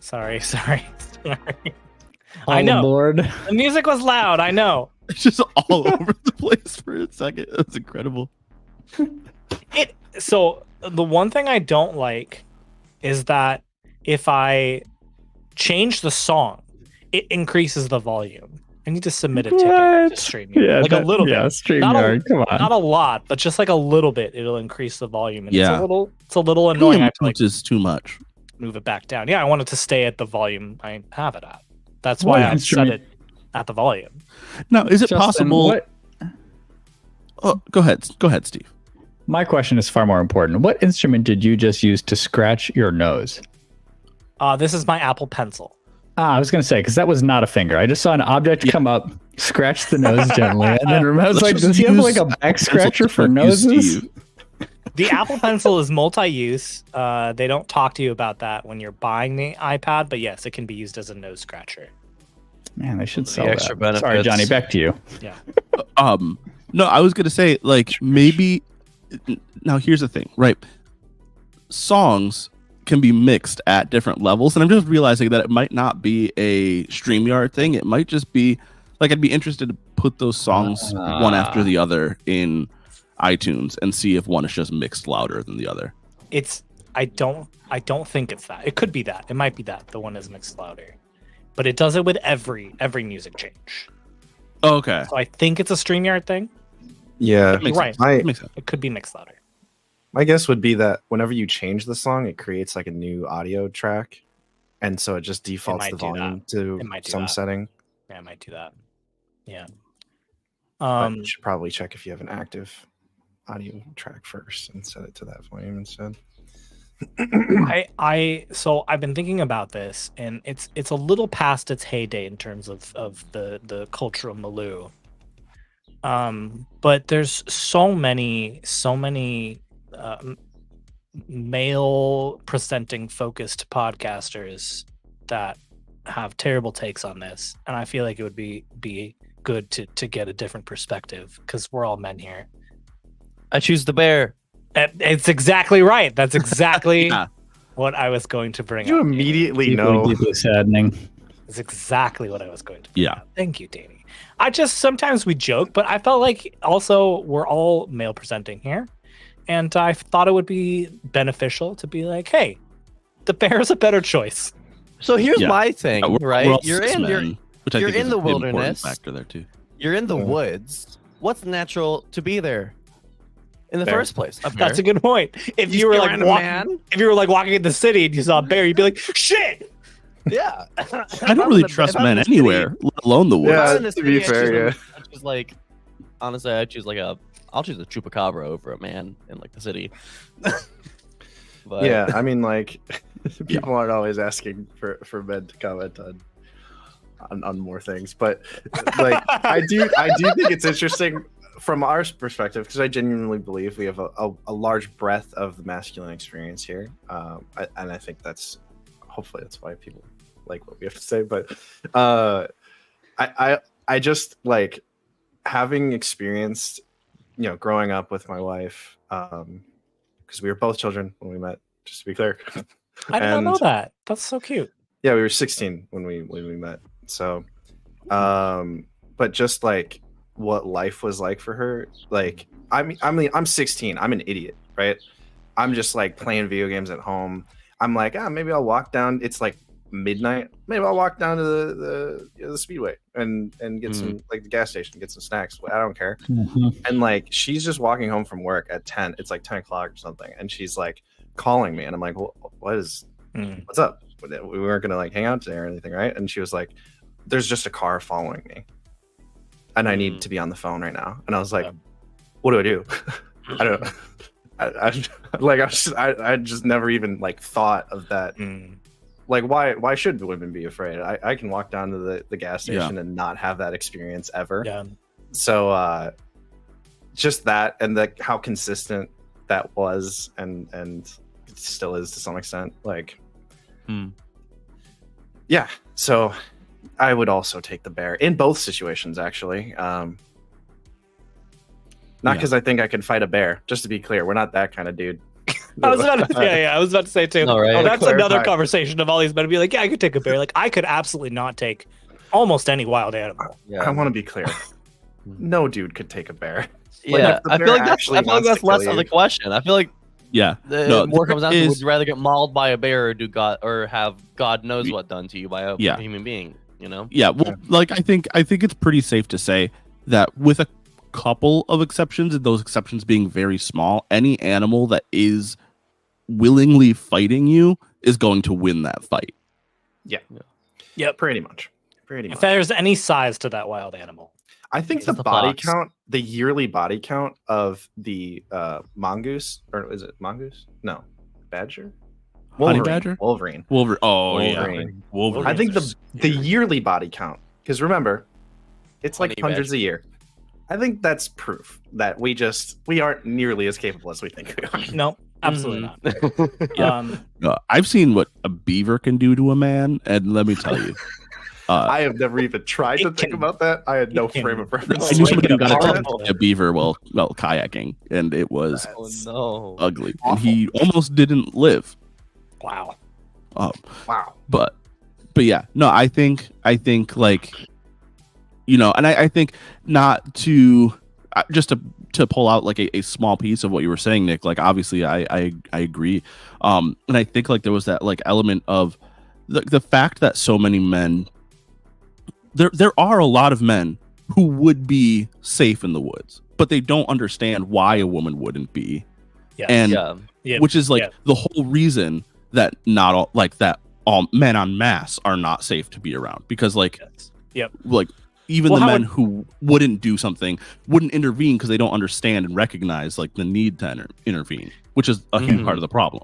Sorry. All I know. aboard. The music was loud. I know. It's just all over the place for a second. That's incredible. So the one thing I don't like is that if I change the song, it increases the volume. I need to submit a ticket to StreamYard. Like a little bit. StreamYard, come on. Not a lot, but just like a little bit, it'll increase the volume. And Yeah. it's a little annoying. I have to Which is too much. move it back down. Yeah, I want it to stay at the volume I have it at. That's why I set it at the volume. Now, is it Justin, possible? Oh, go ahead, Steve. My question is far more important. What instrument did you just use to scratch your nose? This is my Apple Pencil. I was going to say, because that was not a finger. I just saw an object come up, scratch the nose gently, and then I was like, does he have like a back scratcher for noses? The Apple Pencil is multi-use. They don't talk to you about that when you're buying the iPad, but yes, it can be used as a nose scratcher. Man, they should sell extra that. benefits. Sorry, Johnny, back to you. Yeah. No, I was gonna say like maybe. Now here's the thing, right? Songs can be mixed at different levels, and I'm just realizing that it might not be a StreamYard thing. It might just be like I'd be interested to put those songs one after the other in iTunes and see if one is just mixed louder than the other. I don't think it's that. It could be that. It might be that the one is mixed louder. But it does it with every music change. Okay. So I think it's a StreamYard thing. Yeah, You're right. Makes sense. It could be mixed louder. my guess would be that whenever you change the song, it creates like a new audio track, and so it just defaults might the do volume to some setting. Yeah, I might do that. Yeah. But you should probably check if you have an active audio track first and set it to that volume instead. So I've been thinking about this, and it's a little past its heyday in terms of the cultural milieu. But there's so many male presenting focused podcasters that have terrible takes on this, and I feel like it would be good to get a different perspective because we're all men here. I choose the bear. It's exactly right. That's exactly what I was going to bring up. You immediately know. Deeply saddening. It's exactly what I was going to bring up. Thank you, Danny. Sometimes we joke, but I felt like also we're all male presenting here. And I thought it would be beneficial to be like, hey, the bear is a better choice. So here's my thing, right? You're in the wilderness. Factor there too. You're in the woods. What's natural to be there in the first place? That's a good point. If you were like walking in the city and you saw a bear, you'd be like, shit. Yeah. I don't really trust men anywhere, let alone the woods. Yeah, to be fair, yeah. I choose like, honestly, I'll choose a chupacabra over a man in like the city. But, yeah, I mean, like, people aren't always asking for men to comment on more things, but like, I do think it's interesting from our perspective because I genuinely believe we have a large breadth of the masculine experience here, and I think hopefully that's why people like what we have to say. But I just like having experienced, growing up with my wife, because we were both children when we met, just to be clear. I did not know that. That's so cute. Yeah, we were 16 when we met. So, but just like what life was like for her, like I'm 16. I'm an idiot, right? I'm just like playing video games at home. I'm like, maybe I'll walk down. It's like midnight. Maybe I'll walk down to the Speedway and get some, like, the gas station, get some snacks. I don't care. And like, she's just walking home from work at 10. It's like 10 o'clock or something, and she's like calling me, and I'm like, what's up? We weren't gonna like hang out today or anything, right? And she was like, there's just a car following me, and I need to be on the phone right now. And I was like, what do I do? I don't know. I just never even like thought of that. Like, why should women be afraid? I can walk down to the gas station and not have that experience ever. Yeah. So just that, and how consistent that was, and it still is to some extent. Like, yeah. So I would also take the bear in both situations, actually. Not because I think I can fight a bear. Just to be clear, we're not that kind of dude. I was about to say too. No, right? That's another Clarify. conversation of all these men be like, yeah, I could take a bear. Like I could absolutely not take almost any wild animal. Yeah. I want to be clear. No dude could take a bear. Yeah, if the I feel like bear that's actually less wants of to the kill question. I feel like Yeah. more comes down to, would is- you rather get mauled by a bear or have God knows what done to you by a human being? You know? Yeah, well, like I think it's pretty safe to say that with a couple of exceptions, and those exceptions being very small, any animal that is willingly fighting you is going to win that fight. Yep. Pretty much. If there's any size to that wild animal. I think It's the the body fox. count, the yearly body count of the mongoose, or is it mongoose? No, badger. Honey badger? Wolverine. Oh yeah, Wolverine. Wolverine. I think Wolverines the yearly body count, because remember, it's like Honey hundreds badger. a year. I think that's proof that we aren't nearly as capable as we think we are. No, absolutely Mhm. not. Yeah. I've seen what a beaver can do to a man, and let me tell you, I have never even tried to It think can- about that. I had no it can- frame of I reference. knew Like somebody who a got attacked powerful- by a beaver while kayaking, and it was Oh no. ugly, and he almost didn't live. Wow. Wow. But yeah, no, I think like, you know, and I think not to just to pull out like a small piece of what you were saying, Nick. Like obviously I agree, and I think like there was that like element of the fact that so many men, there are a lot of men who would be safe in the woods, but they don't understand why a woman wouldn't be. Yes. And Yeah. which is like Yeah. the whole reason that not all like that all men en masse are not safe to be around, because like Yes. Yep. like even Well, the how men who wouldn't do something wouldn't intervene because they don't understand and recognize like the need to intervene, which is a huge Mhm. part of the problem.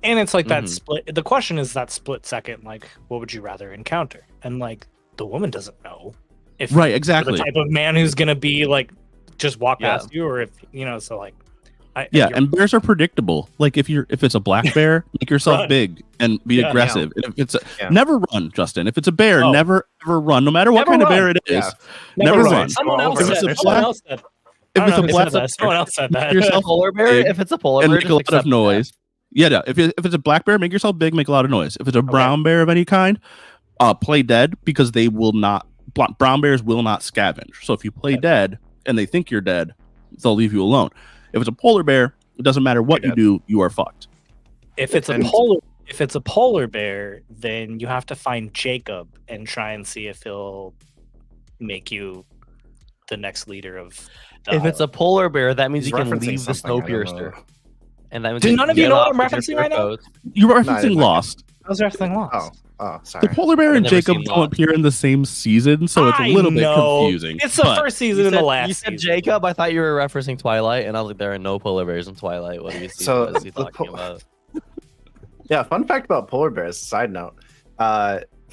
And it's like that Mhm. split. The question is that split second, like, what would you rather encounter? And like, the woman doesn't know if Right, you're exactly. the type of man who's gonna be like, just walk Yeah. past you, or if you know. So like, Yeah, you're- and bears are predictable. Like if it's a black bear, make yourself Run. big and be Yeah. aggressive. And if it's Yeah. never run, Justin. If it's a bear, Oh. never ever run, no matter what Never kind of run. bear it is. Yeah. Never run. run. Someone else If said. it's a Someone black- else said. If I don't it's know a who black said that. Someone else said that. yourself Polar bear? big If it's a polar and bear, make a just lot accept of noise. Yeah, if it's a black bear, make yourself big, make a lot of noise. If it's a brown bear of any kind, play dead, because they will not. Brown bears will not scavenge. So if you play dead and they think you're dead, they'll leave you alone. If it's a polar bear, it doesn't matter what you You're do, you are fucked. If it's a And- polar bear, then you have to find Jacob and try and see if he'll make you the next leader of. The If it's a polar bear, that means He's you can referencing leave the something, I don't Snowpiercer. know. And that means Do you none can of you get know what off I'm of your referencing right now? coats. You're I referencing didn't. Lost. I was referencing Lost. Oh, The sorry. polar bear I've and never Jacob seen don't Lost. appear in the same season, so it's a I little bit know. confusing. It's the but- first season and the last. You said season. Jacob. I thought you were referencing Twilight, and I was like, there are no polar bears in Twilight. What do you see? So, What is he the talking about? Yeah, fun fact about polar bears, side note.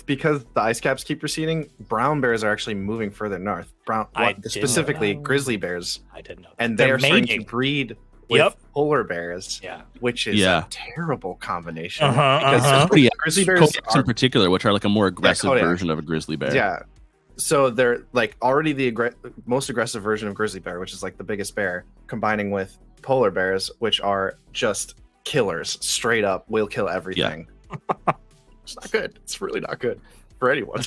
Because the ice caps keep receding, brown bears are actually moving further north. I did know Specifically that. grizzly bears. I didn't know. And They're they're starting to mating. breed with Yep. polar bears, Yeah. which is Yeah. a terrible combination. Uh-huh, because uh-huh. Yeah, grizzly bears Kodaks are, in particular, which are like a more aggressive Kodak. version of a grizzly bear. yeah. So they're like already the most aggressive version of grizzly bear, which is like the biggest bear, combining with polar bears, which are just killers, straight up, will kill everything. It's not good. It's really not good for anyone.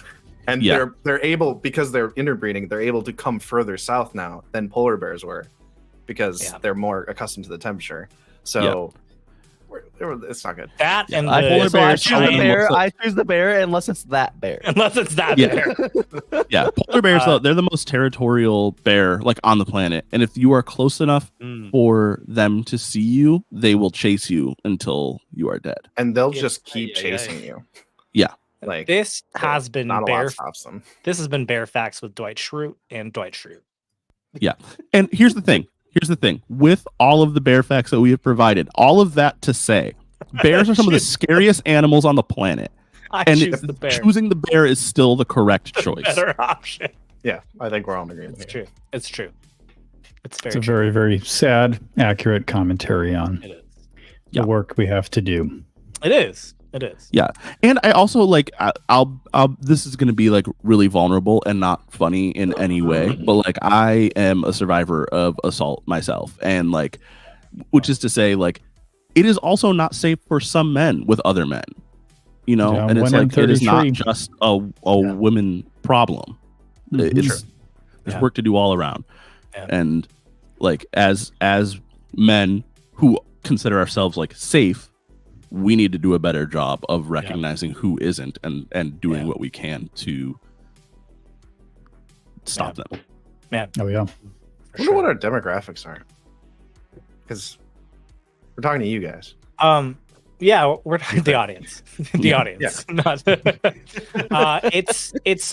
And Yeah. they're able, because they're interbreeding, they're able to come further south now than polar bears were, because Yeah. they're more accustomed to the temperature. So it's not good. That and I the polar So I bears choose the giant bear. looks like- I choose the bear unless it's that bear. unless it's that Yeah. bear. Yeah, polar bears though, they're the most territorial bear like on the planet, and if you are close enough Mm. for them to see you, they will chase you until you are dead. And they'll Yeah. just keep Yeah, yeah, chasing you. Yeah. Like This has been not a bear. lot stops them. This has been Bear Facts with Dwight Schrute and Dwight Schrute. And here's the thing. With all of the bear facts that we have provided, all of that to say, bears are some of the scariest animals on the planet. I And choose the bear. choosing the bear is still the correct choice. Better option. Yeah, I think we're all in agreement. It's here. true. It's true. It's very It's a true. very, very sad, accurate commentary on It is. Yeah. the work we have to do. It is. It is. Yeah. And I also like I'll this is going to be like really vulnerable and not funny in any way, but like I am a survivor of assault myself, and like which is to say like it is also not safe for some men with other men, you know. Yeah, and it's like it is not 1 in 33. just a women problem. There's work to do all around. And like as men who consider ourselves like safe, we need to do a better job of recognizing who isn't and doing what we can to stop them. Oh yeah. I wonder what our demographics are, because we're talking to you guys. Yeah, we're talking the audience. The audience. Not it's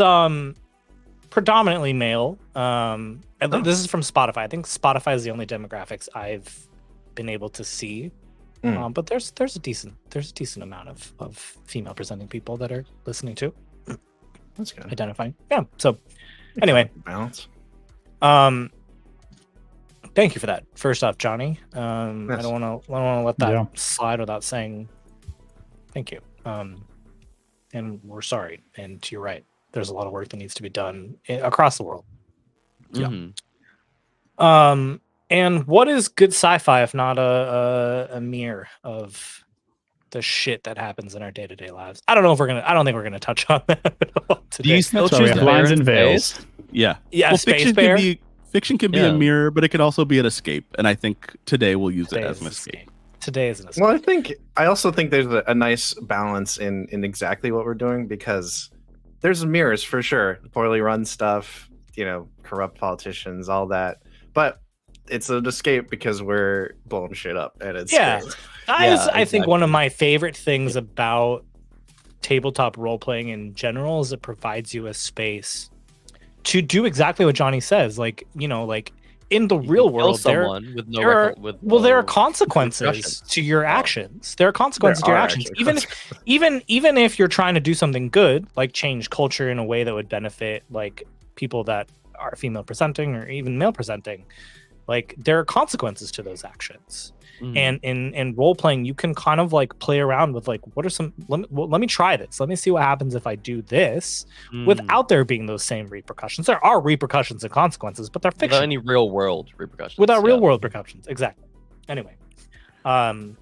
predominantly male. And this is from Spotify. I think Spotify is the only demographics I've been able to see. But there's a decent amount of female presenting people that are listening to. That's good. Identifying. Yeah. So anyway. Balance. Thank you for that. First off, Johnny. I don't want to let that slide without saying thank you. And we're sorry. And you're right. There's a lot of work that needs to be done across the world. And what is good sci-fi if not a mirror of the shit that happens in our day-to-day lives? I don't think we're gonna touch on that at all today. Do you still choose lines and veils? Yeah. Well, fiction can be a mirror, but it could also be an escape. And I think today we'll use it as an escape. Today is an escape. Well, I also think there's a nice balance in exactly what we're doing, because there's mirrors for sure. Poorly run stuff, corrupt politicians, all that. But it's an escape because we're blowing shit up, and it's scary. I think one of my favorite things about tabletop role playing in general is it provides you a space to do exactly what Johnny says. Like in the real world, there are consequences to your actions. There are consequences to your actions. Even if you're trying to do something good, like change culture in a way that would benefit like people that are female presenting or even male presenting. Like there are consequences to those actions. And in role playing, you can kind of like play around with like, what are some, let me try this. Let me see what happens if I do this without there being those same repercussions. There are repercussions and consequences, but they're fictional. Without any real world repercussions. Without real world repercussions. Exactly. Anyway, I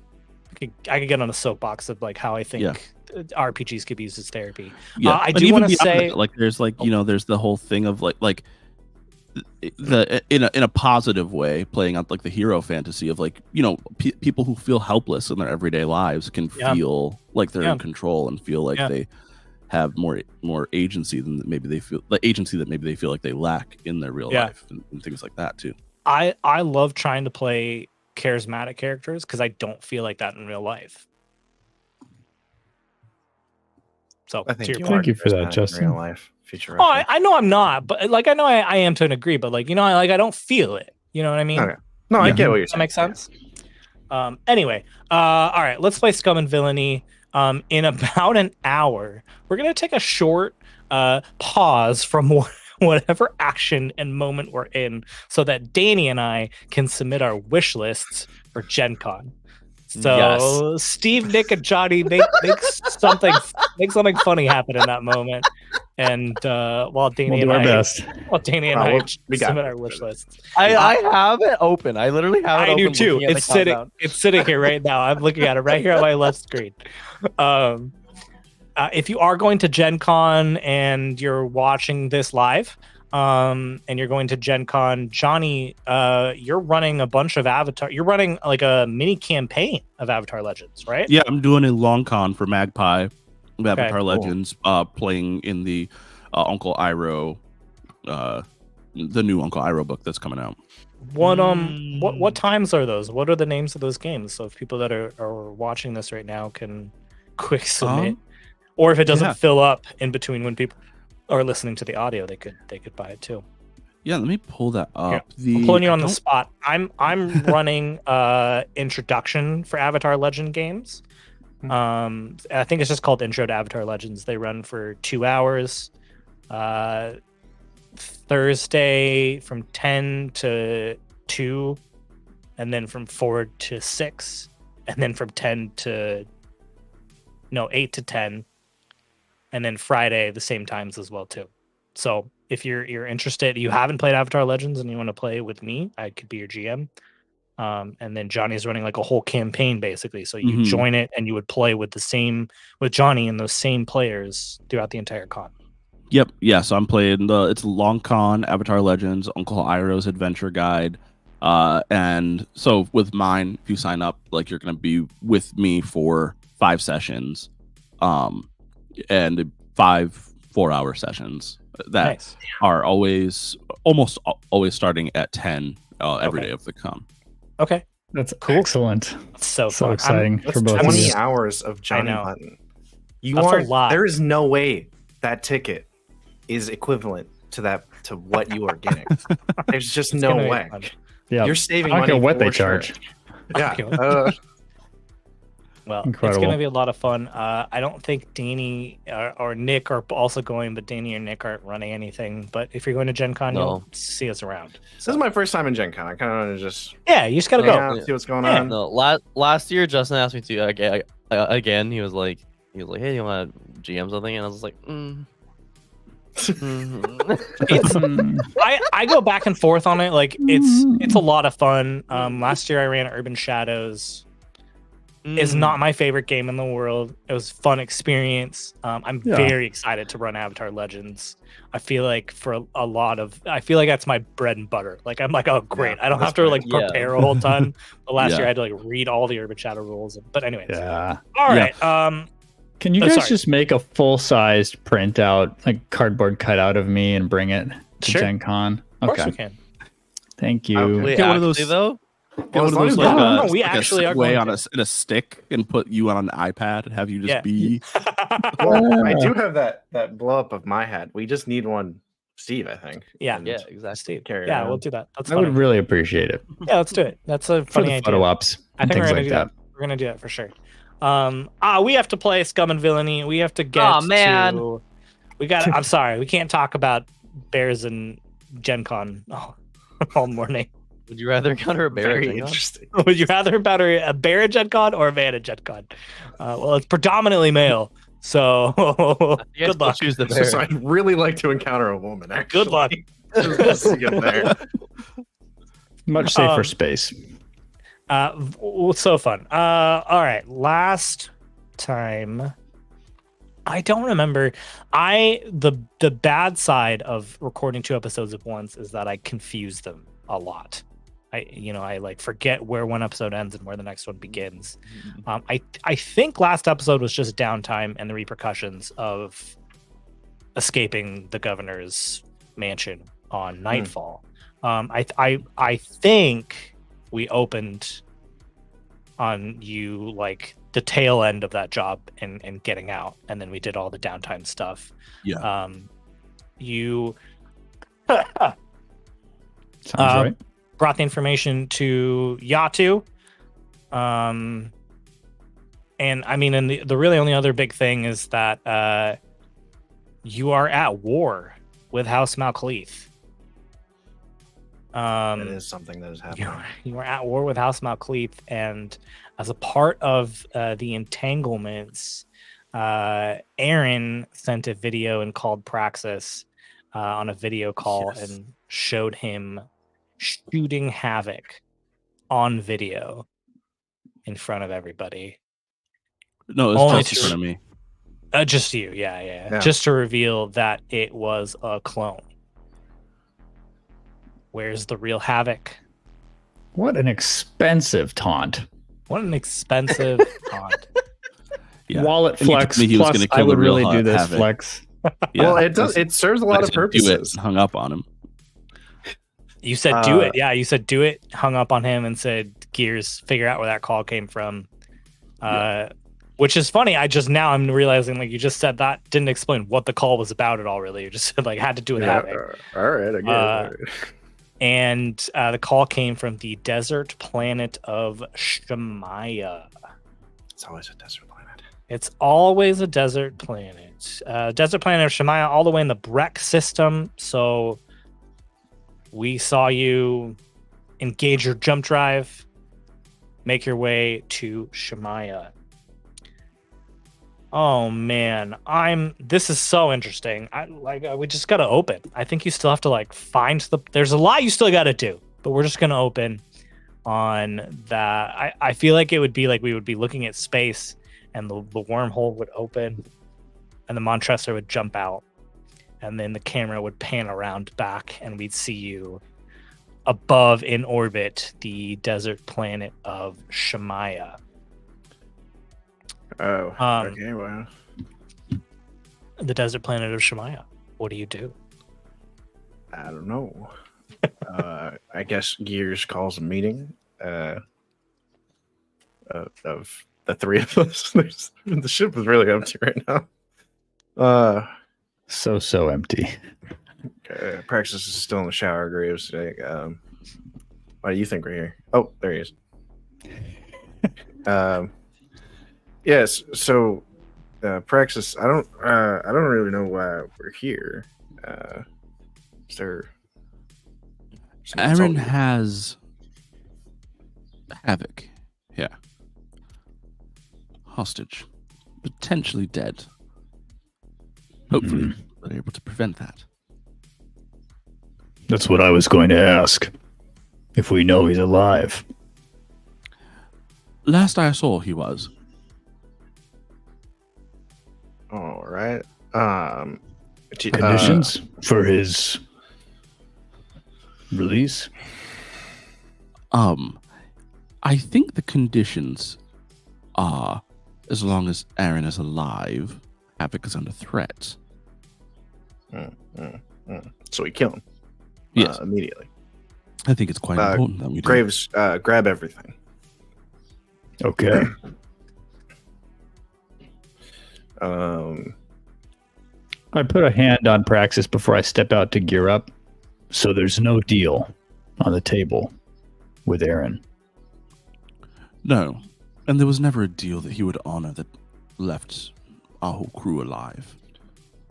could get on a soapbox of like how I think RPGs could be used as therapy. I do want to say like, there's like, there's the whole thing of like, in a positive way, playing out like the hero fantasy of like people who feel helpless in their everyday lives can feel like they're in control and feel like they have more agency than maybe they feel like they lack in their real life and things like that too. I love trying to play charismatic characters because I don't feel like that in real life. So I think thank you for that, Justin. In real life. I know I'm not, but like I know I am to an degree, but like I don't feel it. You know what I mean? Okay. No, I get what you're saying. That makes sense. Anyway, all right, let's play Scum and Villainy. In about an hour, we're gonna take a short pause from whatever action and moment we're in, so that Danny and I can submit our wish lists for Gen Con. So Steve, Nick, and Johnny make something funny happen in that moment, and while Danny and I submit our wish lists. I have it open. I literally have it open. I do too. It's sitting here right now. I'm looking at it right here on my left screen. If you are going to Gen Con and you're watching this live, and you're going to Gen Con, Johnny, you're running a bunch of Avatar. You're running like a mini campaign of Avatar Legends, right? Yeah, I'm doing a long con for Magpie of Avatar Legends, playing in the Uncle Iroh, the new Uncle Iroh book that's coming out. What times are those? What are the names of those games? So if people that are watching this right now can quick submit, or if it doesn't fill up in between when people are listening to the audio, they could buy it too. Yeah, let me pull that up. I'm pulling you on the spot. I'm running introduction for Avatar Legend games. I think it's just called Intro to Avatar Legends. They run for 2 hours. Thursday from 10 to 2, and then from 4 to 6, and then from 8 to 10. And then Friday, the same times as well, too. So if you're interested, you haven't played Avatar Legends and you want to play with me, I could be your GM. And then Johnny's running like a whole campaign basically. So you Mhm. join it and you would play with Johnny and those same players throughout the entire con. Yep. Yeah. So I'm playing it's Long Con, Avatar Legends, Uncle Iroh's Adventure Guide. And so with mine, if you sign up, like you're going to be with me for 5 sessions, and 5 4-hour sessions that Nice. are almost always starting at 10 every day of the con. Okay. That's Cool. Excellent. That's so So fun. exciting That's for both of 20 you. hours of Johnny know. Button. You That's a are lot. there is no way that ticket is equivalent to what you are getting. There's just It's no gonna be way. fun. Yeah. You're saving I don't money care what for they sure. charge. Yeah. Okay. Well, Incredible. it's going to be a lot of fun. I don't think Danny or Nick are also going, but Danny or Nick aren't running anything. But if you're going to Gen Con, No. you'll see us around. This is my first time in Gen Con. I kind of want to just Yeah, you just got to hang go. out, see what's going Yeah. on. No, last year Justin asked me to again. He was like, "Hey, you want to GM something?" And I was like, I go back and forth on it. Like it's a lot of fun. Last year I ran Urban Shadows. It's not my favorite game in the world. It was a fun experience. I'm very excited to run Avatar Legends. I feel like I feel like that's my bread and butter. Like I'm like, oh great, I don't have to like prepare a whole ton. But last year I had to like read all the Urban Shadow rules. But anyways, Yeah. all right. Can you guys sorry. just make a full-sized printout, like cardboard cutout of me, and bring it to Sure. Gen Con? Of course Okay. we can. Thank you. Wait, Get one of actually, those- though. Get one of those No, like we like actually are Segway going on in a stick and put you on an iPad and have you just Yeah. be. Well, I do have that blow up of my hat. We just need one, Steve. I think. Yeah. And Yeah, exactly. Steve. carry Yeah, around. we'll do that. That's I funny. would really appreciate it Yeah, let's do it. That's a for funny the idea. photo ops I and think we're things gonna like do that. that. We're gonna do that for sure. We have to play Scum and Villainy. We have to get Aw, man. to. We got. I'm sorry, we can't talk about bears and Gen Con all morning. Would you rather encounter a bear? Very at Gen Con? interesting. Would you rather battle a bear at Gen Con or a man at Gen Con? Well, it's predominantly male, so You guys good still luck. choose the bear. So I'd really like to encounter a woman. Actually. Good luck. Just to get there. Much safer space. So fun. All right. Last time, I don't remember. The bad side of recording 2 episodes at once is that I confuse them a lot. I like forget where one episode ends and where the next one begins. I think last episode was just downtime and the repercussions of escaping the governor's mansion on Nightfall. I think we opened on you like the tail end of that job and getting out, and then we did all the downtime stuff. Yeah. You Sounds right. brought the information to Yatu. And I mean, and the really only other big thing is that you are at war with House Malcleith. It is something that is happening. You are at war with House Malcleith, and as a part of the entanglements, Aaron sent a video and called Praxis on a video call and showed him shooting Havok on video in front of everybody. No, Only it's just in front of me. Just you, yeah. Just to reveal that it was a clone. Where's the real Havok? What an expensive taunt. What an expensive taunt. Yeah. Wallet And he flex. told me he was Plus, gonna I kill would the real really do this Havok. flex. Yeah. Well, it does. It serves a lot I of said, "Do it," purposes. and hung up on him. You said do it. Yeah, you said do it, hung up on him and said, Gears, figure out where that call came from. Which is funny. I'm realizing like you just said that, didn't explain what the call was about at all, really. You just said like had to do with Havok. All right, I guess. And the call came from the desert planet of Shimaya. It's always a desert planet. It's always a desert planet. Desert planet of Shimaya, all the way in the Breck system. So we saw you engage your jump drive, make your way to Shimaya. Oh man, this is so interesting. We just gotta open. I think you still have to like find there's a lot you still gotta do, but we're just gonna open. on that. I feel like it would be like we would be looking at space, and the wormhole would open, and the Montressor would jump out, and then the camera would pan around back, and we'd see you above in orbit, the desert planet of Shimaya. Oh, okay, well. The desert planet of Shimaya. What do you do? I don't know. I guess Gears calls a meeting of the three of us. The ship is really empty right now. So empty. Praxis is still in the shower. Graves. Why do you think we're here? Oh, there he is. Yes. So, Praxis, I don't really know why we're here. Is there? Aaron has Havok. Yeah. Hostage. Potentially dead. Hopefully, they're able to prevent that. That's what I was going to ask. If we know he's alive. Last I saw, he was. All right. Conditions for his release? I think the conditions are, as long as Aaron is alive, Havok is under threat. So we kill him. Yes. Immediately. I think it's quite important that we do. Graves, grab everything. Okay. I put a hand on Praxis before I step out to gear up, so there's no deal on the table with Aaron. No, and there was never a deal that he would honor that left our whole crew alive.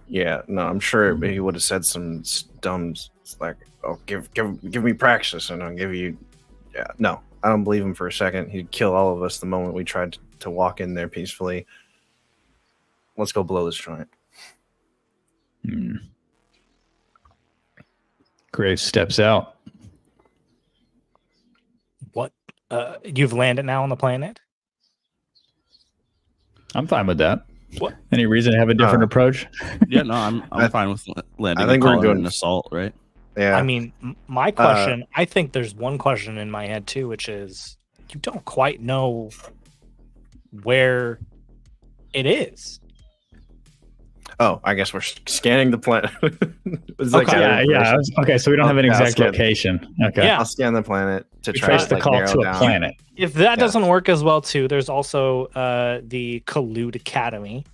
Yeah, no, I'm sure he would have said some dumb like, "Oh, give me Praxis, and I'll give you." Yeah, no, I don't believe him for a second. He'd kill all of us the moment we tried to walk in there peacefully. Let's go blow this joint. Graves steps out. What? You've landed now on the planet? I'm fine with that. What? Any reason to have a different approach? Yeah, no, I'm fine with landing. I think we're doing an assault, right? Yeah. I mean, my question, I think there's one question in my head too, which is you don't quite know where it is. Oh, I guess we're scanning the planet. Okay, so we don't have an exact location. Okay. Yeah. I'll scan the planet to try Trace to the like, call narrow to a down. planet. If that doesn't work as well too, there's also the Collude Academy,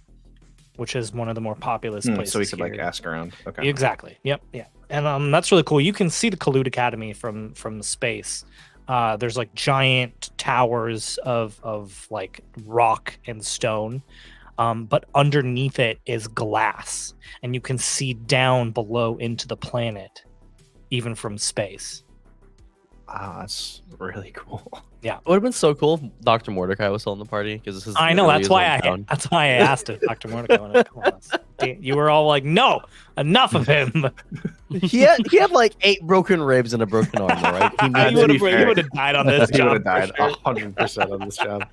which is one of the more populous places. So we could here. like ask around. Okay. Exactly. Yep. Yeah. And that's really cool. You can see the Collude Academy from the space. There's like giant towers of like rock and stone. But underneath it is glass, and you can see down below into the planet, even from space. That's really cool. Yeah, It would have been so cool if Dr. Mordecai was still in the party because this is. I know. literally That's his why hometown. that's why I asked it, Dr. Mordecai. You were all like, "No, enough of him." He had like 8 broken ribs and a broken arm, right? You would have died on this He job. would have died for sure. 100% on this job.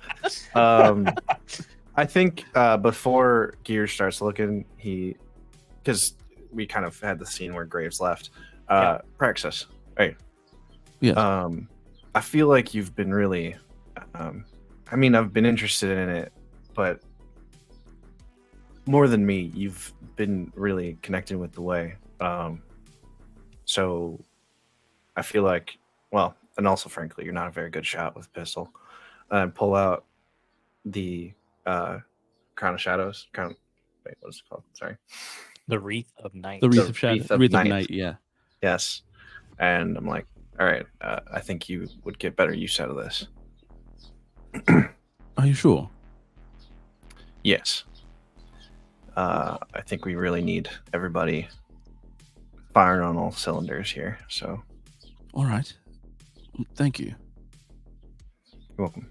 I think before Gears starts looking, because we kind of had the scene where Graves left. Praxis, hey. Yes. I feel like you've been really. I mean, I've been interested in it, but more than me, you've been really connecting with the way. So I feel like, well, and also frankly, you're not a very good shot with a pistol. Pull out the Crown of Shadows. Wait, what is it called? Sorry. The Wreath of Night. The Wreath The of Shadow. Wreath of Wreath of Night. Night, yeah. Yes. And I'm like, all right, I think you would get better use out of this. Are you sure? Yes. I think we really need everybody firing on all cylinders here. So, All right. Thank you. you're welcome.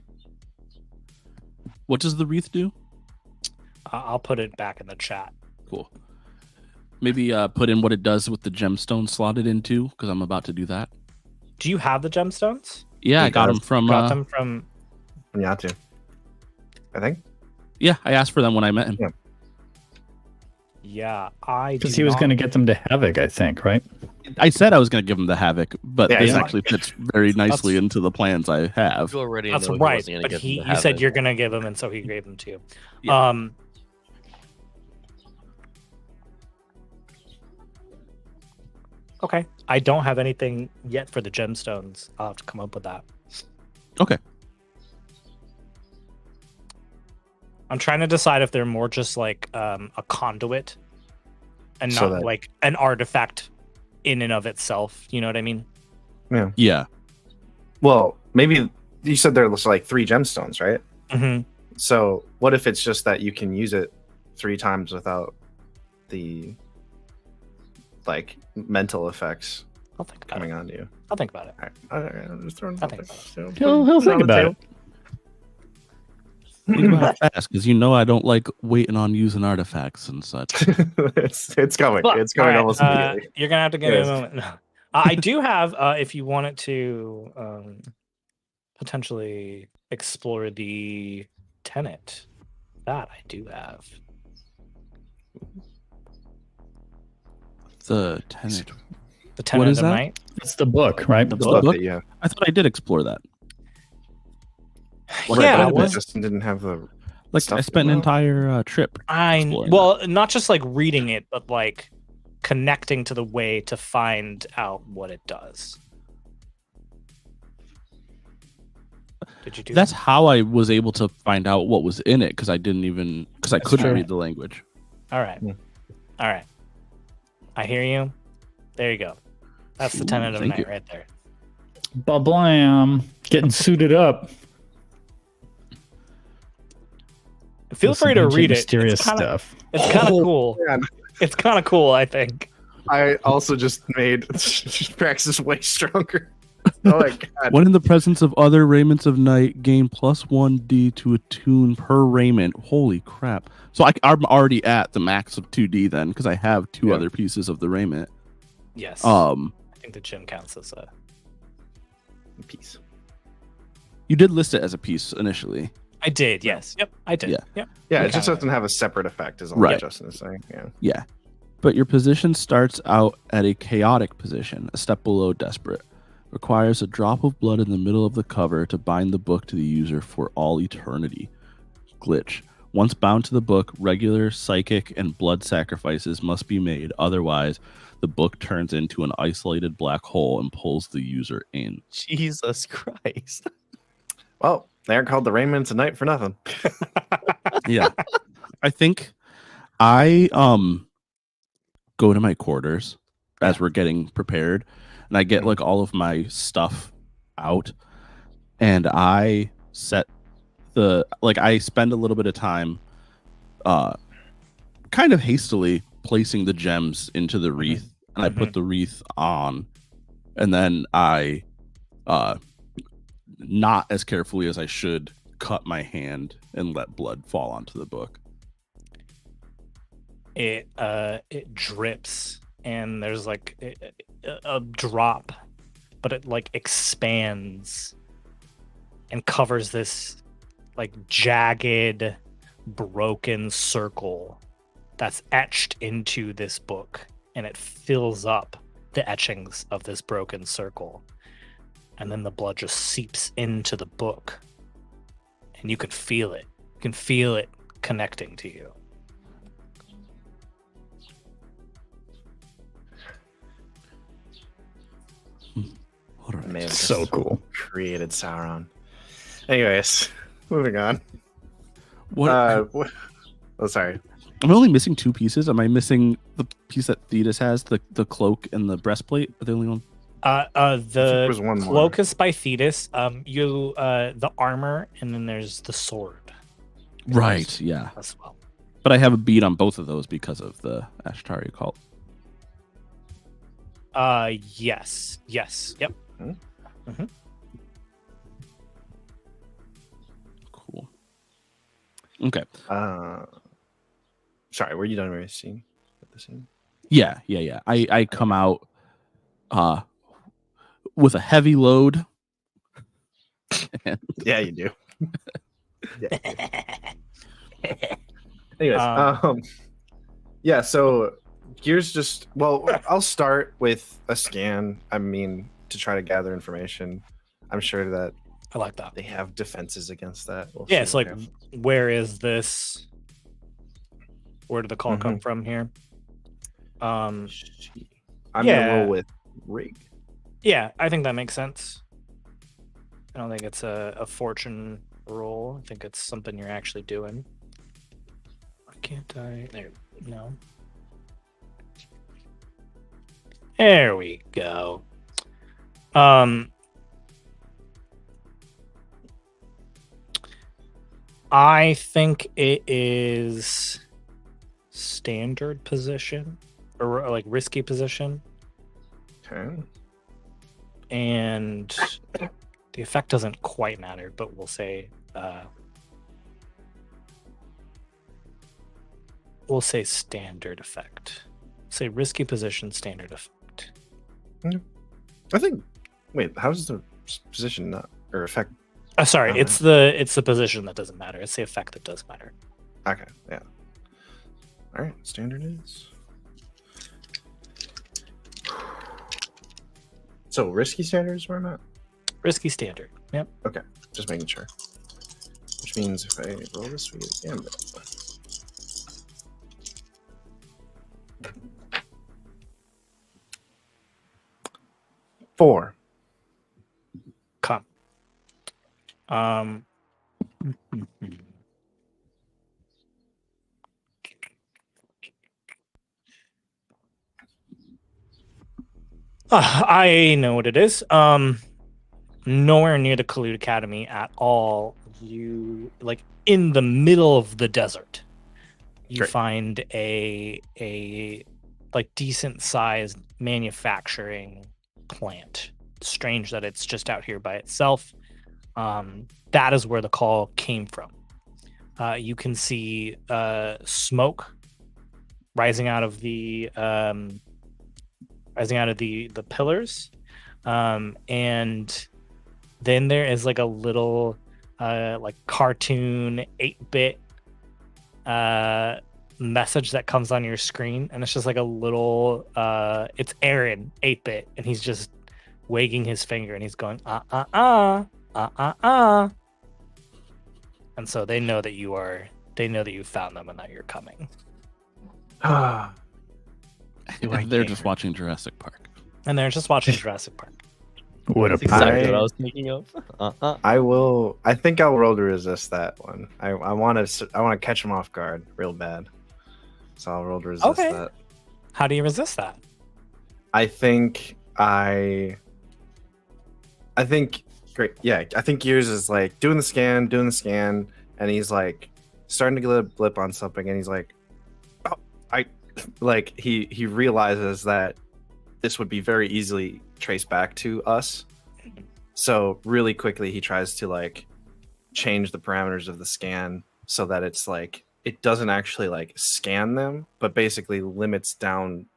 What does the wreath do? I'll put it back in the chat. Cool. Maybe put in what it does with the gemstone slotted into, because I'm about to do that. Do you have the gemstones? Yeah, I got them from. Got them from Yatu, I think. Yeah, I asked for them when I met him. Yeah, because he was going to get them to Havok, I think, right? I said I was going to give him the Havok, but Yeah, this yeah. actually fits very nicely into the plans I have. You already That's know he right. wasn't gonna But give them you the said Havok. you're gonna give them, and so he gave them to you. Yeah. Okay. I don't have anything yet for the gemstones. I'll have to come up with that. Okay. I'm trying to decide if they're more just like a conduit and So not that- like an artifact in and of itself. You know what I mean? Yeah. Yeah. Well, maybe you said there was like 3 gemstones, right? Mm-hmm. So what if it's just that you can use it 3 times without the like mental effects I'll think about coming it. on you? I'll think about it. All right, I'm just throwing it I'll out think there. about So, He'll put it think on the about table. it. Think about it fast, because you know I don't like waiting on using artifacts and such. it's coming. But, It's coming all right, almost immediately. You're gonna have to give me a Yes. moment. I do have, if you wanted to potentially explore the tenet, that I do have. The tenant. The tenet is of that? night. It's the book, right? The It's book? that you have. I thought I did explore that. Yeah, Right, it but was. Justin didn't have the Like stuff I spent an going on. entire trip. exploring Well, not just like reading it, but like connecting to the way to find out what it does. Did you do That's that? how I was able to find out what was in it, because I couldn't true. read the language. All right. Yeah. All right. I hear you. There you go. That's the Ooh, tenet of thank night you. right there. Ba-blam. Getting suited up. Feel with some free to ancient read it. mysterious It's kinda, stuff. It's kind of Oh, cool. man. It's kind of cool, I think. I also just made Praxis way stronger. Oh my god. When in the presence of other raiments of night, gain +1d to attune per raiment. Holy crap! So I'm already at the max of 2d then, because I have 2 Yeah. other pieces of the raiment. Yes. I I think the gym counts as a. Peace. You did list it as a piece initially. I did. Yes. Yep. I did. Yeah. Yep. Yeah, We it just counted doesn't have a separate effect, is all Right. Justin is saying. Yeah. Yeah. But your position starts out at a chaotic position, a step below desperate. Requires a drop of blood in the middle of the cover to bind the book to the user for all eternity. Glitch. Once bound to the book, regular psychic and blood sacrifices must be made. Otherwise, the book turns into an isolated black hole and pulls the user in. Jesus Christ. Well, they aren't called the Raymond tonight for nothing. Yeah. I think I go to my quarters as we're getting prepared, and I get like all of my stuff out, and I set I spend a little bit of time kind of hastily placing the gems into the wreath, and I put the wreath on, and then I not as carefully as I should cut my hand and let blood fall onto the book. It drips and there's like a drop, but it like expands and covers this like jagged, broken circle that's etched into this book, and it fills up the etchings of this broken circle, and then the blood just seeps into the book, and you can feel it. You can feel it connecting to you. All right. Man, So just cool. created Sauron. Anyways, moving on. What? Oh, sorry. I'm only missing 2 pieces. Am I missing the piece that Thetis has, the cloak and the breastplate? Are they only one? there The was one more. cloak is by Thetis. The armor, and then there's the sword Right. Yeah. as well. But I have a bead on both of those because of the Ashtari cult. Yes. Yep. Cool. Okay. Sorry, were you done with the scene? Yeah. I come out with a heavy load Yeah, you do. Yeah. Anyways, yeah. So Gears just I'll start with a scan. I mean, to try to gather information. I'm sure that I like that. they have defenses against that. Yeah, it's like, where is this? Where did the call come from here? I'm gonna roll with Rig. Yeah, I think that makes sense. I don't think it's a fortune roll. I think it's something you're actually doing. Why can't I? There, no. There we go. I think it is standard position or like risky position. Okay. And the effect doesn't quite matter, but we'll say standard effect. Say risky position, standard effect. I think. Wait, how does the position not or effect? Sorry, it's the position that doesn't matter. It's the effect that does matter. Okay, yeah. All right, standard is. So risky standard is where I'm at. Risky standard. Yep. Okay, just making sure. Which means if I roll this, we get a gambit. 4. Come. I know what it is. Nowhere near the Khalid Academy at all. You like in the middle of the desert. You Great. Find a like decent sized manufacturing plant. Strange that it's just out here by itself. That is where the call came from. You can see smoke rising out of the pillars, and then there is like a little like cartoon 8-bit message that comes on your screen, and it's just like a little it's Aaron 8-bit, and he's just wagging his finger and he's going and so they know that you found them and that you're coming. They're just watching Jurassic Park. And they're just watching Jurassic Park. What a That's exactly what I was thinking of. I think I'll roll to resist that one. I want to catch him off guard real bad. So I'll roll to resist that. How do you resist that? I think great. Yeah, I think Gears is like doing the scan, and he's like starting to get a blip on something, and he's like, he realizes that this would be very easily traced back to us. So really quickly he tries to like change the parameters of the scan so that it's like it doesn't actually like scan them, but basically limits down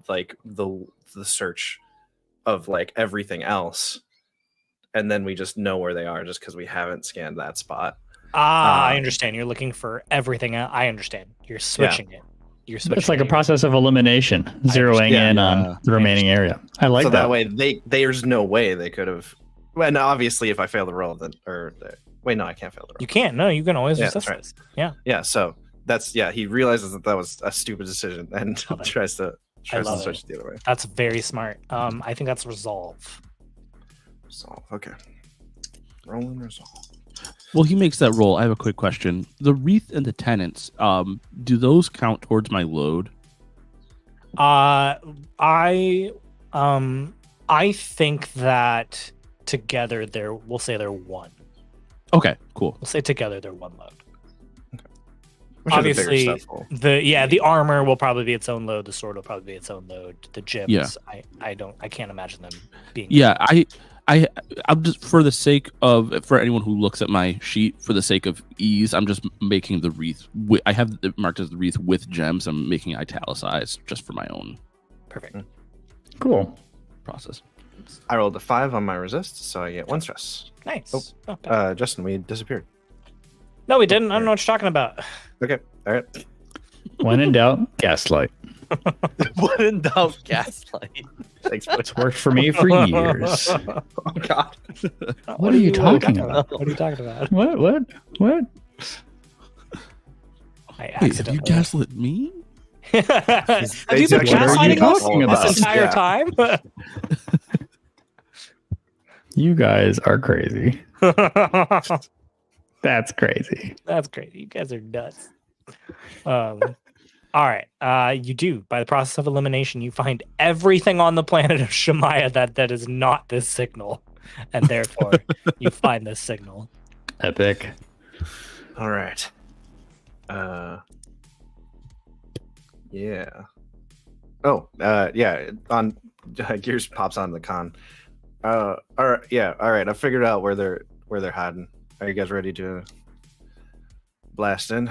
like the search of like everything else, and then we just know where they are just because we haven't scanned that spot. I understand. You're looking for everything. I understand. You're switching it. It's like a process of elimination, zeroing in on the remaining area. I like that. So that way, there's no way they could have. Well, no, obviously, if I fail the roll, then wait, no, I can't fail the roll. You can't. No, you can always resist right. this. Yeah. Yeah. So he realizes that was a stupid decision and tries to switch the other way. That's very smart. I think that's resolve. Resolve. Okay. Roll and resolve. Well, he makes that roll. I have a quick question. The wreath and the tenants, do those count towards my load? I think that together we'll say they're 1. Okay, cool. We'll say together they're 1 load. Okay. Obviously, the armor will probably be its own load. The sword will probably be its own load. The gems, I can't imagine them being. Yeah, I'm just for anyone who looks at my sheet, for the sake of ease, I'm just making the wreath. I have it marked as the wreath with gems. I'm making italicized just for my own. Perfect. Cool process. I rolled a 5 on my resist, so I get 1 stress. Nice. Justin, we disappeared. No, we didn't. I don't know what you're talking about. Okay, all right. When in doubt, gaslight. What in doubt, gaslight. Thanks, It's worked for me for years. Oh God. What are you talking about? What are you talking about? What? I Wait, have you accidentally. gaslit me? Have you been What are you gaslighting talking us about? this entire time? You guys are crazy. That's crazy. That's crazy. You guys are nuts. All right. You do. By the process of elimination, you find everything on the planet of Shimaya that is not this signal. And therefore, you find this signal. Epic. All right. Yeah. Oh, yeah. On Gears pops on the con. All right. Yeah. All right. I figured out where they're hiding. Are you guys ready to blast in?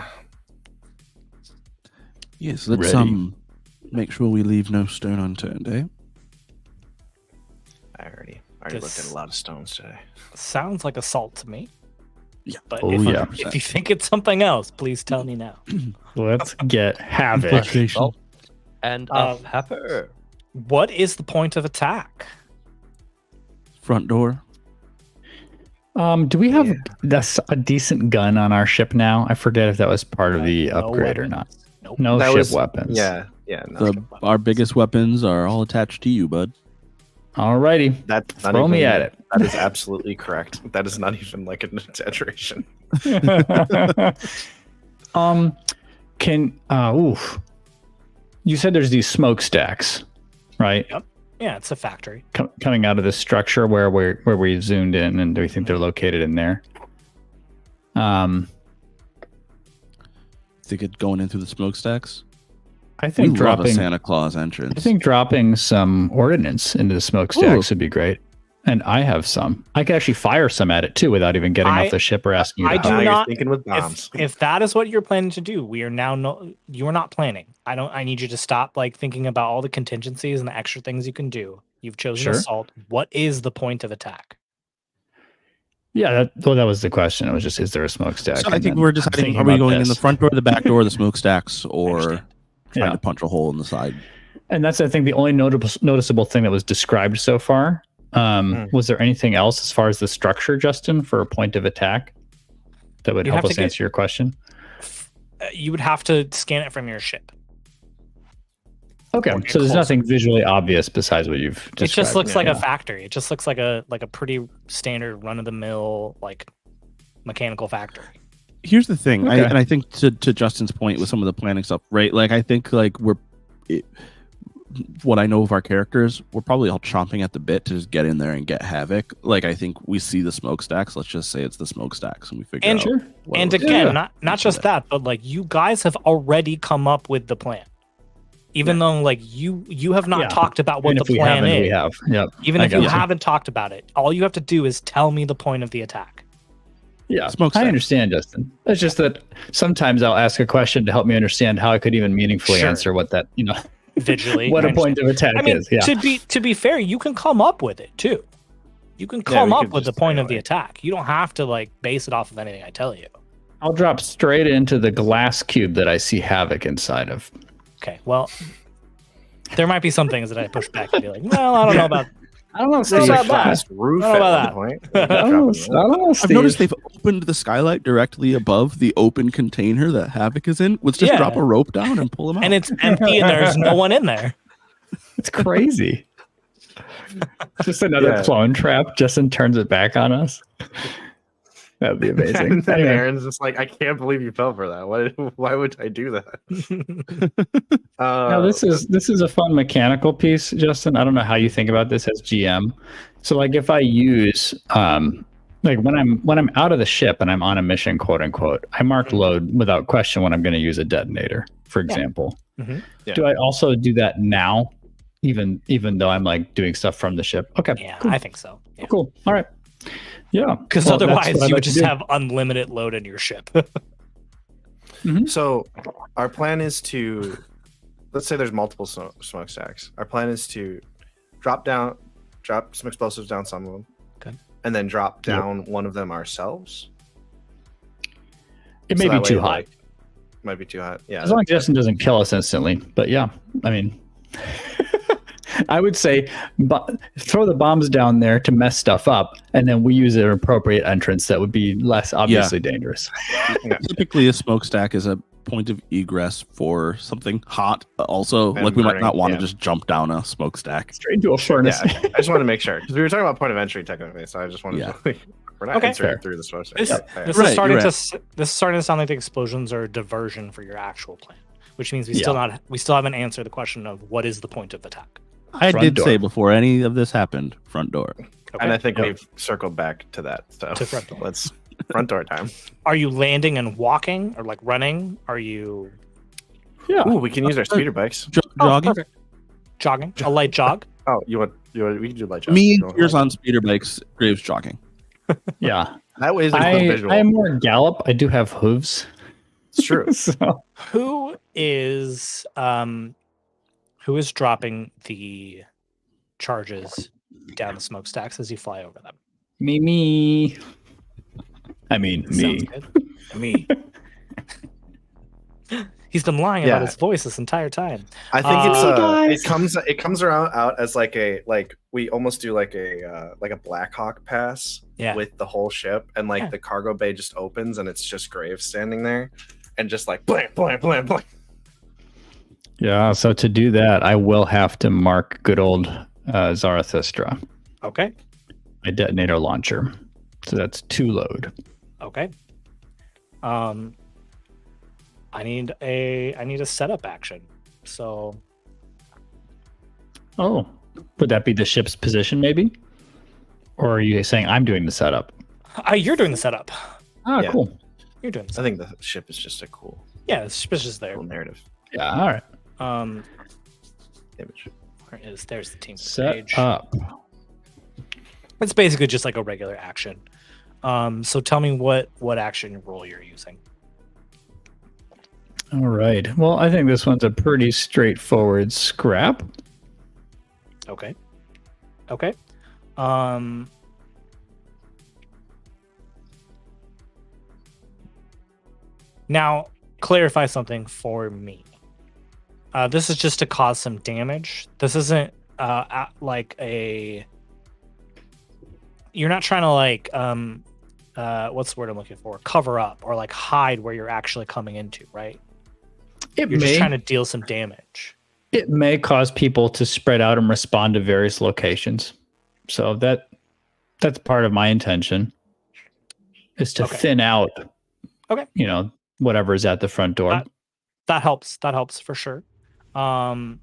Yes, let's Ready. make sure we leave no stone unturned, eh? I already This- looked at a lot of stones today. Sounds like assault to me. Yeah. But Oh, if, yeah. if you think it's something else, please tell me now. Let's get Havok. Infiltration. Oh, and a pepper. What is the point of attack? Front door. Do we have a decent gun on our ship now? I forget if that was part of the No upgrade or weapons. not. Nope. No That ship was- weapons. Yeah. No. Our biggest weapons are all attached to you, bud. Alrighty. That's not Throw me even- at it. That is absolutely correct. That is not even like an exaggeration. You said there's these smokestacks, right? Yeah, it's a factory. Coming out of this structure where we zoomed in, and do we think they're located in there? Think it going in through the smokestacks? I We think love a dropping. Santa Claus entrance. I think dropping some ordnance into the smokestacks would be great. And I have some. I could actually fire some at it too without even getting off the ship or asking you I to do hide. Now you're not- thinking with bombs. If that is what you're planning to do, we are now you are not planning. I need you to stop thinking about all the contingencies and the extra things you can do. You've chosen Sure. assault. What is the point of attack? Yeah, that was the question. It was just, is there a smokestack? So I And think then we're I'm deciding, thinking are we about going in this. the front door, the back door, the smokestacks, or Understand. trying Yeah. to punch a hole in the side? And that's, I think, the only noticeable thing that was described so far. Was there anything else as far as the structure, Justin, for a point of attack that would You help have us to get- answer your question? You would have to scan it from your ship. Okay, or get so there's closer. nothing visually obvious besides what you've described. It just looks like Yeah. a factory. It just looks like a pretty standard run of the mill mechanical factory. Here's the thing, Okay. I think to Justin's point with some of the planning stuff, right? Like I think what I know of our characters, we're probably all chomping at the bit to just get in there and get Havok. Like I think we see the smokestacks. Let's just say it's the smokestacks, and we figure And out. Sure. what And it was. again, Yeah. not just that, but you guys have already come up with the plan. Even though you have not Yeah. talked about what And the if we plan haven't, is. we have. Yep. Even I if you gotcha. haven't talked about it, all you have to do is tell me the point of the attack. Yeah, Smokestack. I understand, Justin. It's just that sometimes I'll ask a question to help me understand how I could even meaningfully Sure. answer what that, Visually. what I a point understand. of attack I mean, is. Yeah. to be fair, you can come up with it too. You can come we up could with the just point say, of the attack. You don't have to base it off of anything I tell you. I'll drop straight into the glass cube that I see Havok inside of. Okay, well, there might be some things that I push back and be like, well, I don't know about. I don't know, What Steve. about that? Glass roof What at about one point. I don't know, I've Steve. noticed they've opened the skylight directly above the open container that Havok is in. Let's just Yeah. drop a rope down and pull him out. And it's empty and there's no one in there. It's crazy. Just another Yeah. clone trap. Justin turns it back on us. That'd be amazing. And then Anyway, Aaron's just like, I can't believe you fell for that. Why would I do that? now this is a fun mechanical piece, Justin. I don't know how you think about this as GM. So if I use when I'm out of the ship and I'm on a mission, quote unquote, I mark load without question when I'm going to use a detonator, for example. Mhm. Yeah. Do I also do that now, even though I'm doing stuff from the ship? Okay. Yeah, cool. I think so. Yeah. Cool. All right. Yeah. Because Well, that's otherwise, what I'd you like would to just do. have unlimited load in your ship. So our plan is to, let's say there's multiple smokestacks. Our plan is to drop down drop some explosives down some of them. Okay. And then drop down one of them ourselves. It may be too hot. Might be too hot. Yeah. As long as Justin doesn't kill us instantly. But yeah, I mean, I would say throw the bombs down there to mess stuff up, and then we use an appropriate entrance that would be less obviously dangerous. Typically, a smokestack is a point of egress for something hot. Also, And like we might burning, not want to just jump down a smokestack. Straight into a furnace. Yeah, I just want to make sure because we were talking about point of entry technically, so I just wanted to. We're not entering through the smokestack. This is starting to sound like the explosions are a diversion for your actual plan, which means we still haven't answered the question of what is the point of attack. I did say before any of this happened, front door. Okay. And I think we've circled back to that. So To front door. let's front door time. Are you landing and walking or like running? Are you? Yeah. Ooh, we can use our speeder bikes. Jogging. Perfect. Jogging. A light jog. Oh, we can do light jog. Me and Piers on speeder bikes, Graves jogging. Yeah. That way is a cool visual. I am more gallop. I do have hooves. It's true. So. Who is dropping the charges down the smokestacks as you fly over them? Me. I mean, me. Sounds good. Me. He's been lying about his voice this entire time. I think it comes around out as like we almost do like a Blackhawk pass with the whole ship, and the cargo bay just opens and it's just Graves standing there and just like blam blam blam blam. Yeah, so to do that, I will have to mark good old Zarathustra. Okay. My detonator launcher. So that's 2 load. Okay. I need a setup action. So. Oh, would that be the ship's position, maybe? Or are you saying I'm doing the setup? You're doing the setup. Ah, cool. You're doing the setup. I think the ship is just a cool. Yeah, the ship is just there. Cool narrative. Yeah, all right. Image. There's the team Set page. up. It's basically just like a regular action. So tell me what action role you're using. All right. Well, I think this one's a pretty straightforward scrap. Okay. Now, clarify something for me. This is just to cause some damage. This isn't like a. You're not trying to what's the word I'm looking for? Cover up or like hide where you're actually coming into, right? You're just trying to deal some damage. It may cause people to spread out and respond to various locations. So that's part of my intention is to thin out. Okay. Whatever is at the front door. That helps. That helps for sure. I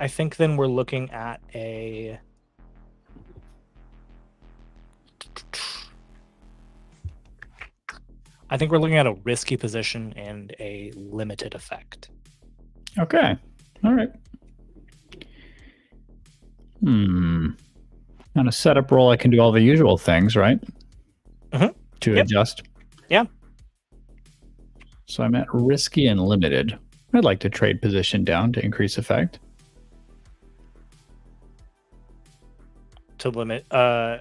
think then we're looking at a. I think we're looking at a risky position and a limited effect. Okay. All right. On a setup roll, I can do all the usual things, right? To adjust. Yeah. So I'm at risky and limited. I'd like to trade position down to increase effect. To limit. Sorry.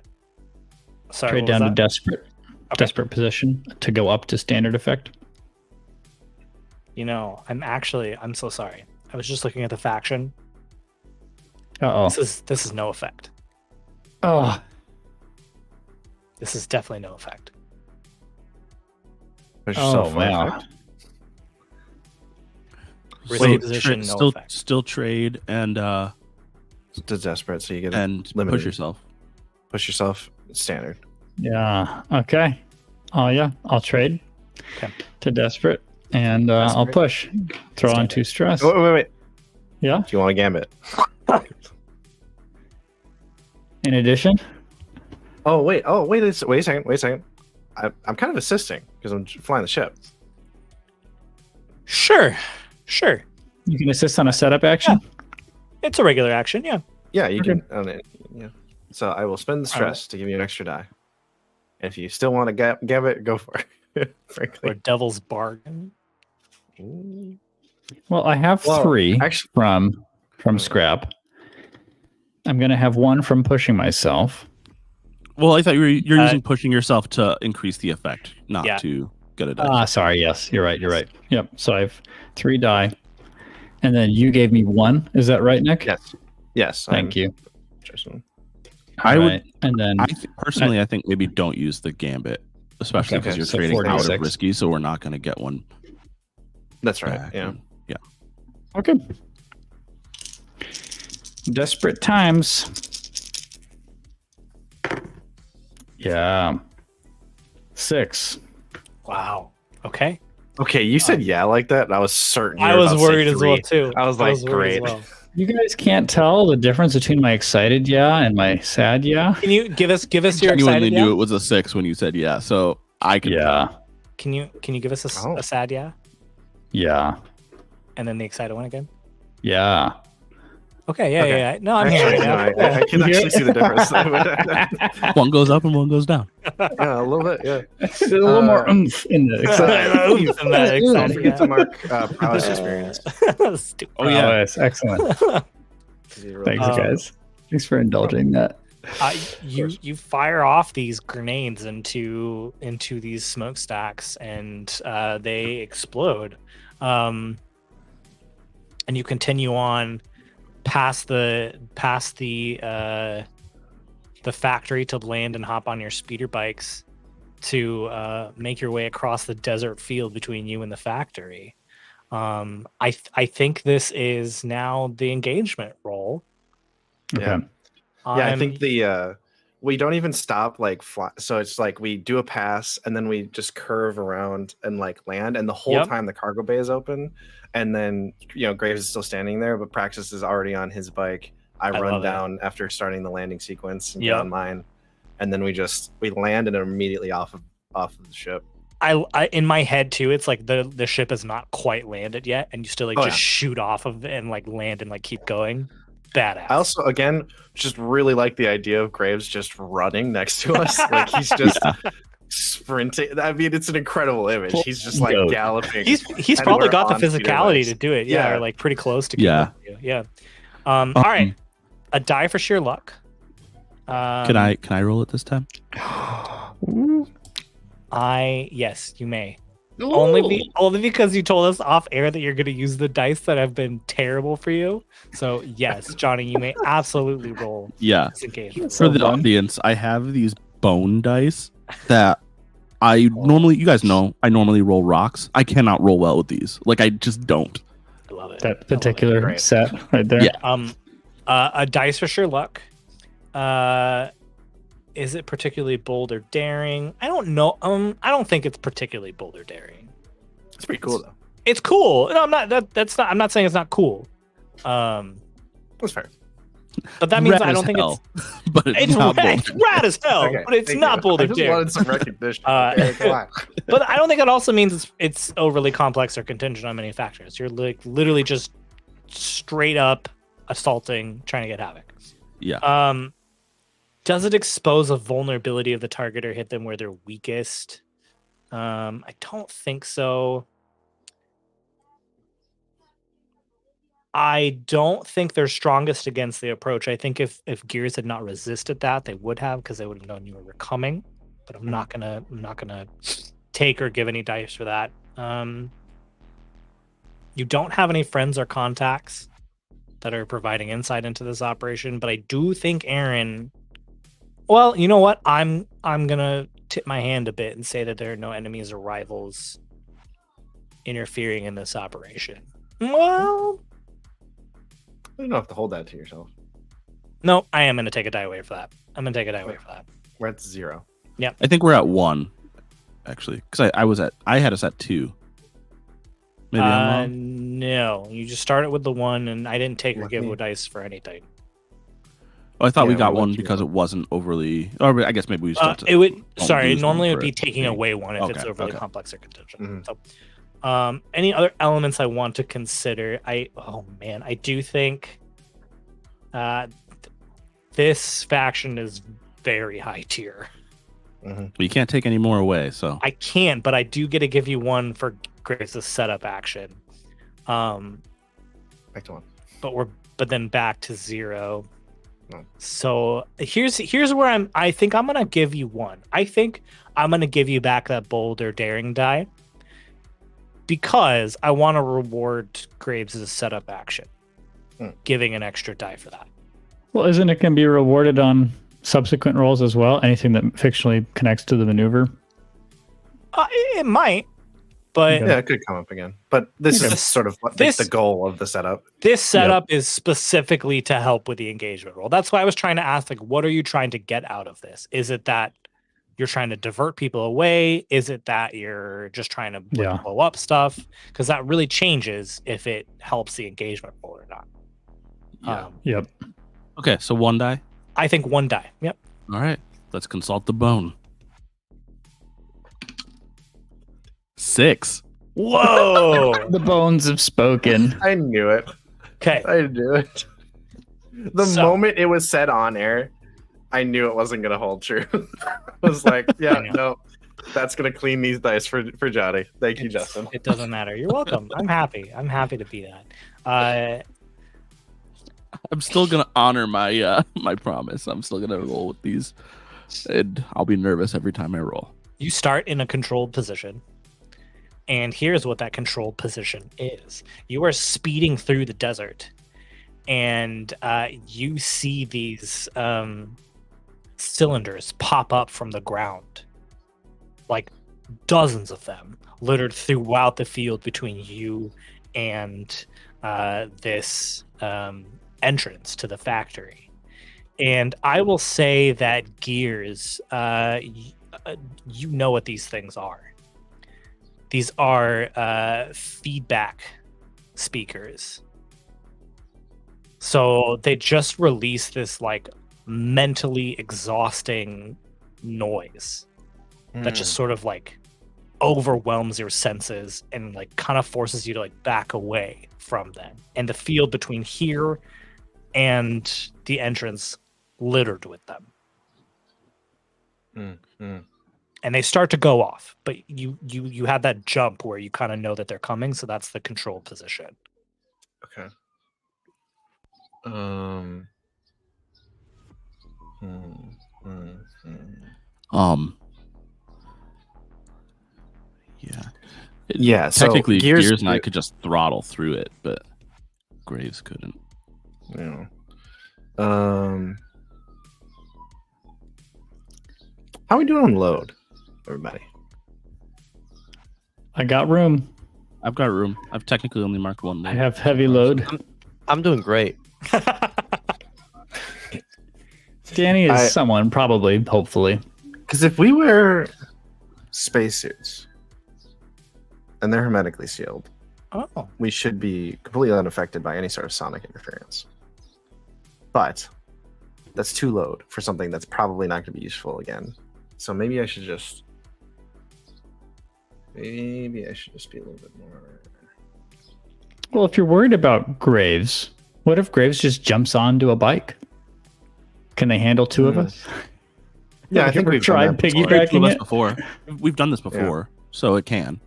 Trade down to desperate. Okay. Desperate position to go up to standard effect. I'm so sorry. I was just looking at the faction. Uh-oh. This is no effect. Oh. This is definitely no effect. Wow. Risky position, no effect. Still trade and to desperate, so you get limited. Push yourself standard. Yeah. Okay. Oh yeah. I'll trade to desperate, and I'll push. Throw on 2 stress. Wait. Yeah. Do you want a gambit? In addition. Wait a second. I'm kind of assisting because I'm flying the ship. Sure. You can assist on a setup action. Yeah. It's a regular action. Yeah. Yeah, you can. Yeah. So I will spend the stress to give you an extra die. If you still want to gambit, go for it. Frankly. Or devil's bargain. Well, I have 3 from scrap. I'm going to have 1 from pushing myself. Well, I thought you're using pushing yourself to increase the effect, not to get a die. Sorry. Yes, you're right. Yep. So I have 3 die. And then you gave me 1. Is that right, Nick? Yes. Thank you. I would, and then personally, I think maybe don't use the gambit, especially because you're trading 46. out of risky, so we're not going to get one. That's right. Yeah. Okay. Desperate times. Yeah. 6. Wow. Okay. Okay, you said like that, and I was certain. I was worried as well too. I was like, great. You guys can't tell the difference between my excited and my sad Can you give us your excited genuinely knew it was a 6 when you said so I could. Can you give us a sad Yeah. And then the excited one again? Yeah. Okay, yeah. No, I'm hearing it. I can actually see the difference. One goes up and one goes down. Yeah, a little bit. Yeah, a little more oomph in the excited. Don't forget to mark prowess experience. Oh yeah, excellent. Thanks, guys. Thanks for indulging that. You fire off these grenades into these smokestacks, and they explode. And you continue on past the factory to land and hop on your speeder bikes to make your way across the desert field between you and the factory. I think this is now the engagement roll. Yeah. I think we don't even stop so it's like we do a pass and then we just curve around and land, and the whole time the cargo bay is open, and then Graves is still standing there, but Praxis is already on his bike. I run down after starting the landing sequence and get on mine, and then we land and immediately off of the ship. I in my head too, it's like the ship has not quite landed yet, and you still shoot off of it and land and keep going. Badass. I also, again, just really like the idea of Graves just running next to us. He's just sprinting. I mean, it's an incredible image. He's just galloping. He's probably got the physicality to do it. Yeah, or pretty close to. Yeah. All right, a die for sheer luck. Can I roll it this time? Yes, you may. Only because you told us off air that you're going to use the dice that have been terrible for you. So yes, Johnny, you may absolutely roll. Yeah. For the audience, I have these bone dice that I normally, you guys know, I normally roll rocks. I cannot roll well with these. I just don't. I love it. That particular set right there. Yeah. A dice for sure luck. Is it particularly bold or daring? I don't know. I don't think it's particularly bold or daring. It's pretty cool though. It's cool. No, I'm not. That's not. I'm not saying it's not cool. That's fair. But that means I don't think it's. But it's rad as hell. Okay, but it's not bold or daring. I just wanted some recognition. Come on. But I don't think it also means it's overly complex or contingent on many factors. You're literally just straight up assaulting, trying to get Havok. Yeah. Does it expose a vulnerability of the target or hit them where they're weakest? I don't think so. I don't think they're strongest against the approach. I think if Gears had not resisted that, they would have, because they would have known you were coming. But I'm not gonna take or give any dice for that. You don't have any friends or contacts that are providing insight into this operation, but I do think Aaron. Well, you know what? I'm gonna tip my hand a bit and say that there are no enemies or rivals interfering in this operation. Well, you don't have to hold that to yourself. No, I am gonna take a die away for that. We're at 0. Yeah, I think we're at 1, actually, because I had us at 2. Maybe I'm wrong. No, you just started with the 1, and I didn't take or give a dice for anything. Oh, I thought we got 1 because it wasn't overly. Or I guess maybe we still. It would. Sorry, normally it would be taking away 1 if it's overly complex or contingent. Mm-hmm. So, any other elements I want to consider? I do think this faction is very high tier. Mm-hmm. But you can't take any more away, so I can't. But I do get to give you 1 for Graves' setup action. Back to 1. But then back to 0. So here's where I think I'm gonna give you one. I think I'm gonna give you back that bold or daring die because I want to reward Graves' as a setup action, giving an extra die for that. Well, isn't it going to be rewarded on subsequent rolls as well? Anything that fictionally connects to the maneuver? It might, but yeah, it could come up again. But this is sort of the goal of the setup. This setup is specifically to help with the engagement roll. That's why I was trying to ask, like, what are you trying to get out of this? Is it that you're trying to divert people away? Is it that you're just trying to blow up stuff? Because that really changes if it helps the engagement roll or not. Yep. Okay, so 1 die? I think 1 die. Yep. All right, let's consult the bone. 6. Whoa! The bones have spoken. I knew it. Okay. I knew it. The moment it was said on air, I knew it wasn't going to hold true. I was like, yeah, no, that's going to clean these dice for Johnny. Thank you, Justin. It doesn't matter. You're welcome. I'm happy. I'm happy to be that. I'm still gonna honor my my promise. I'm still gonna roll with these, and I'll be nervous every time I roll. You start in a controlled position, and here's what that controlled position is. You are speeding through the desert, and you see these cylinders pop up from the ground, like dozens of them, littered throughout the field between you and this entrance to the factory. And I will say that Gears, you know what these things are. These are feedback speakers. So they just released this like mentally exhausting noise that just sort of like overwhelms your senses and like kind of forces you to like back away from them. And the field between here and the entrance littered with them. And they start to go off, but you have that jump where you kind of know that they're coming, so that's the control position. Okay. Yeah. So technically, Gears and I could just throttle through it, but Graves couldn't. Yeah. How are we doing on load, everybody? I got room. I've got room. I've technically only marked 1 load. I have heavy load. I'm doing great. Danny is someone, probably, hopefully. Because if we wear spacesuits and they're hermetically sealed, we should be completely unaffected by any sort of sonic interference. But that's 2 load for something that's probably not going to be useful again. So maybe I should just be a little bit more. Well, if you're worried about Graves, what if Graves just jumps onto a bike? Can they handle 2 of us? Yeah, I think we've tried piggybacking it before. We've done this before, so it can.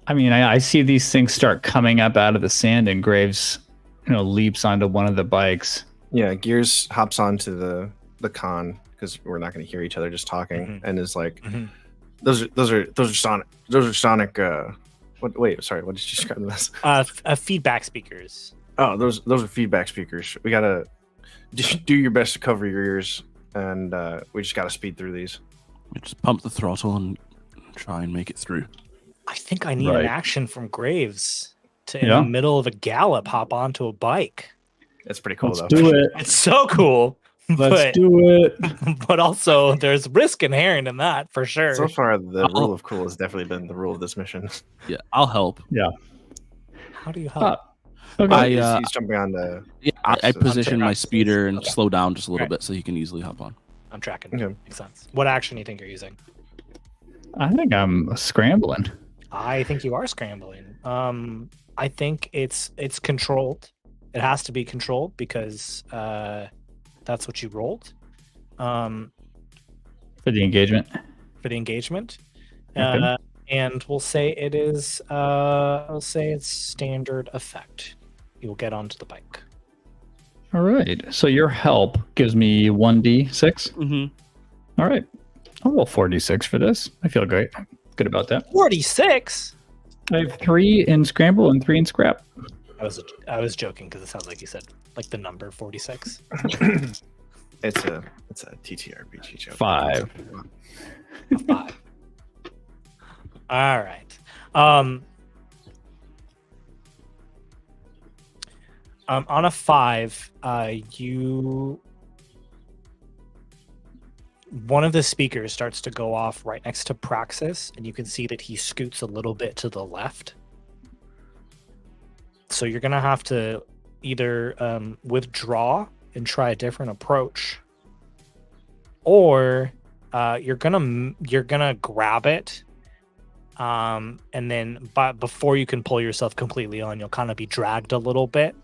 I mean, I see these things start coming up out of the sand, and Graves, leaps onto one of the bikes. Yeah, Gears hops onto the con because we're not going to hear each other just talking, and is like, those are sonic. Wait, sorry, what did you describe them as? Feedback speakers. Oh, those are feedback speakers. We gotta do your best to cover your ears, and we just gotta speed through these. We just pump the throttle and try and make it through. I think I need an action from Graves to, in the middle of a gallop, hop onto a bike. It's pretty cool, Let's though. do it. It's so cool. Let's do it. But also, there's risk inherent in that, for sure. So far, the rule of cool has definitely been the rule of this mission. Yeah, I'll help. Yeah. How do you help? Okay. He's jumping on the... Yeah, I position my speeder and slow down just a little bit so he can easily hop on. I'm tracking. Okay. Makes sense. What action do you think you're using? I think I'm scrambling. I think you are scrambling. I think it's controlled. It has to be controlled because that's what you rolled. For the engagement. Okay. And we'll say it is. I'll say it's standard effect. You'll get onto the bike. All right. So your help gives me 1d6. Mm-hmm. All right. I'll roll 4d6 for this. I feel great. Good about that. 46. I have 3 in scramble and 3 in scrap. I was joking because it sounds like you said like the number 46. It's a TTRPG joke. 5. 5. All right. On a 5, one of the speakers starts to go off right next to Praxis, and you can see that he scoots a little bit to the left. So you're gonna have to either withdraw and try a different approach, or you're gonna grab it, and then before you can pull yourself completely on, you'll kind of be dragged a little bit,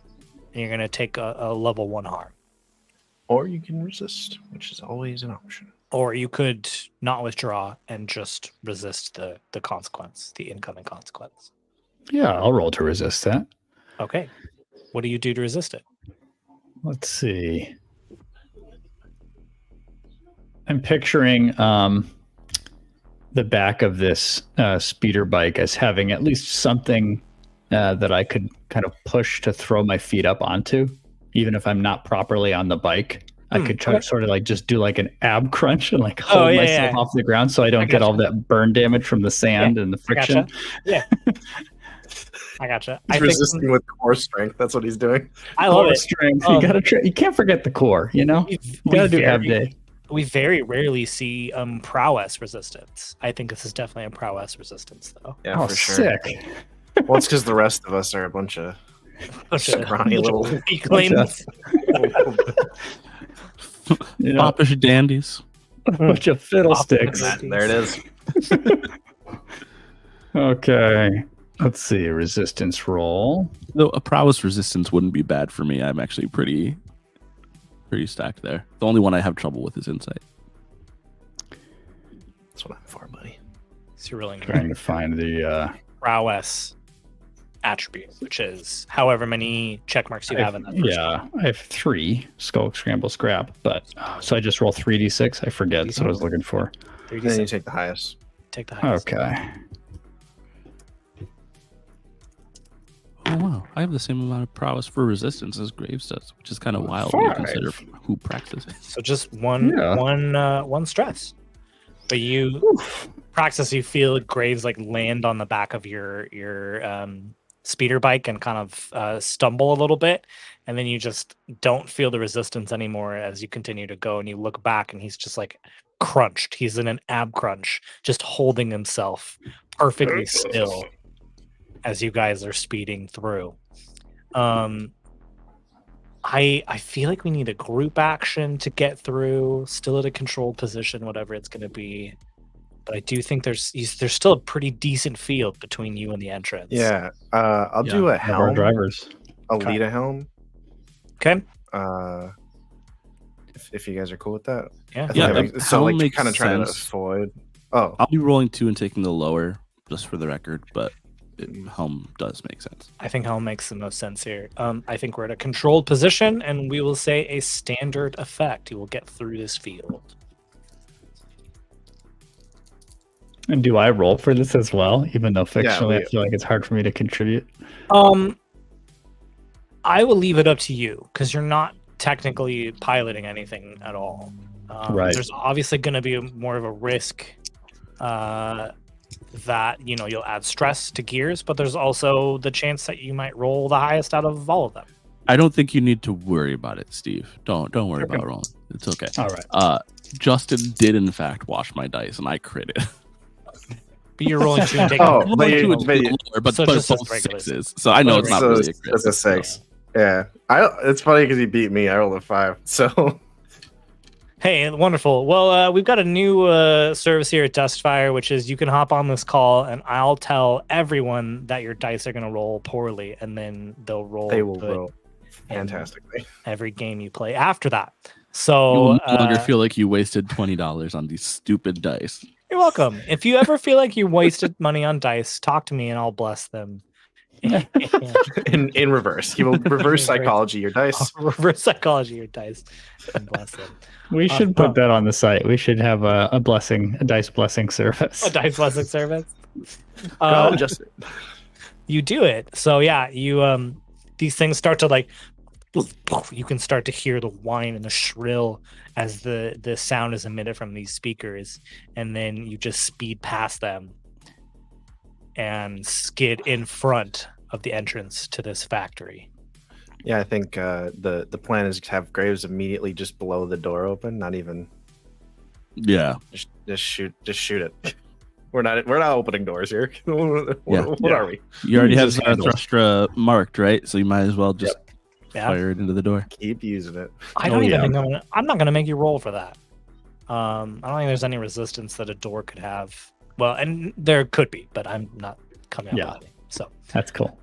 and you're gonna take a level 1 harm. Or you can resist, which is always an option. Or you could not withdraw and just resist the consequence, the incoming consequence. Yeah, I'll roll to resist that. Okay. What do you do to resist it? Let's see. I'm picturing the back of this speeder bike as having at least something that I could kind of push to throw my feet up onto, even if I'm not properly on the bike. I could try to sort of like just do like an ab crunch and like hold myself off the ground so I don't get all that burn damage from the sand and the friction. Yeah. I gotcha. He's resisting with core strength. That's what he's doing. I love it. Strength. You can't forget the core, you know? You gotta do ab day. We very rarely see prowess resistance. I think this is definitely a prowess resistance, though. Yeah, for sure. Sick. Well, it's because the rest of us are a bunch of scrawny little weaklings. Foppish dandies. A bunch of fiddlesticks. There it is. Okay. Let's see. Resistance roll. Though a prowess resistance wouldn't be bad for me. I'm actually pretty stacked there. The only one I have trouble with is insight. That's what I'm for, buddy. So you're really trying to find the prowess attribute, which is however many check marks you have in that. Yeah, I have 3 skull, scramble, scrap, but so I just roll 3d6. I forget. That's what I was looking for. 3d6. Then you take the highest. Take the highest. Okay. Oh wow, I have the same amount of prowess for resistance as Graves does, which is kind of wild when you consider who practices. So just one stress. But Praxis, you feel Graves like land on the back of your speeder bike and kind of stumble a little bit, and then you just don't feel the resistance anymore as you continue to go, and you look back and he's just like crunched. He's in an ab crunch, just holding himself perfectly still as you guys are speeding through. I feel like we need a group action to get through, still at a controlled position, whatever it's going to be. But I do think there's still a pretty decent field between you and the entrance. Yeah, I'll do a helm. Our drivers. I'll lead a helm. Okay. If you guys are cool with that. Yeah. So like kind of trying to avoid. Oh, I'll be rolling 2 and taking the lower, just for the record, but helm does make sense. I think helm makes the most sense here. I think we're at a controlled position, and we will say a standard effect. You will get through this field. And do I roll for this as well? Even though fictionally I feel like it's hard for me to contribute. I will leave it up to you because you're not technically piloting anything at all. Right. There's obviously going to be more of a risk that you'll add stress to gears, but there's also the chance that you might roll the highest out of all of them. I don't think you need to worry about it, Steve. Don't worry about rolling. It's okay. All right. Justin did in fact wash my dice, and I crit it. But you're rolling 2 and taking but it's both 6s, so I know it's not really a crit. It's a 6. Yeah, it's funny because he beat me. I rolled a 5. So. Hey, wonderful. Well, we've got a new service here at Dustfire, which is you can hop on this call, and I'll tell everyone that your dice are going to roll poorly, and then they'll roll. They will roll fantastically every game you play after that. So you will no longer feel like you wasted $20 on these stupid dice. You're welcome. If you ever feel like you wasted money on dice, talk to me, and I'll bless them in reverse. He will reverse psychology your dice. Reverse psychology your dice. And bless them. We should put that on the site. We should have a dice blessing service. A dice blessing service. Just you do it. So yeah, you these things start to like. You can start to hear the whine and the shrill as the sound is emitted from these speakers, and then you just speed past them and skid in front of the entrance to this factory. Yeah, I think the plan is to have Graves immediately just blow the door open. Not even. Yeah. Just shoot it. We're not opening doors here. What are we? You already have Zarathustra marked, right? So you might as well just fire it into the door. Keep using it. I don't even think I'm not going to make you roll for that. I don't think there's any resistance that a door could have. Well, and there could be, but I'm not coming up with it. So that's cool.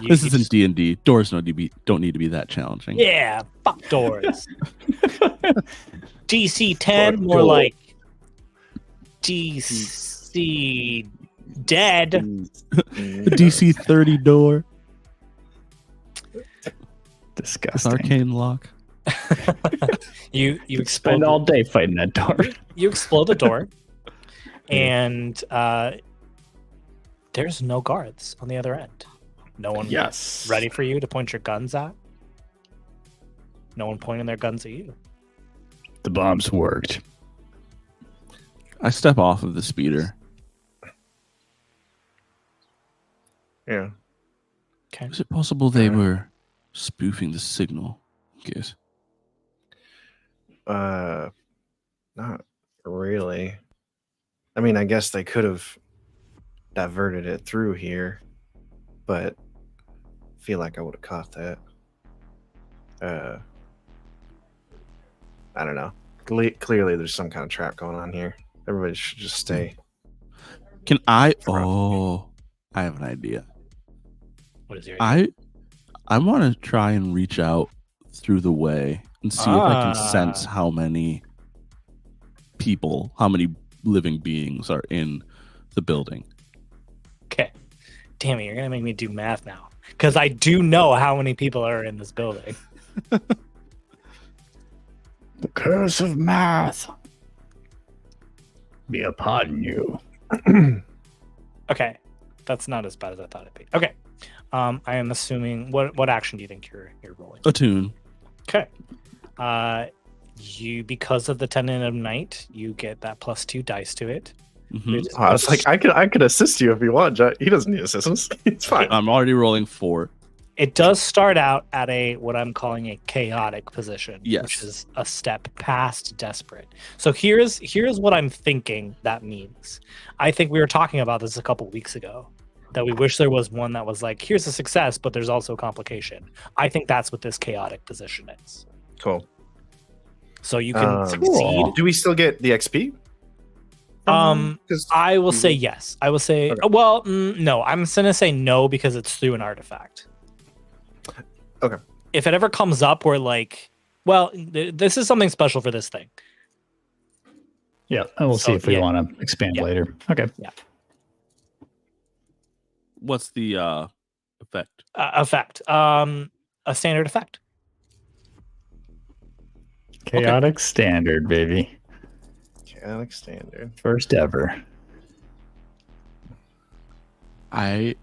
This isn't D&D. Doors don't need to be that challenging. Yeah, fuck doors. DC 10, more like DC dead. DC 30 door. Disgusting. Arcane lock. You spend all day fighting that door. You explode the door, and there's no guards on the other end. No one ready for you to point your guns at. No one pointing their guns at you. The bombs worked. I step off of the speeder. Yeah. Okay. Is it possible they were spoofing the signal? Yes. Not really. I mean, I guess they could have diverted it through here, but I feel like I would have caught that. I don't know. Clearly, there's some kind of trap going on here. Everybody should just stay. Can I? Oh, I have an idea. What is your idea? I want to try and reach out through the way and see if I can sense how many people, how many living beings are in the building. Okay. Damn it, you're going to make me do math now. Because I do know how many people are in this building. The curse of math be upon you. Okay. That's not as bad as I thought it'd be. Okay. I am assuming what action do you think you're rolling? Attune. Okay. You, because of the Tenant of Night, you get that +2 dice to it. Mm-hmm. I was like, I could assist you if you want. He doesn't need assistance. It's fine. I'm already rolling 4. It does start out at what I'm calling a chaotic position, yes, which is a step past desperate. So here's what I'm thinking that means. I think we were talking about this a couple weeks ago, that we wish there was one that was like, here's a success, but there's also complication. I think that's what this chaotic position is. Cool. So you can succeed. Do we still get the XP? I will say yes. I will say, no, I'm going to say no because it's through an artifact. Okay. If it ever comes up where this is something special for this thing. Yeah, and we'll see if we want to expand later. Okay. Yeah. What's the effect? Effect. A standard effect. Chaotic standard, baby. Chaotic standard. First ever. I'm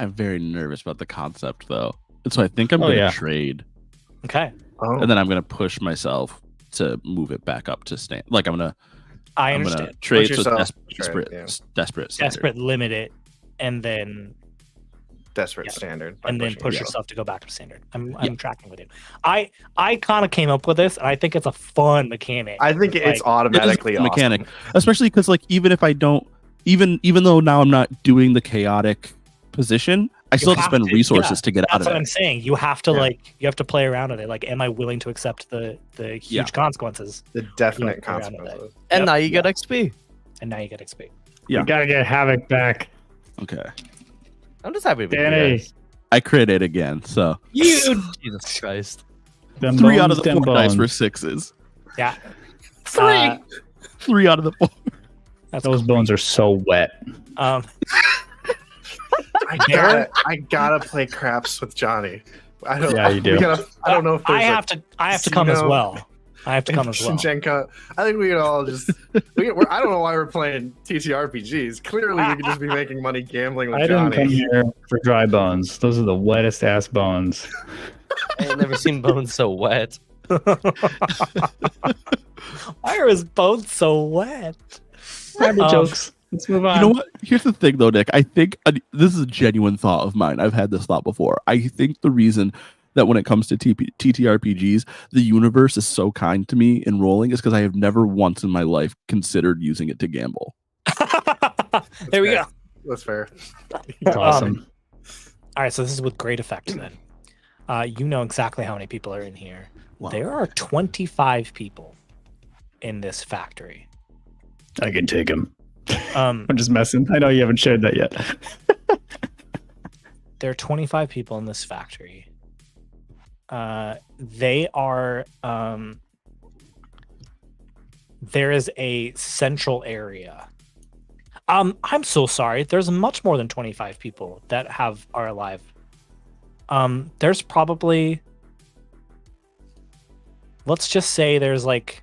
very nervous about the concept though. And so I think I'm going to trade. Okay. Oh. And then I'm going to push myself to move it back up to stand. Like I'm going to trade push so yourself. desperate limit it, and then desperate standard, and then push yourself to go back to standard. I'm tracking with you. I kind of came up with this, and I think it's a fun mechanic. I think it's automatically awesome. Mechanic, especially because even if I don't, even though now I'm not doing the chaotic position, I still have to spend resources to get out of it. That's what I'm saying. You have to you have to play around with it. Like, am I willing to accept the huge consequences? The definite consequences. And now you get XP. And now you get XP. Yeah. You gotta get Havok back. Okay. I'm just happy with Danny. you. I crit it again, so Jesus Christ. 3 out of the 4 dice were 6s. Yeah. 3 out of the 4. Those bones are so wet. I I gotta play craps with Johnny. I don't. Yeah, you do. I don't know if there's I have to come as well. I have to come as well. Shinchenko. I think we can all just. I don't know why we're playing TTRPGs. Clearly, we could just be making money gambling with Johnny. I didn't come here for dry bones. Those are the wettest ass bones. I ain't never seen bones so wet. Why are his bones so wet? Jokes. Let's move on. You know what? Here's the thing, though, Nick. I think this is a genuine thought of mine. I've had this thought before. I think the reason that when it comes to TTRPGs, the universe is so kind to me in rolling is because I have never once in my life considered using it to gamble. There we go. That's fair. That's awesome. All right, so this is with great effect then. You know exactly how many people are in here. Wow. There are 25 people in this factory. I can take them. I'm just messing. I know you haven't shared that yet. There are 25 people in this factory. They are there is a central area. I'm so sorry. There's much more than 25 people that are alive. There's probably, let's just say there's like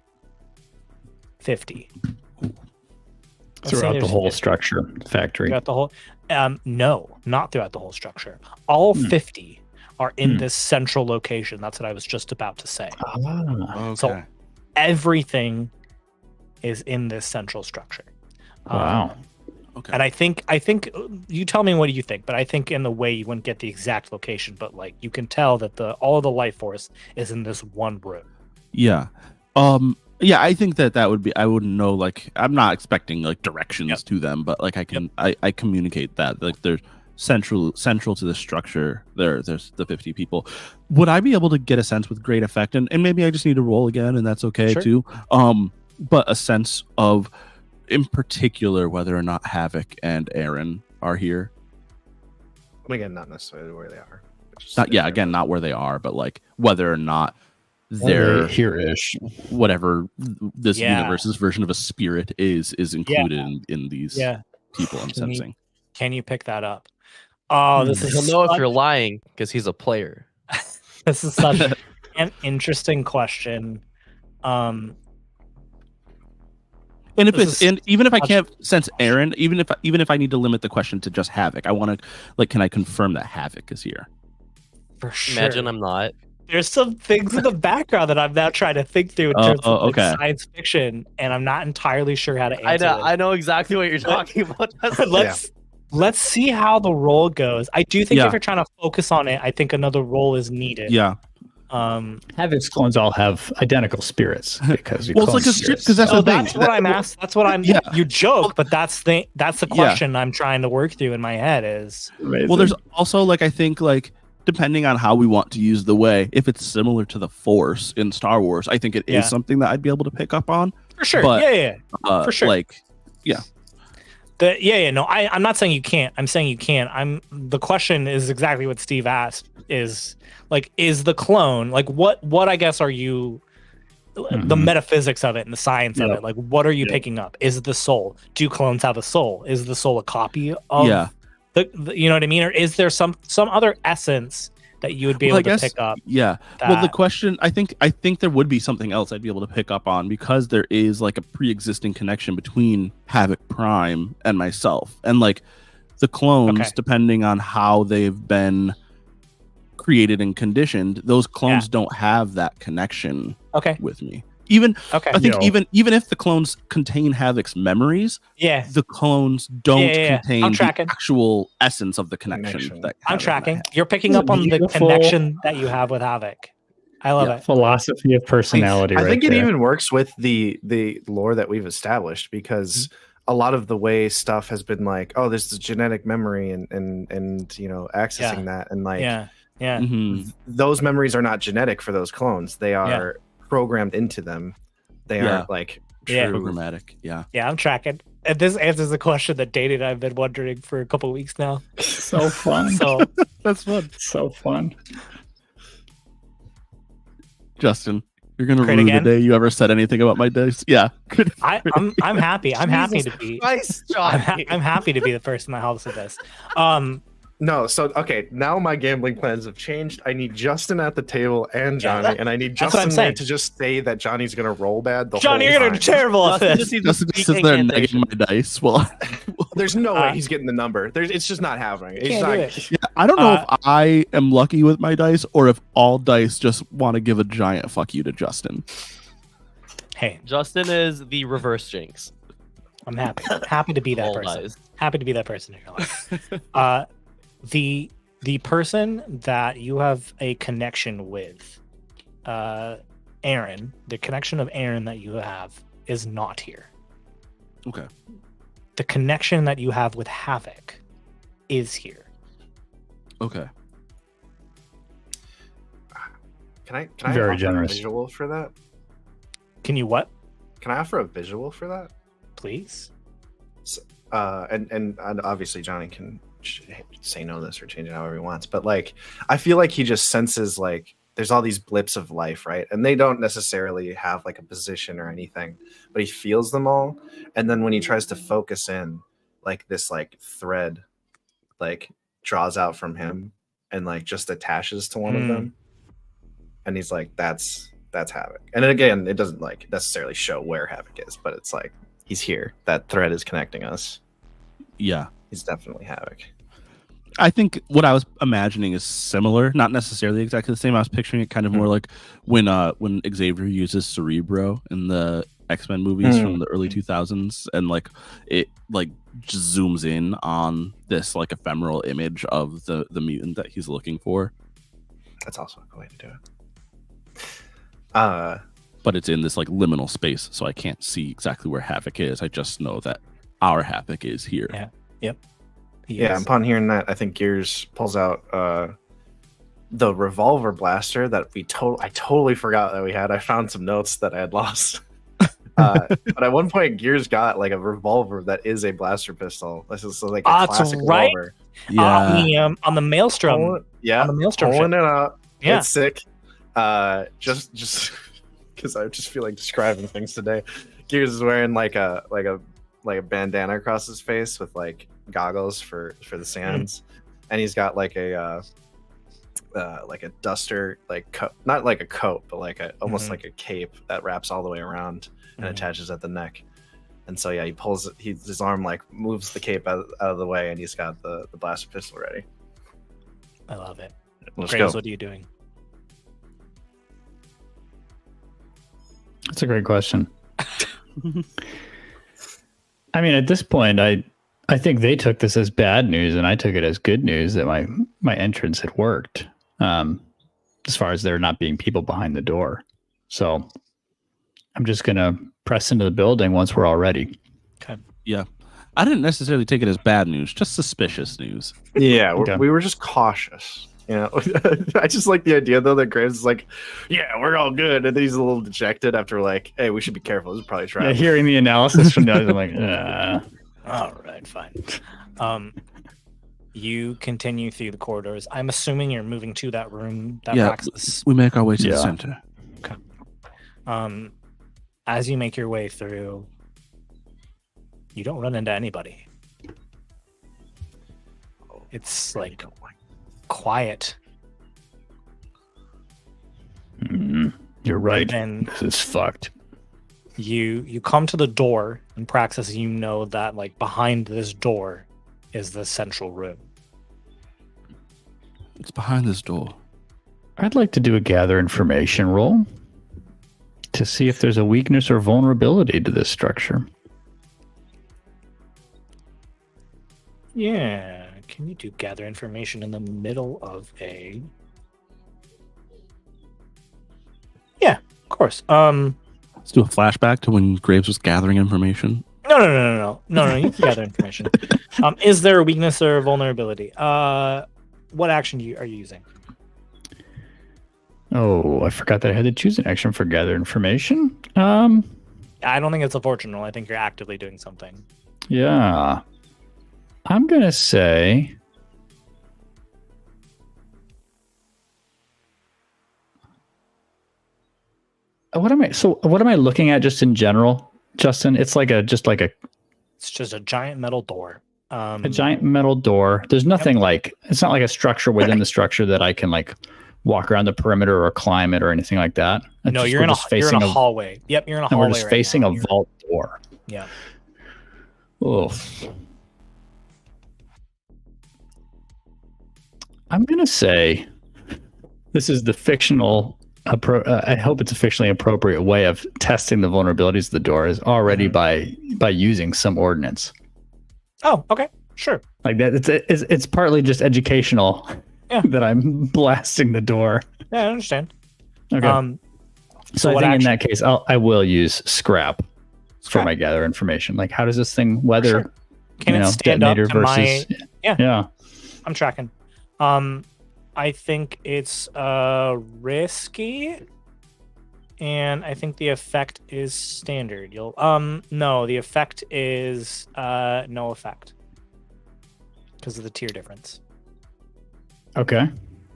50. Throughout the whole structure, factory. Throughout the whole, no, not throughout the whole structure. All 50 are in this central location. That's what I was just about to say. Okay. So everything is in this central structure. Wow. Okay. And I think you tell me what you think, but I think in the way you wouldn't get the exact location, but like you can tell that all of the life force is in this one room. Yeah. Yeah, I think that would be. I wouldn't know. Like, I'm not expecting like directions to them, but like I can. I communicate that like they're central to the structure. There's the 50 people. Would I be able to get a sense with great effect? And maybe I just need to roll again, and that's okay too. But a sense of, in particular, whether or not Havok and Aaron are here. Again, not necessarily where they are. Again, not where they are, but like whether or not they're here-ish. Whatever this universe's version of a spirit is included in these people I'm sensing. Can you pick that up? Oh, this is. He'll know if you're lying because he's a player. This is such an interesting question. And even if I can't sense Aaron, even if I need to limit the question to just Havok, I want to can I confirm that Havok is here? For sure. Imagine I'm not. There's some things in the background that I'm now trying to think through in terms of science fiction, and I'm not entirely sure how to answer. I know exactly what you're talking about. Let's see how the roll goes. I do think if you're trying to focus on it, I think another roll is needed. Yeah. Havok's clones all have identical spirits because that's the thing. That's what I'm asked. That's what I'm. Yeah. You joke, but that's the question I'm trying to work through in my head. Is amazing. Well, there's also I think depending on how we want to use the way, if it's similar to the Force in Star Wars, I think it is something that I'd be able to pick up on. For sure. But, for sure. No, I'm not saying you can't. I'm saying you can. The question is exactly what Steve asked. Is the clone what I guess are you the metaphysics of it and the science of it? Like, what are you picking up? Is it the soul? Do clones have a soul? Is the soul a copy of? The you know what I mean, or is there some other essence that you would be able to pick up? Yeah. Well, the question, I think there would be something else I'd be able to pick up on because there is a pre-existing connection between Havok Prime and myself, and the clones, depending on how they've been created and conditioned, those clones don't have that connection with me. I think even if the clones contain Havok's memories, the clones don't contain the actual essence of the connection. I'm tracking. You're picking up on the connection that you have with Havok. I love it. Philosophy of personality. I think it even works with the lore that we've established because a lot of the way stuff has been there's the genetic memory and accessing that and those memories are not genetic for those clones. They are programmed into them. They aren't programmatic. Yeah, I'm tracking. And this answers the question that Dana and I have been wondering for a couple of weeks now. So fun. That's fun. So fun. Justin, you're gonna ruin the day you ever said anything about my days. Yeah, I'm happy. I'm happy to be. Nice, Johnny. I'm happy to be the first in the house of this. No, so okay, now my gambling plans have changed. I need Justin at the table and Johnny, and I need Justin there to just say that Johnny's gonna roll bad the Johnny, whole you're time. gonna do terrible at this. Justin just sits there negging my dice. Well, there's no way he's getting the number. It's just not happening. Yeah, I don't know if I am lucky with my dice or if all dice just want to give a giant fuck you to Justin. Hey, Justin is the reverse Jinx. I'm happy to be that person. Happy to be that person in your life. The person that you have a connection with, Aaron, the connection of Aaron that you have is not here. Okay. The connection that you have with Havok is here. Okay. Can I Very offer generous. a visual for that? Can you what? Can I offer a visual for that? Please. So, and obviously Johnny can say no to this or change it however he wants, but like I feel like he just senses like there's all these blips of life, right? And they don't necessarily have like a position or anything, but he feels them all. And then when he tries to focus in, like this like thread like draws out from him and like just attaches to one of them. And he's like, that's Havok. And then again, it doesn't like necessarily show where Havok is, but it's like he's here. That thread is connecting us. Yeah. He's definitely Havok. I think what I was imagining is similar, not necessarily exactly the same. I was picturing it kind of more like when Xavier uses Cerebro in the X-Men movies from the early 2000s, and like it like just zooms in on this like ephemeral image of the mutant that he's looking for. That's also a good way to do it. But it's in this like liminal space, so I can't see exactly where Havok is. I just know that our Havok is here. Yeah. Yep. Yeah, upon hearing that, I think Gears pulls out the revolver blaster that I totally forgot that we had. I found some notes that I had lost. But at one point, Gears got like a revolver that is a blaster pistol. This is like a classic revolver. Yeah. On the Maelstrom. On the Maelstrom. Pulling it out. Yeah. It's sick. Just because I just feel like describing things today. Gears is wearing like a bandana across his face with like goggles for the sands, and he's got like a duster, like not like a coat, but like almost like a cape that wraps all the way around and attaches at the neck. And so yeah, his arm like moves the cape out of the way, and he's got the blaster pistol ready. I love it. Graves, what are you doing? That's a great question. I mean, at this point, I think they took this as bad news, and I took it as good news that my entrance had worked. As far as there not being people behind the door, so I'm just gonna press into the building once we're all ready. Okay. Yeah, I didn't necessarily take it as bad news, just suspicious news. Yeah, we were just cautious. You know, I just like the idea though that Graves is like, yeah, we're all good, and then he's a little dejected after like, hey, we should be careful. This is probably trap. Yeah, hearing the analysis from the others, I'm like, all right, fine. You continue through the corridors. I'm assuming you're moving to that room. We make our way to the center. Okay. As you make your way through, you don't run into anybody. It's like quiet. You're right. And this is fucked. You come to the door, and Praxis, you know that like behind this door is the central room. It's behind this door. I'd like to do a gather information roll to see if there's a weakness or vulnerability to this structure. Yeah. Can you do gather information in the middle of a... Yeah, of course. Let's do a flashback to when Graves was gathering information. No. You can gather information. Is there a weakness or vulnerability? What action are you using? Oh, I forgot that I had to choose an action for gather information. I don't think it's a fortune roll. I think you're actively doing something. Yeah. I'm going to say... What am I looking at just in general, Justin? It's like It's just a giant metal door. A giant metal door. There's nothing like, it's not like a structure within the structure that I can like walk around the perimeter or climb it or anything like that. No, you're in a hallway. Yep, you're in a hallway. We're just facing a vault door. Yeah. Oh. I'm going to say this is the fictional, I hope it's a fictionally appropriate way of testing the vulnerabilities of the door is already by using some ordnance. Oh, okay. Sure. Like that. It's partly just educational that I'm blasting the door. Yeah, I understand. Okay. So I think in that case, I will use scrap for my gather information. Like, how does this thing weather? Sure. Can it stand up to versus? Yeah. I'm tracking. I think it's risky, and I think the effect is standard. No, the effect is no effect because of the tier difference. Okay,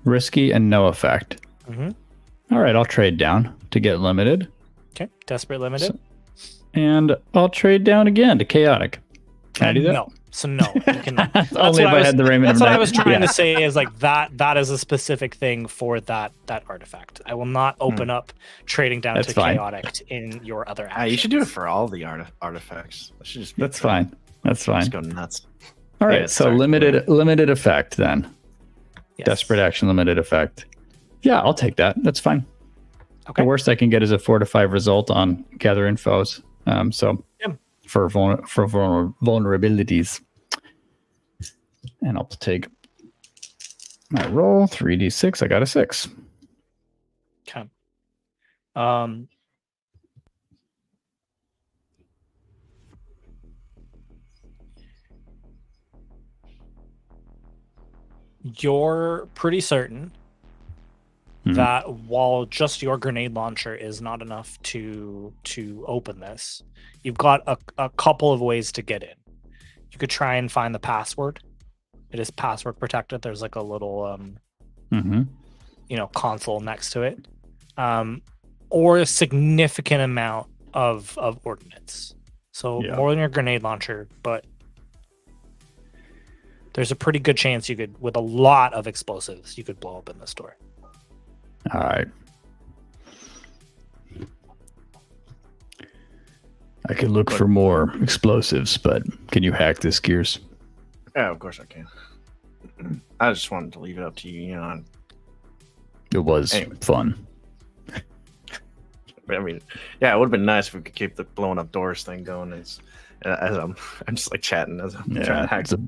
risky and no effect. All right, I'll trade down to get limited. Okay, desperate limited. And I'll trade down again to chaotic. Can I do that? No. So no, you cannot. Only if I had the Raymond. That's what I was trying to say is like that is a specific thing for that artifact. I will not open up trading down to chaotic in your other actions. You should do it for all the artifacts. That should just be fine. That's fine. Just go nuts. All right, so limited effect then. Yes. Desperate action, limited effect. Yeah, I'll take that. That's fine. Okay. The worst I can get is a 4 to 5 result on gather infos. For vulnerabilities. And I'll take my roll, 3d6. I got a 6. Okay. You're pretty certain that while just your grenade launcher is not enough to open this, you've got a couple of ways to get in. You could try and find the password. It is password protected. There's like a little console next to it. Or a significant amount of ordnance. So more than your grenade launcher, but there's a pretty good chance you could, with a lot of explosives, you could blow open this door. All right. I can look for more explosives, but can you hack this, Gears? Yeah, of course I can. I just wanted to leave it up to you, It was fun. I mean, yeah, it would have been nice if we could keep the blowing up doors thing going as I'm just like chatting as I'm trying to hack it's a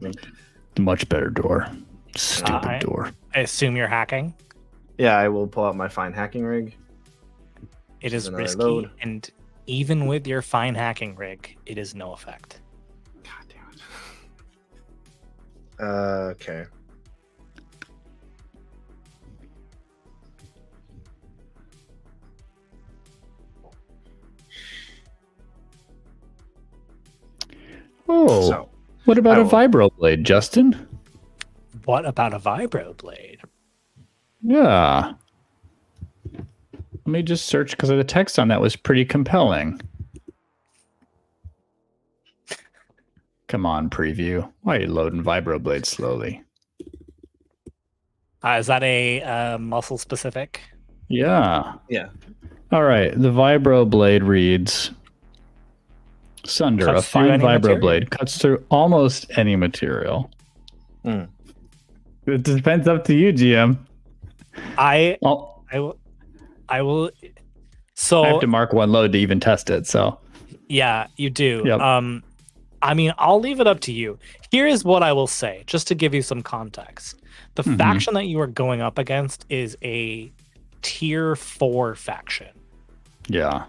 much better door. Stupid door. I assume you're hacking. Yeah, I will pull out my fine hacking rig. It is risky, and even with your fine hacking rig, it is no effect. God damn it. Okay. Oh, so, what about a vibroblade, Justin? What about a vibroblade? Yeah. Let me just search because the text on that was pretty compelling. Come on, preview. Why are you loading vibroblade slowly? Is that a muscle specific? Yeah. Yeah. All right. The vibroblade reads: Sunder, a fine vibroblade cuts through almost any material. It depends, up to you, GM. I will. So I have to mark one load to even test it. So yeah, you do. Yep. I mean, I'll leave it up to you. Here is what I will say, just to give you some context. The faction that you are going up against is a tier 4 faction. Yeah.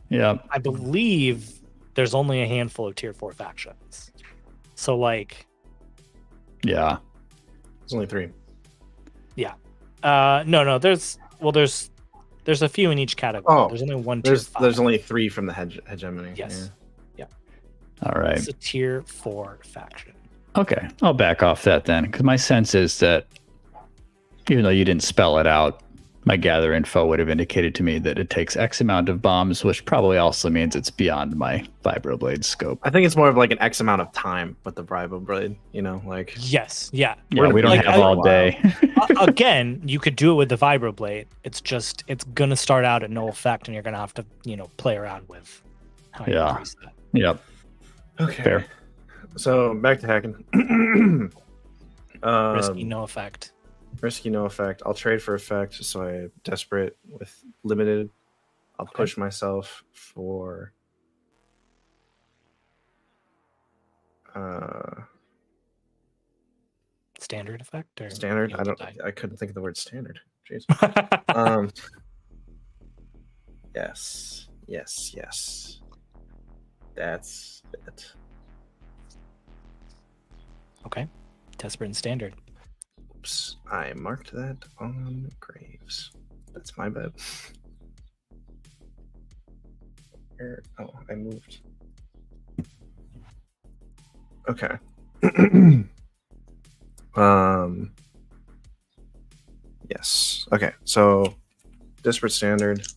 Yeah. I believe there's only a handful of tier 4 factions. So like, yeah. There's only 3. Yeah. No, there's a few in each category. Oh, there's only one tier 5. There's only 3 from the hegemony. Yes. Yeah. All right. It's a tier 4 faction. Okay. I'll back off that then, because my sense is that even though you didn't spell it out, my gather info would have indicated to me that it takes X amount of bombs, which probably also means it's beyond my vibroblade scope. I think it's more of like an X amount of time with the vibroblade, like Yes, yeah. Yeah, we don't like, have all day. Again, you could do it with the vibroblade. It's gonna start out at no effect, and you're gonna have to, play around with how you increase that. Yep. Okay. Fair. So back to hacking. Risky, no effect. Risky, no effect. I'll trade for effect, so I'm desperate with limited. I'll push myself for standard effect or standard. I couldn't think of the word standard. Jeez. Yes. That's it. Okay. Desperate and standard. Oops, I marked that on Graves. That's my bad. Oh, I moved. Okay. Yes. Okay, so desperate standard.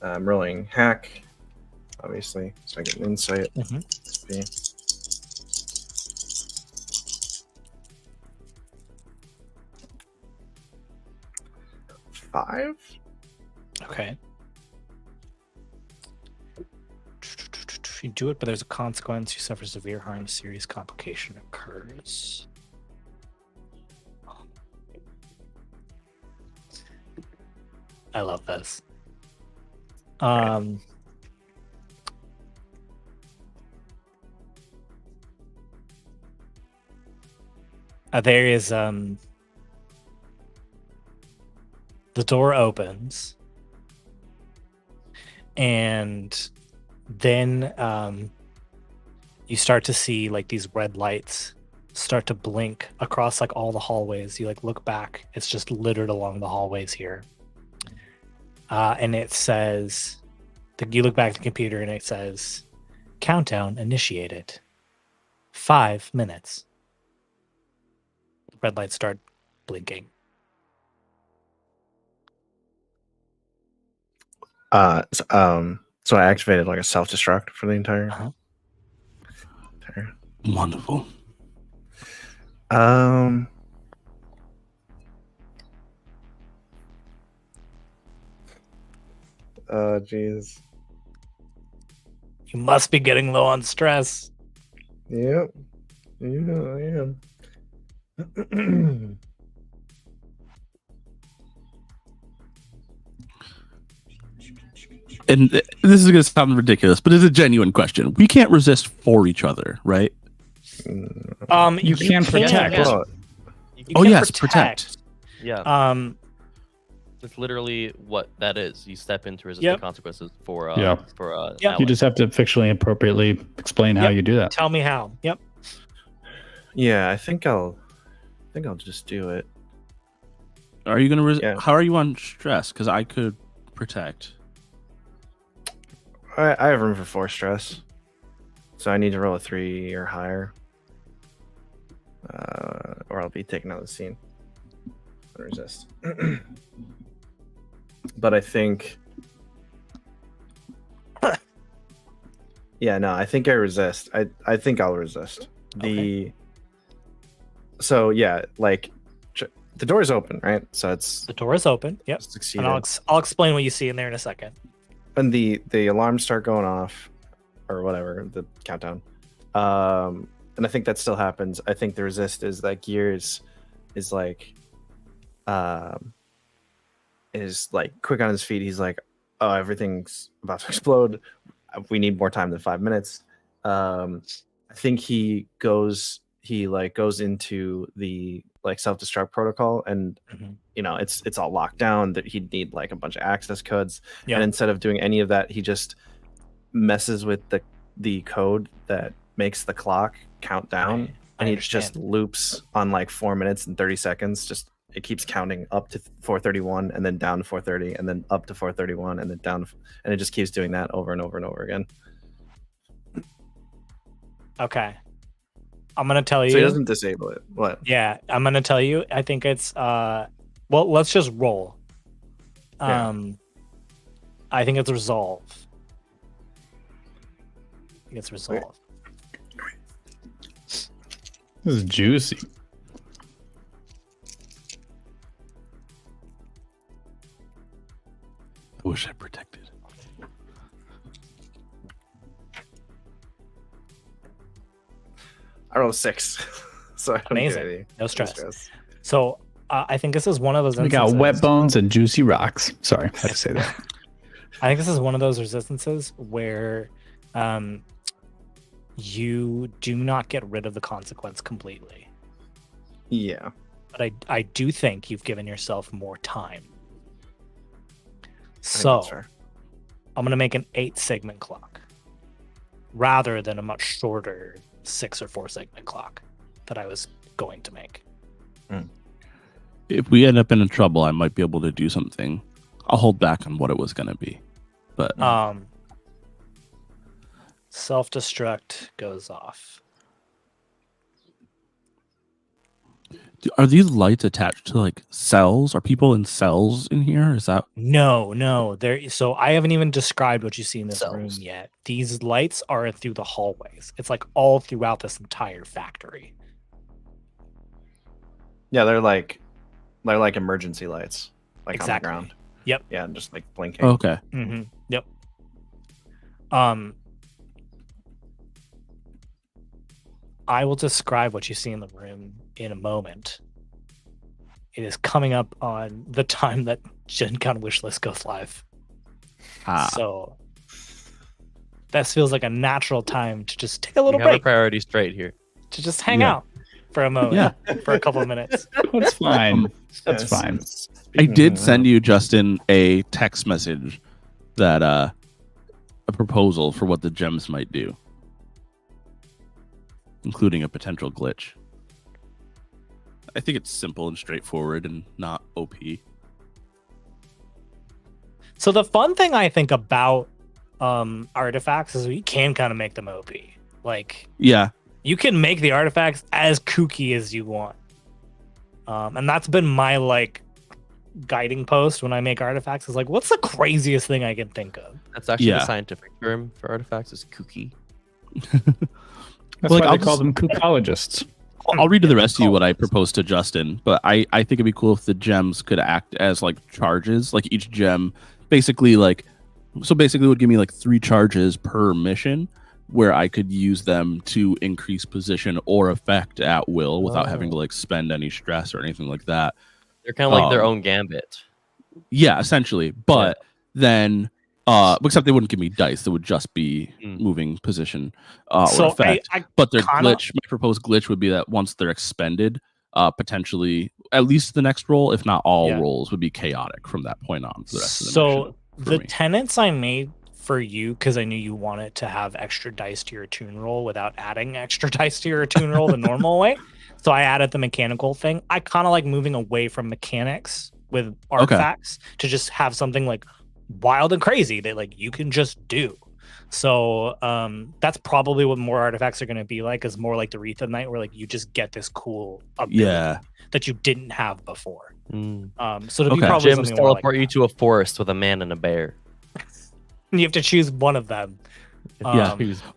I'm rolling hack, obviously, so I get an insight. XP. 5. Okay. You do it, but there's a consequence. You suffer severe harm. Serious complication occurs. I love this. There is the door opens, and then you start to see like these red lights start to blink across like all the hallways. You like look back, it's just littered along the hallways here. And it says, you look back at the computer and it says, countdown initiated. 5 minutes. Red lights start blinking. So I activated like a self-destruct for the entire. Wonderful. Oh, jeez. You must be getting low on stress. Yep. Yeah, I am. And this is going to sound ridiculous, but it's a genuine question. We can't resist for each other, right? You can protect. Protect. Yeah. It's literally what that is. You step in to resist the consequences for You just have to fictionally appropriately explain how you do that. Tell me how. Yep. Yeah, I think I'll just do it. Are you going to how are you on stress? Because I could protect. I have room for 4 stress, so I need to roll a 3 or higher, or I'll be taken out of the scene. Resist. But I think, I think I resist. I think I'll resist. So yeah, like the door is open, right? So it's the door is open. Yep. Succeeded. And I'll explain what you see in there in a second. And the alarms start going off, or whatever, the countdown. And I think that still happens. I think the resist is that Gears is like quick on his feet. He's like, oh, everything's about to explode. We need more time than 5 minutes. I think he goes into the self-destruct protocol, and it's all locked down, that he'd need like a bunch of access codes. And instead of doing any of that, he just messes with the code that makes the clock count down, and he just loops on like 4 minutes and 30 seconds. Just it keeps counting up to 4:31 and then down to 4:30 and then up to 4:31 and then down, and it just keeps doing that over and over and over again. Okay. I'm gonna tell you. So he doesn't disable it. What? Yeah, I'm gonna tell you. I think it's Well, let's just roll. Yeah. I think it's resolve. I think it's resolve. This is juicy. I wish I protected. I rolled a 6. So I don't Amazing. get any. No stress. So I think this is one of those We got wet bones and juicy rocks. Sorry, I had to say that. I think this is one of those resistances where you do not get rid of the consequence completely. Yeah. But I do think you've given yourself more time. I think So that's fair. I'm going to make an 8-segment clock rather than a much shorter 6 or 4-segment clock that I was going to make. If we end up in trouble, I might be able to do something. I'll hold back on what it was going to be. But self-destruct goes off. are these lights attached to like cells? Are people in cells in here? Is that No. So I haven't even described what you see in this Cells. room yet. These lights are through the hallways. It's like all throughout this entire factory. Yeah, they're like emergency lights, like Exactly. on the ground. Yep. Yeah, and just like blinking. okay? Mm-hmm. Yep. I will describe what you see in the room in a moment. It is coming up on the time that Gen Con Wishlist goes live. So this feels like a natural time to just take a little We have our break, priorities straight here. to just hang Yeah. out for a moment, for a couple of minutes. That's fine. That's Yes. fine. I did send you, Justin, a text message that a proposal for what the gems might do, including a potential glitch. I think it's simple and straightforward and not OP. So the fun thing I think about artifacts is we can kind of make them OP. Like Yeah, you can make the artifacts as kooky as you want. And that's been my like guiding post when I make artifacts is like, what's the craziest thing I can think of? That's actually Yeah. the scientific term for artifacts is kooky. That's Like, why I'll they call just- them kookologists. I'll read to the rest of you what I proposed to Justin, but I think it'd be cool if the gems could act as like charges, like each gem basically like, so basically it would give me like 3 charges per mission where I could use them to increase position or effect at will without having to like spend any stress or anything like that. They're kind of like their own gambit. Yeah, essentially. But then except they wouldn't give me dice, they would just be moving position or So effect. I But their kinda- glitch, my proposed glitch would be that once they're expended, potentially at least the next roll, if not all rolls, would be chaotic from that point on for the rest of the mission. for the me. tenets I made for you, because I knew you wanted to have extra dice to your attune roll without adding extra dice to your attune roll the normal way. So I added the mechanical thing. I kind of like moving away from mechanics with artifacts to just have something like wild and crazy that like you can just do. So that's probably what more artifacts are going to be like, is more like the Wreath of Night, where like you just get this cool ability that you didn't have before. So to be probably Gems something more like teleport you to a forest with a man and a bear. you have to choose one of them. Yeah,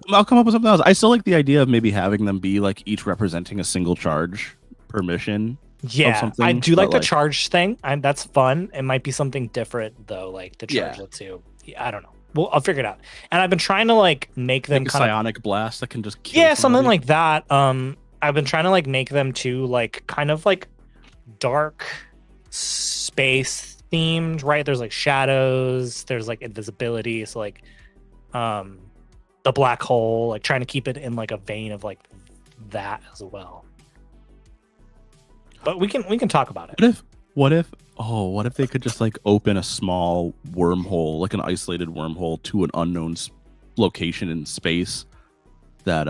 I'll come up with something else. I still like the idea of maybe having them be like each representing a single charge per mission. Yeah, I do like the like- charge thing. That's fun. It might be something different though, like the charge. Let's see. I don't know. Well, I'll figure it out. And I've been trying to like make them Like a kind of psionic blast that can just kill something somebody. like that. I've been trying to like make them too like kind of like dark space themed, right? There's like shadows, there's like invisibility, so like the black hole, like trying to keep it in like a vein of like that as well. But we can talk about it. What if they could just like open a small wormhole, like an isolated wormhole to an unknown location in space that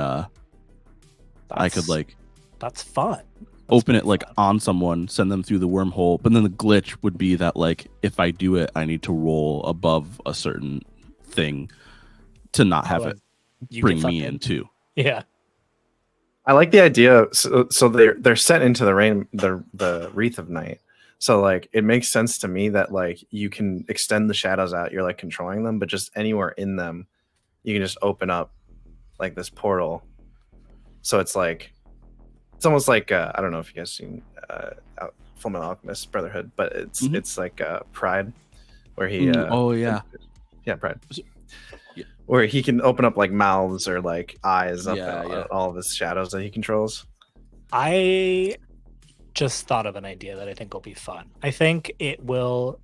I could like that's fun. open it like on someone, send them through the wormhole, but then the glitch would be that like if I do it, I need to roll above a certain thing to not have it bring me in too. Yeah. I like the idea. So they're set into the Wreath of Night. So like it makes sense to me that like you can extend the shadows out, you're like controlling them, but just anywhere in them, you can just open up like this portal. So it's like it's almost like I don't know if you guys seen Fullmetal Alchemist Brotherhood, but it's like Pride, where he Pride, where he can open up like mouths or like eyes up all of his shadows that he controls. I just thought of an idea that I think will be fun. I think it will.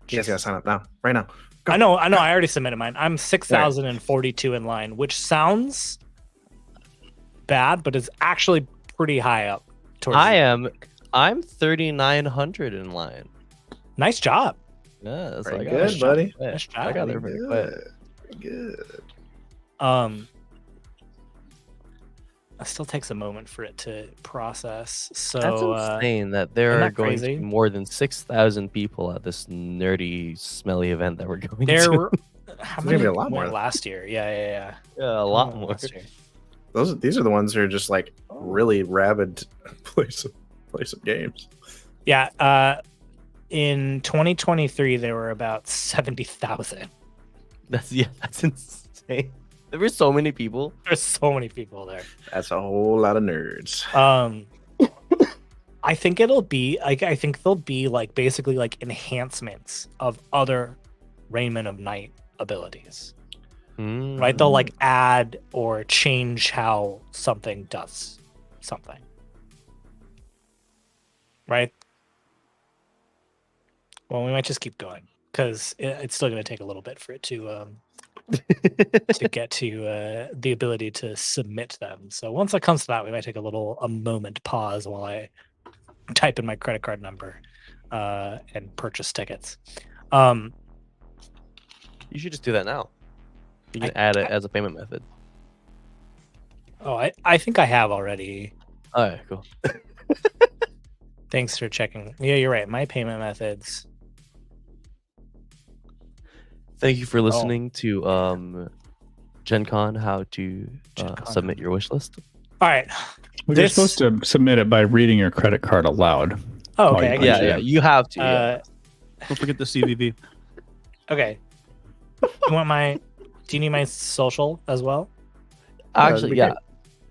You guys gotta sign up now, right now. Go. I know. I already submitted mine. I'm 6,042 in line, which sounds bad, but it's actually pretty high up. I'm 3,900 in line. Nice job. Yeah, that's very good, buddy. Nice job. I got there pretty quick. Good. It still takes a moment for it to process. So that's insane that there are going to be more than 6,000 people at this nerdy, smelly event that we're going to. There were how many a lot more last year? Yeah, a lot more. These are the ones who are just like really rabid play some games. Yeah. In 2023, there were about 70,000. That's insane. There were so many people. There's so many people there. That's a whole lot of nerds. I think it'll be like I think there'll be like basically like enhancements of other Raiment of Night abilities. Right? They'll like add or change how something does something. Right? Well, we might just keep going because it's still going to take a little bit for it to get to the ability to submit them. So once it comes to that, we might take a moment pause while I type in my credit card number and purchase tickets. You should just do that now. You can add it as a payment method. Oh, I think I have already. All right, cool. Thanks for checking. Yeah, you're right. My payment methods. Thank you for listening to Gen Con, how to submit your wish list. All right. You're supposed to submit it by reading your credit card aloud. Oh, okay. Yeah, you have to. Don't forget the CVV. Okay. Do you need my social as well? Actually, yeah.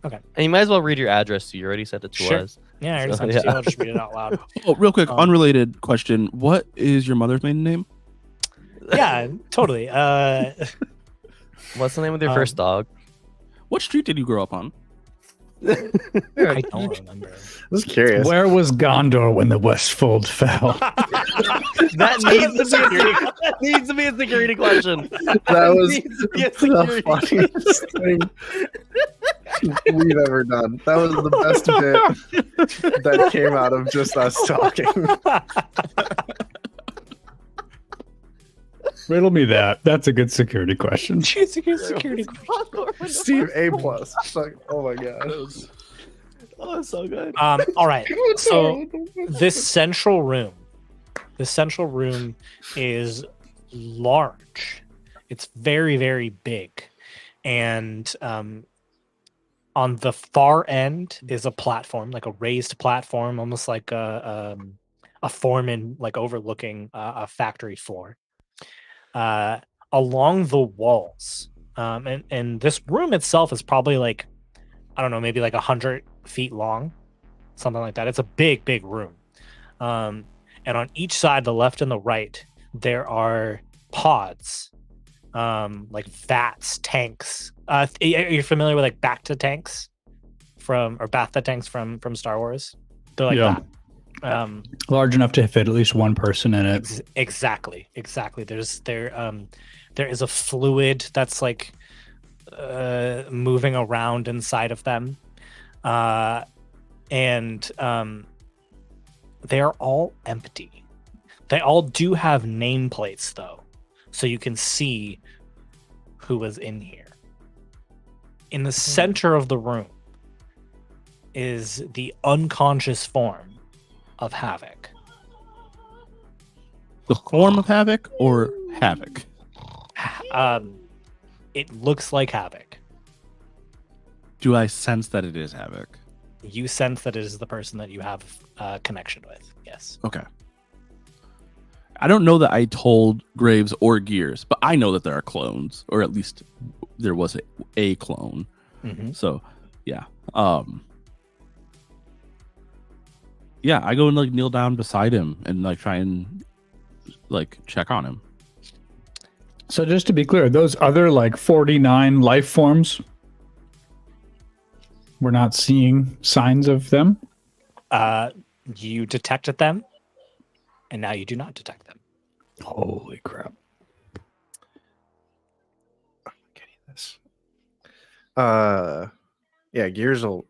Okay. And you might as well read your address. You already sent it to us. Yeah, I already sent it to you. I'll just read it out loud. Oh, real quick, unrelated question. What is your mother's maiden name? Yeah, totally. What's the name of your first dog? What street did you grow up on? I don't remember. I was curious. Where was Gondor when the Westfold fell? That needs to be a security question. That was the funniest thing we've ever done. That was the best bit that came out of just us talking. Riddle me that. That's a good security question. It's a good security question. Steve, A+. Oh my god. Oh, it's so good. All right. So this central room is large. It's very, very big. And on the far end is a platform, like a raised platform, almost like a foreman, like overlooking a factory floor. Along the walls, and this room itself is probably like, I don't know, maybe like 100 feet long, something like that. It's a big room. And on each side, the left and the right, there are pods, like vats, tanks. Are you familiar with like Bacta tanks from Star Wars? They're like that. Large enough to fit at least one person in it. Exactly. There is a fluid that's like moving around inside of them, and they are all empty. They all do have nameplates though, so you can see who was in here. In the center of the room is the unconscious form of Havok. The form of Havok or Havok? It looks like Havok. Do I sense that it is Havok? You sense that it is the person that you have a connection with. Yes. Okay. I don't know that I told Graves or Gears, but I know that there are clones, or at least there was a clone. Mm-hmm. So, yeah. Yeah, I go and like kneel down beside him and like try and like check on him. So just to be clear, those other like 49 life forms, we're not seeing signs of them? You detected them, and now you do not detect them. Holy crap. I'm getting this. Yeah, Gears will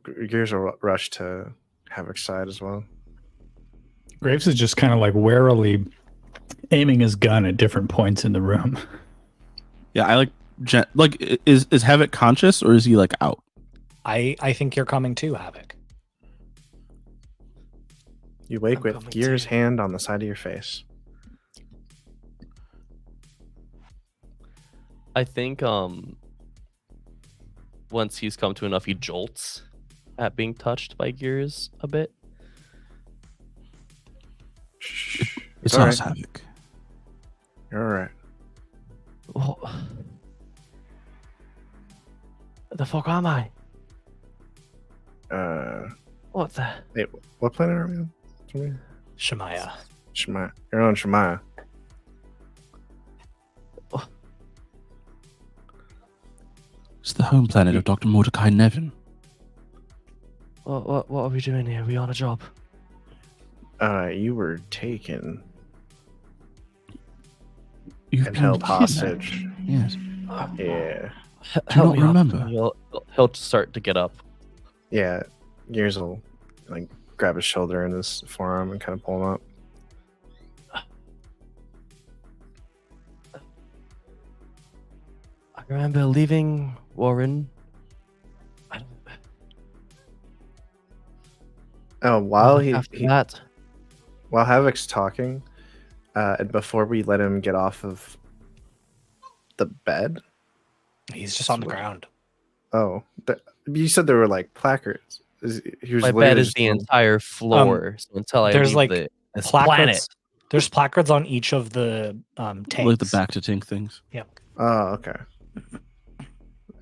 rush to Havok's side as well. Graves is just kind of like warily aiming his gun at different points in the room. Yeah, I is Havok conscious or is he like out? I think you're coming too, Havok. You wake I'm with coming Gears' too. hand on the side of your face. I think once he's come to enough, he jolts at being touched by Gears a bit. Shh. It's all us, right. Havok. You're all right. Oh. The fuck am I? What the? Wait, what planet are we on? Shimaya. Shimaya. You're on Shimaya. It's the home planet of Dr. Mordecai Nevin. What are we doing here? Are we on a job? You were taken You've and been held kidnapped. hostage. Yes. Yeah. Help not me up. remember? He'll start to get up. Yeah. Gears will like grab his shoulder and his forearm and kind of pull him up. I remember leaving Warren. While After that, while Havok's talking, and before we let him get off of the bed. He's just on the ground. Oh, you said there were like placards. He was my bed literally is just the on- entire floor. So until I there's leave like this placards. planet, There's placards on each of the tanks. Like the back to tank things. Yep. Oh, okay.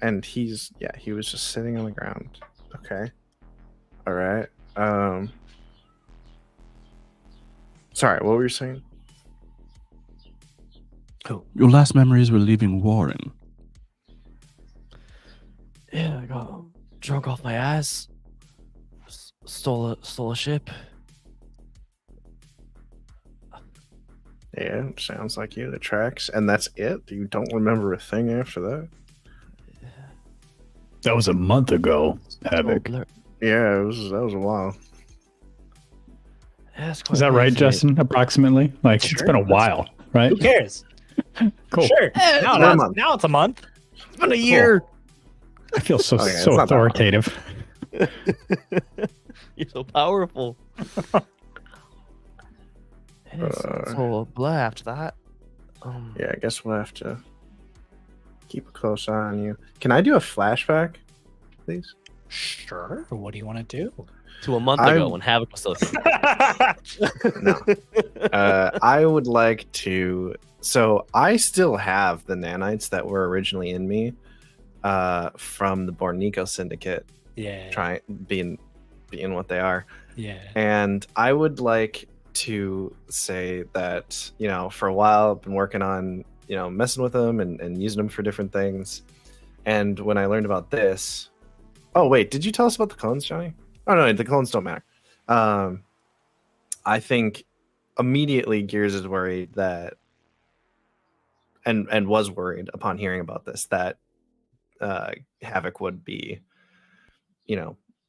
And he was just sitting on the ground. Okay. All right. Sorry, what were you saying? Your last memories were leaving Warren. yeah, I got drunk off my ass. Stole a ship. Yeah, sounds like you. The tracks, and that's it. You don't remember a thing after that. That was a month ago, Havok. Yeah, that was a while. Yeah, it's quite Is that right, crazy. Justin? Approximately? Like, it's Sure. been a while, right? Who cares? Cool. Sure. Now Now it's a month. It's been a year. I feel so Okay, it's so not that long. authoritative. You're so powerful. It's all a blur after that. Yeah, I guess we'll have to keep a close eye on you. Can I do a flashback, please? Sure. What do you want to do? To a month ago when Havok was still No. I would like to. So I still have the nanites that were originally in me from the Bornico Syndicate, Yeah. being what they are. Yeah. And I would like to say that, for a while I've been working on, messing with them and using them for different things. And when I learned about this, oh wait, did you tell us about the clones, Johnny? Oh no, the clones don't matter. I think immediately Gears is worried that, and was worried upon hearing about this, that Havok would be,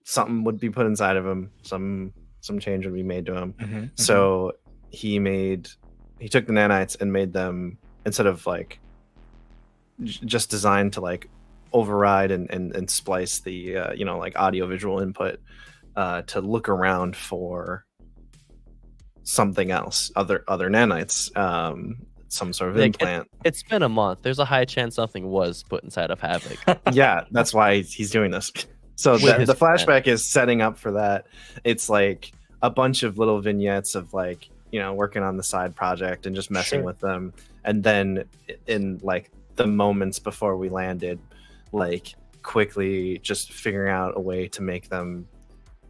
something would be put inside of him, some change would be made to him. Mm-hmm. So he took the nanites and made them, instead of like just designed to like override and splice the like audio visual input, to look around for something else, other nanites, some sort of implant. It's been a month. There's a high chance something was put inside of Havok. Yeah, that's why he's doing this. So With his the flashback is setting up for that. It's like a bunch of little vignettes of like, you know, working on the side project and just messing with them. And then in like the moments before we landed, like quickly just figuring out a way to make them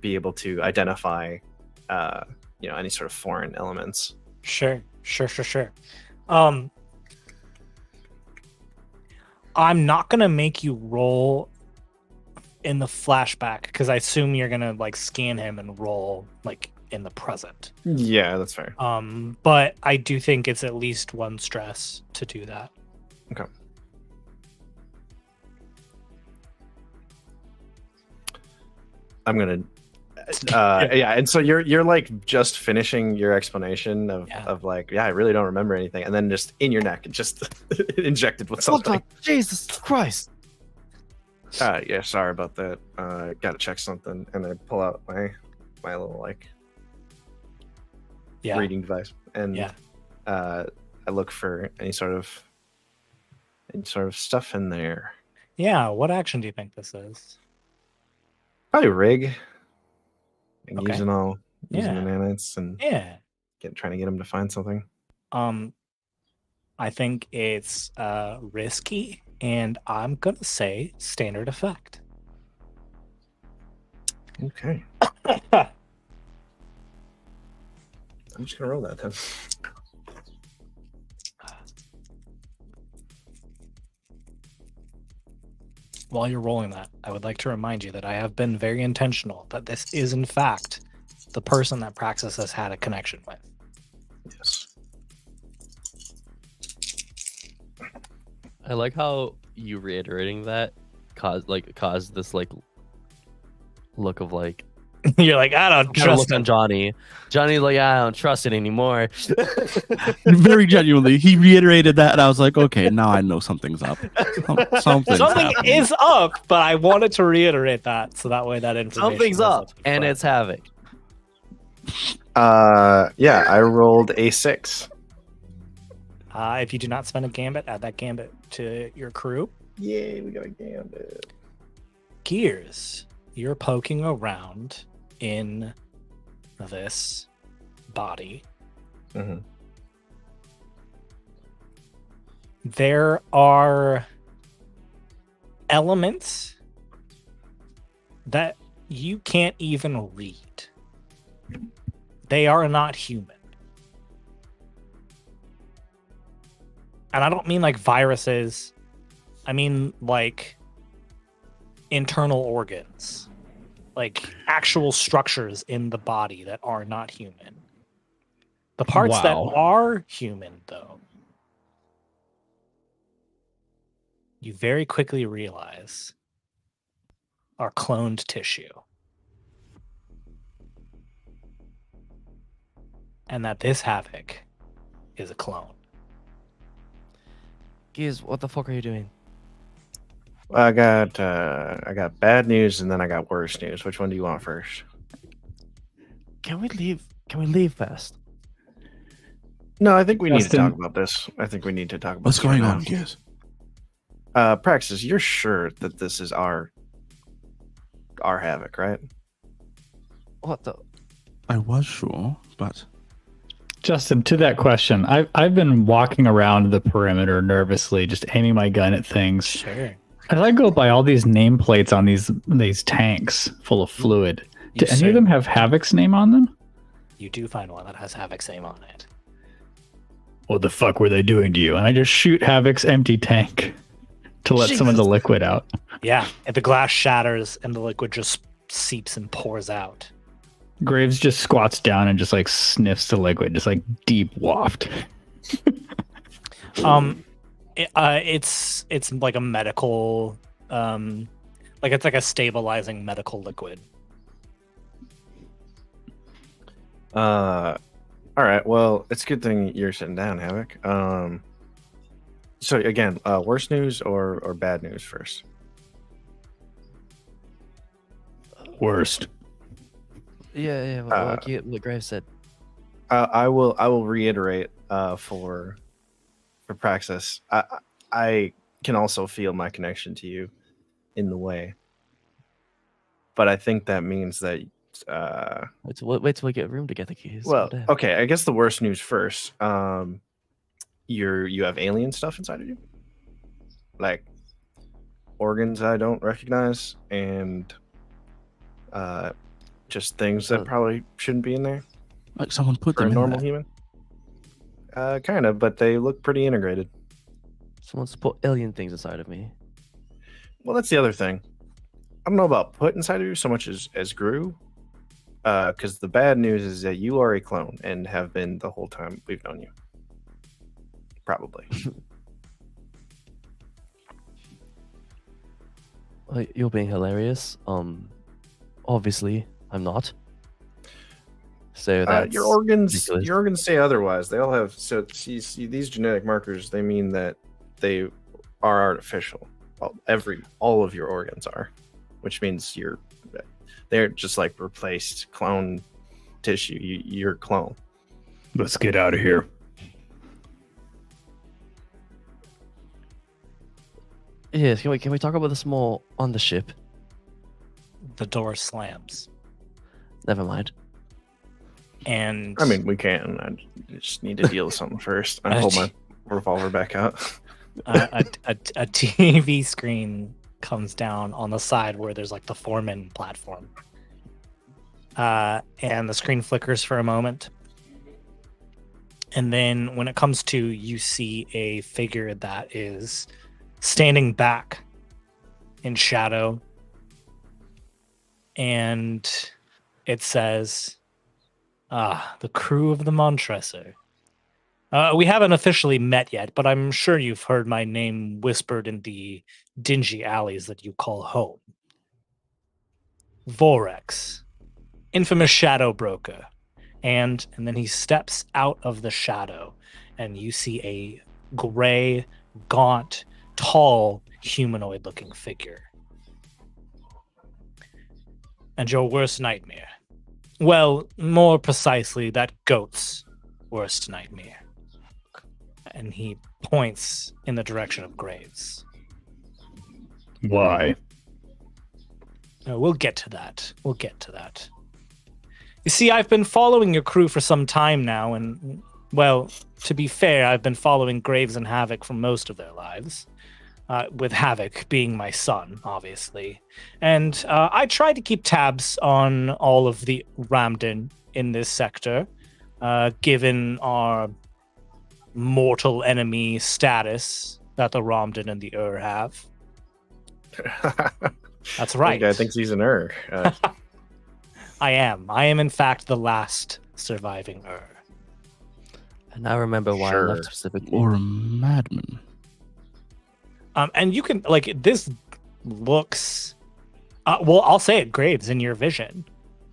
be able to identify, you know, any sort of foreign elements. Sure. I'm not gonna make you roll in the flashback because I assume you're gonna like scan him and roll like in the present. Yeah, that's fair. But I do think it's at least one stress to do that. Okay. I'm gonna yeah, and so you're like just finishing your explanation of like, I really don't remember anything, and then just in your neck just injected with something. Jesus Christ. Yeah, sorry about that. Gotta check something, and I pull out my little like reading device, and I look for any sort of stuff in there. Yeah, what action do you think this is? Probably rig. And Okay. using the nanites and trying to get them to find something. I think it's risky, and I'm gonna say standard effect. Okay. I'm just gonna roll that then. While you're rolling that, I would like to remind you that I have been very intentional that this is, in fact, the person that Praxis has had a connection with. Yes. I like how you reiterating that caused this like look of like you're like, I don't trust on Johnny. Johnny's like, I don't trust it anymore. Very genuinely, he reiterated that, and I was like, okay, now I know something's up. Something is up, but I wanted to reiterate that so that way that information. Something's up, and it's Havok. Yeah, I rolled a 6. If you do not spend a gambit, add that gambit to your crew. Yay, we got a gambit. Gears, you're poking around in this body. Mm-hmm. There are elements that you can't even read. They are not human. And I don't mean like viruses. I mean like internal organs. Like actual structures in the body that are not human. The parts that are human, though, you very quickly realize are cloned tissue. And that this Havok is a clone. Giz, what the fuck are you doing? I got bad news and then I got worse news. Which one do you want first? Can we leave? Can we leave fast? No, I think we need to talk about this. I think we need to talk about what's going on, Giz. Praxis, you're sure that this is our Havok, right? What the? I was sure, but Justin, to that question, I've been walking around the perimeter nervously, just aiming my gun at things. Sure. As I go by all these nameplates on these tanks full of fluid, do any of them have Havok's name on them? You do find one that has Havok's name on it. What the fuck were they doing to you? And I just shoot Havok's empty tank to let some of the liquid out. Yeah, and the glass shatters and the liquid just seeps and pours out. Graves just squats down and just like sniffs the liquid, just like deep waft. It's like a medical, like it's like a stabilizing medical liquid. All right. Well, it's a good thing you're sitting down, Havok. So again, worst news or bad news first? Worst. Yeah. What Graves said. I will reiterate for Praxis. I can also feel my connection to you in the way. but I think that means that. Wait till we get a room to get the keys. Well, okay. I guess the worst news first. You have alien stuff inside of you, like organs I don't recognize, and just things that probably shouldn't be in there. Like someone put for them a in normal there. human. Kind of, but they look pretty integrated. Someone's put alien things inside of me. Well, that's the other thing. I don't know about put inside of you so much as grew. Because the bad news is that you are a clone and have been the whole time we've known you. Probably. You're being hilarious. Obviously, I'm not. So that's your organs ridiculous. say otherwise. They all have these genetic markers. They mean that they are artificial. All of your organs are, which means they're just like replaced clone tissue. You're a clone. Let's get out of here. Yes, can we talk about this more on the ship? The door slams. Never mind. And I mean, we can. I just need to deal with something first. I pull my revolver back out. a TV screen comes down on the side where there's like the foreman platform. And the screen flickers for a moment. And then when it comes to, you see a figure that is standing back in shadow. And it says, the crew of the Montresor. We haven't officially met yet, but I'm sure you've heard my name whispered in the dingy alleys that you call home. Vorex, infamous shadow broker. And then he steps out of the shadow, and you see a gray, gaunt, tall, humanoid-looking figure. And your worst nightmare. Well, more precisely, that goat's worst nightmare. And he points in the direction of Graves. Why? We'll get to that. You see, I've been following your crew for some time now, and, well, to be fair, I've been following Graves and Havok for most of their lives. With Havok being my son, obviously. And I try to keep tabs on all of the Ramden in this sector, given our mortal enemy status that the Ramden and the have. That's right. The guy thinks he's an I am in fact the last surviving And I remember why I left specifically. Or a madman. And you can, this looks... well, I'll say it, Graves, in your vision.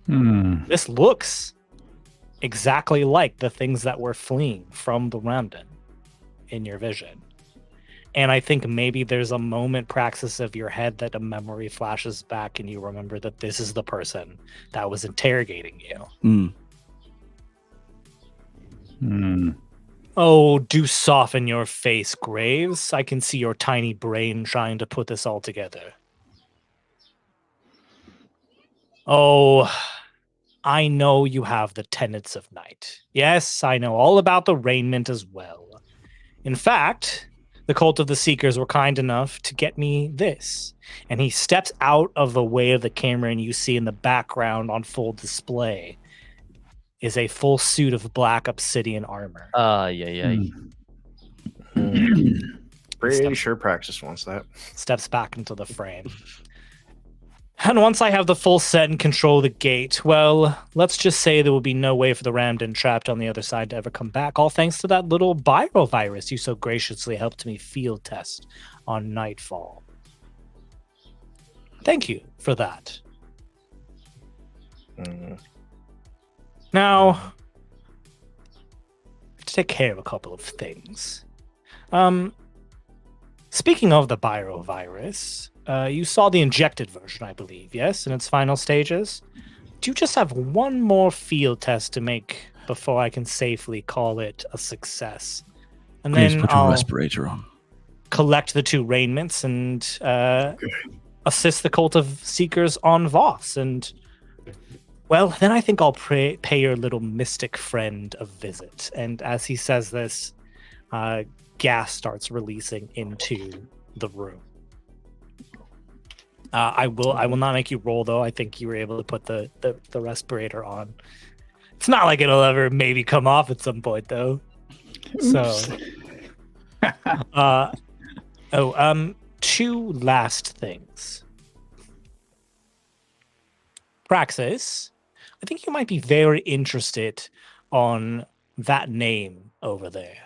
This looks exactly like the things that were fleeing from the Ramden in your vision. And I think maybe there's a moment, Praxis, of your head that a memory flashes back and you remember that this is the person that was interrogating you. Oh, do soften your face, Graves. I can see your tiny brain trying to put this all together. Oh, I know you have the tenets of night. Yes, I know all about the raiment as well. In fact, the Cult of the Seekers were kind enough to get me this. And he steps out of the way of the camera, and you see in the background on full display is a full suit of black obsidian armor. Pretty sure Praxis wants that. Steps back into the frame. And once I have the full set and control the gate, well, let's just say there will be no way for the Ramden trapped on the other side to ever come back, all thanks to that little virus you so graciously helped me field test on Nightfall. Thank you for that. Now, I have to take care of a couple of things. Speaking of the virus, you saw the injected version, I believe, yes, in its final stages. Do you just have one more field test to make before I can safely call it a success? And Please then put your I'll respirator on. collect the two raiments and assist the cult of seekers on Voss, and well, then I think I'll pay your little mystic friend a visit. And as he says this, gas starts releasing into the room. I will not make you roll though. I think you were able to put the respirator on. It's not like it'll ever maybe come off at some point though. Oops. So two last things. Praxis, I think you might be very interested on that name over there.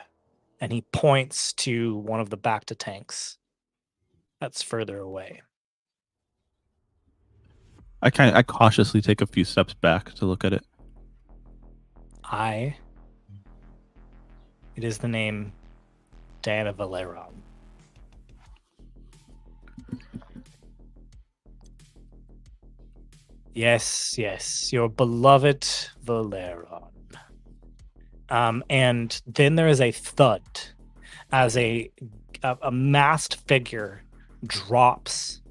And he points to one of the Bacta tanks that's further away. I cautiously take a few steps back to look at it. It is the name Diana Valeron. Yes, your beloved Valeron. And then there is a thud as a masked figure drops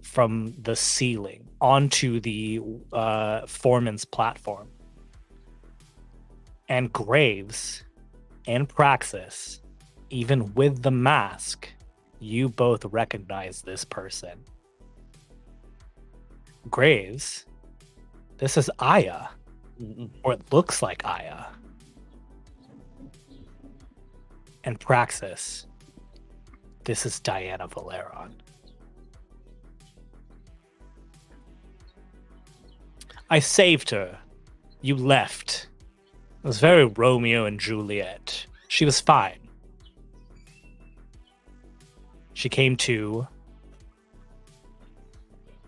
from the ceiling onto the foreman's platform. And Graves and Praxis, even with the mask, you both recognize this person. Graves, this is Aya, or it looks like Aya. And Praxis, this is Diana Valeron. I saved her. You left. It was very Romeo and Juliet. She was fine. She came to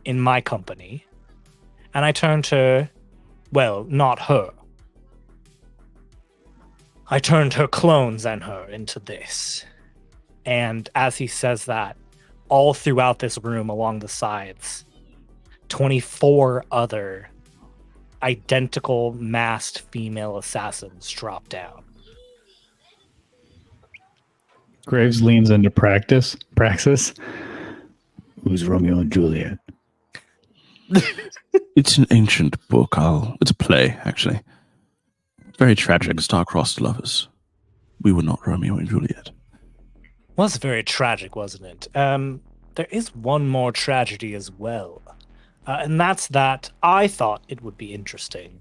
in my company, and I turned her, well, not her. I turned her clones and her into this. And as he says that, all throughout this room along the sides, 24 other identical masked female assassins drop down. Graves leans into Praxis. Who's Romeo and Juliet? It's an ancient book. It's a play, actually. Very tragic, star-crossed lovers. We were not Romeo and Juliet. Was very tragic, wasn't it? There is one more tragedy as well. And that's that I thought it would be interesting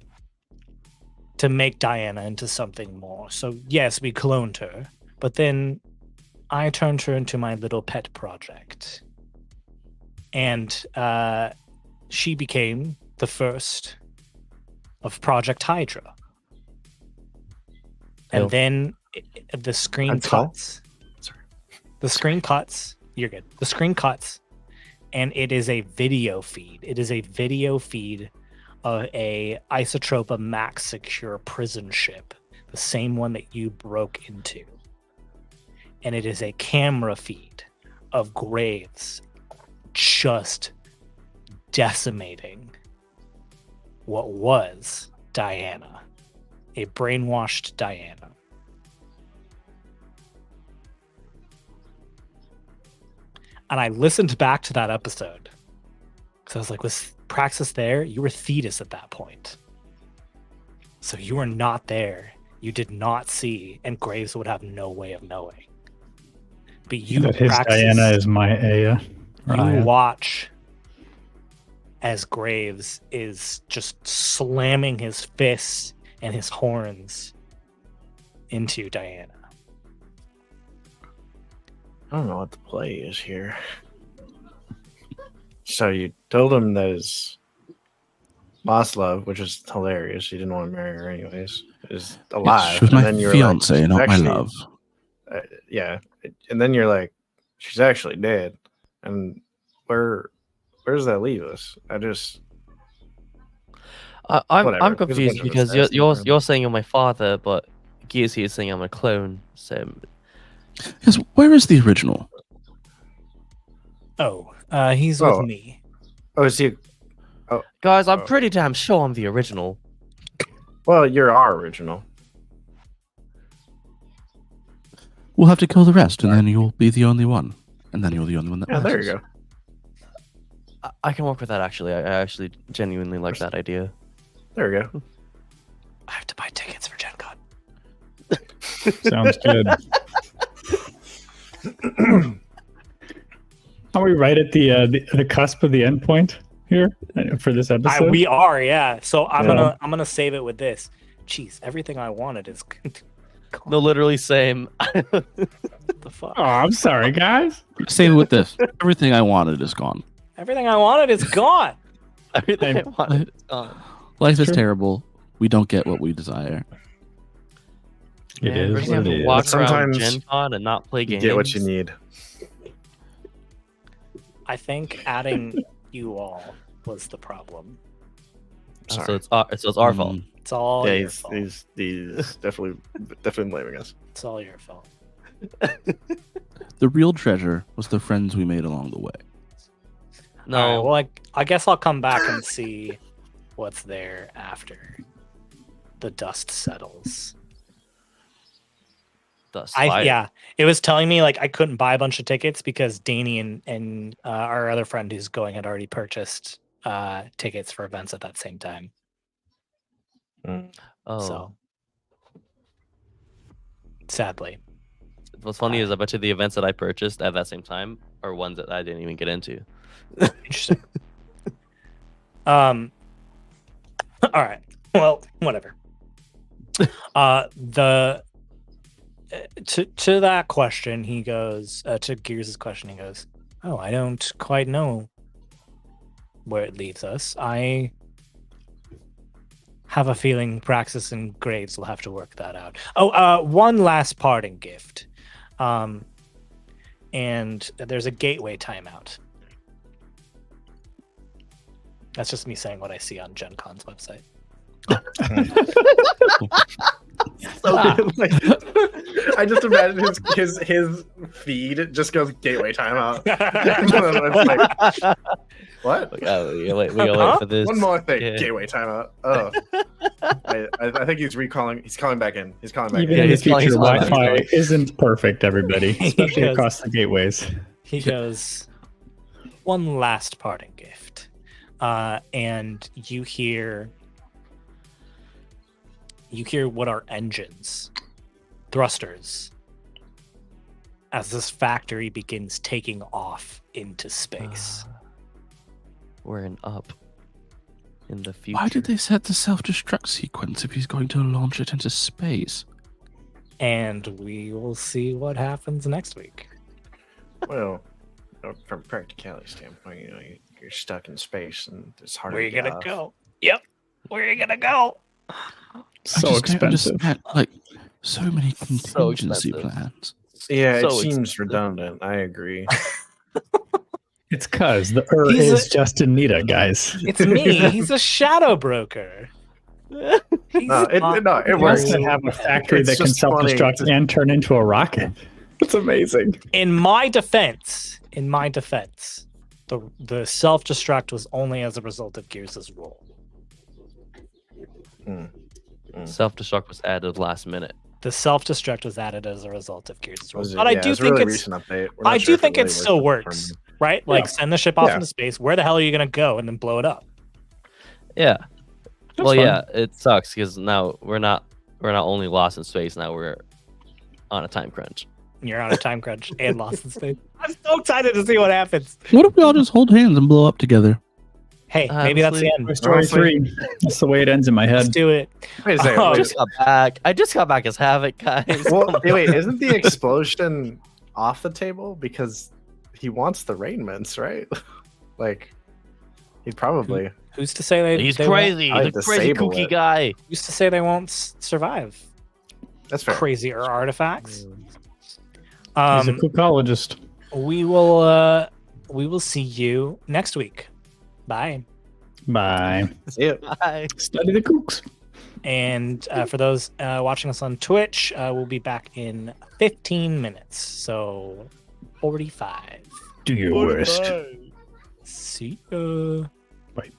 to make Diana into something more. So yes, we cloned her, but then I turned her into my little pet project. And she became the first of Project Hydra. And then the screen cuts. Sorry. The screen cuts. You're good. The screen cuts. And it is a video feed. It is a video feed of a Isotropa Max Secure prison ship. The same one that you broke into. And it is a camera feed of Graves just decimating what was Diana. A brainwashed Diana. And I listened back to that episode. Because I was like, was Praxis there? You were Thetis at that point. So you were not there. You did not see, and Graves would have no way of knowing. But you, that his Praxis, Diana is my Aya. You watch as Graves is just slamming his fists and his horns into Diana. I don't know what the play is here. So you told him that his boss love, which is hilarious, you didn't want to marry her anyways, is alive. She was my fiance, like, not my love. Yeah. And then you're like, she's actually dead. And where does that leave us? I'm confused because you're saying you're my father, but Giusi is saying I'm a clone. So yes, where is the original? He's with me. Oh, is he? Oh, guys, I'm pretty damn sure I'm the original. Well, you're our original. We'll have to kill the rest, and then you'll be the only one. And then you're the only one that matters. There you go. I can work with that actually. I actually genuinely like that idea. There we go. I have to buy tickets for Gen Con. Sounds good. Are we right at the cusp of the end point here for this episode? We are, yeah. So I'm gonna save it with this. Jeez, everything I wanted is No, literally same. the fuck. Oh, I'm sorry, guys. Same with this. Everything I wanted is gone. Everything I wanted is gone. Everything I wanted is gone. Life is terrible. We don't get what we desire. It is. We're just gonna have to walk around Sometimes Gen Con and not play You games. get what you need. I think adding you all was the problem. Sorry. So it's our fault. It's all Yeah, your fault. he's definitely blaming us. It's all your fault. The real treasure was the friends we made along the way. No, All right, well, I guess I'll come back and see what's there after the dust settles. Dustfire. Yeah, it was telling me like I couldn't buy a bunch of tickets because Danny and our other friend who's going had already purchased tickets for events at that same time. Oh, So sadly, what's funny is I bet you the events that I purchased at that same time are ones that I didn't even get into. interesting. All right. Well, whatever. To that question, he goes to Gears' question. He goes, "Oh, I don't quite know where it leads us. I have a feeling Praxis and Graves will have to work that out. Oh, one last parting gift. And there's a gateway timeout. That's just me saying what I see on Gen Con's website. Like, I just imagine his feed just goes gateway timeout. It's like, what? We gotta wait for this. One more thing, Yeah. gateway timeout. Oh, I think he's recalling. He's calling back in. He's calling back Even in. in the he's calling- future, he's calling- Wi-Fi he's isn't perfect, everybody, especially Yes. across the gateways. He goes, one last parting gift. And you hear what are engines, thrusters, as this factory begins taking off into space. We're up in the future. Why did they set the self-destruct sequence if he's going to launch it into space? And we will see what happens next week. Well, from practicality standpoint, you're stuck in space and it's hard. Where are to you get gonna off. go? Yep. Where are you gonna go? So I just can't expensive. understand, like, so many So contingency expensive. plans. Yeah, it So seems expensive. redundant. I agree. It's cause the He's is Justin Nita, guys. It's me. He's a shadow broker. He's It He works. wants to have a factory It's that can just funny self-destruct to- and turn into a rocket. It's amazing. In my defense, the self-destruct was only as a result of Gears' role. Self-destruct was added last minute. The self-destruct was added as a result of Gears' role. Was it- But I yeah, do it's a think really it's recent update. We're not I sure do if think really it still for works, permanent. right? Like Yeah. send the ship off Yeah. into space. Where the hell are you gonna go and then blow it up? Yeah. That's Well, fun. yeah, it sucks because now we're not only lost in space. Now we're on a time crunch. You're on a time crunch and lost in space. I'm so excited to see what happens. What if we all just hold hands and blow up together? Hey, maybe that's the Honestly, end. Toy Story Honestly- 3. That's the way it ends in my Let's head. do it. Wait a second. Oh, wait. I just got back as Havok, guys. Well, wait, isn't the explosion off the table because he wants the raiments, right? Like, he'd probably. Who's to say He's they won't- crazy. I He's a crazy disable kooky it. guy. Who's to say they won't survive That's fair. crazier artifacts? He's a cookologist. We will see you next week. Bye. Bye. See ya. Bye. Study the kooks. And for those watching us on Twitch, we'll be back in 15 minutes. So 45. Do your worst. See ya. Bye.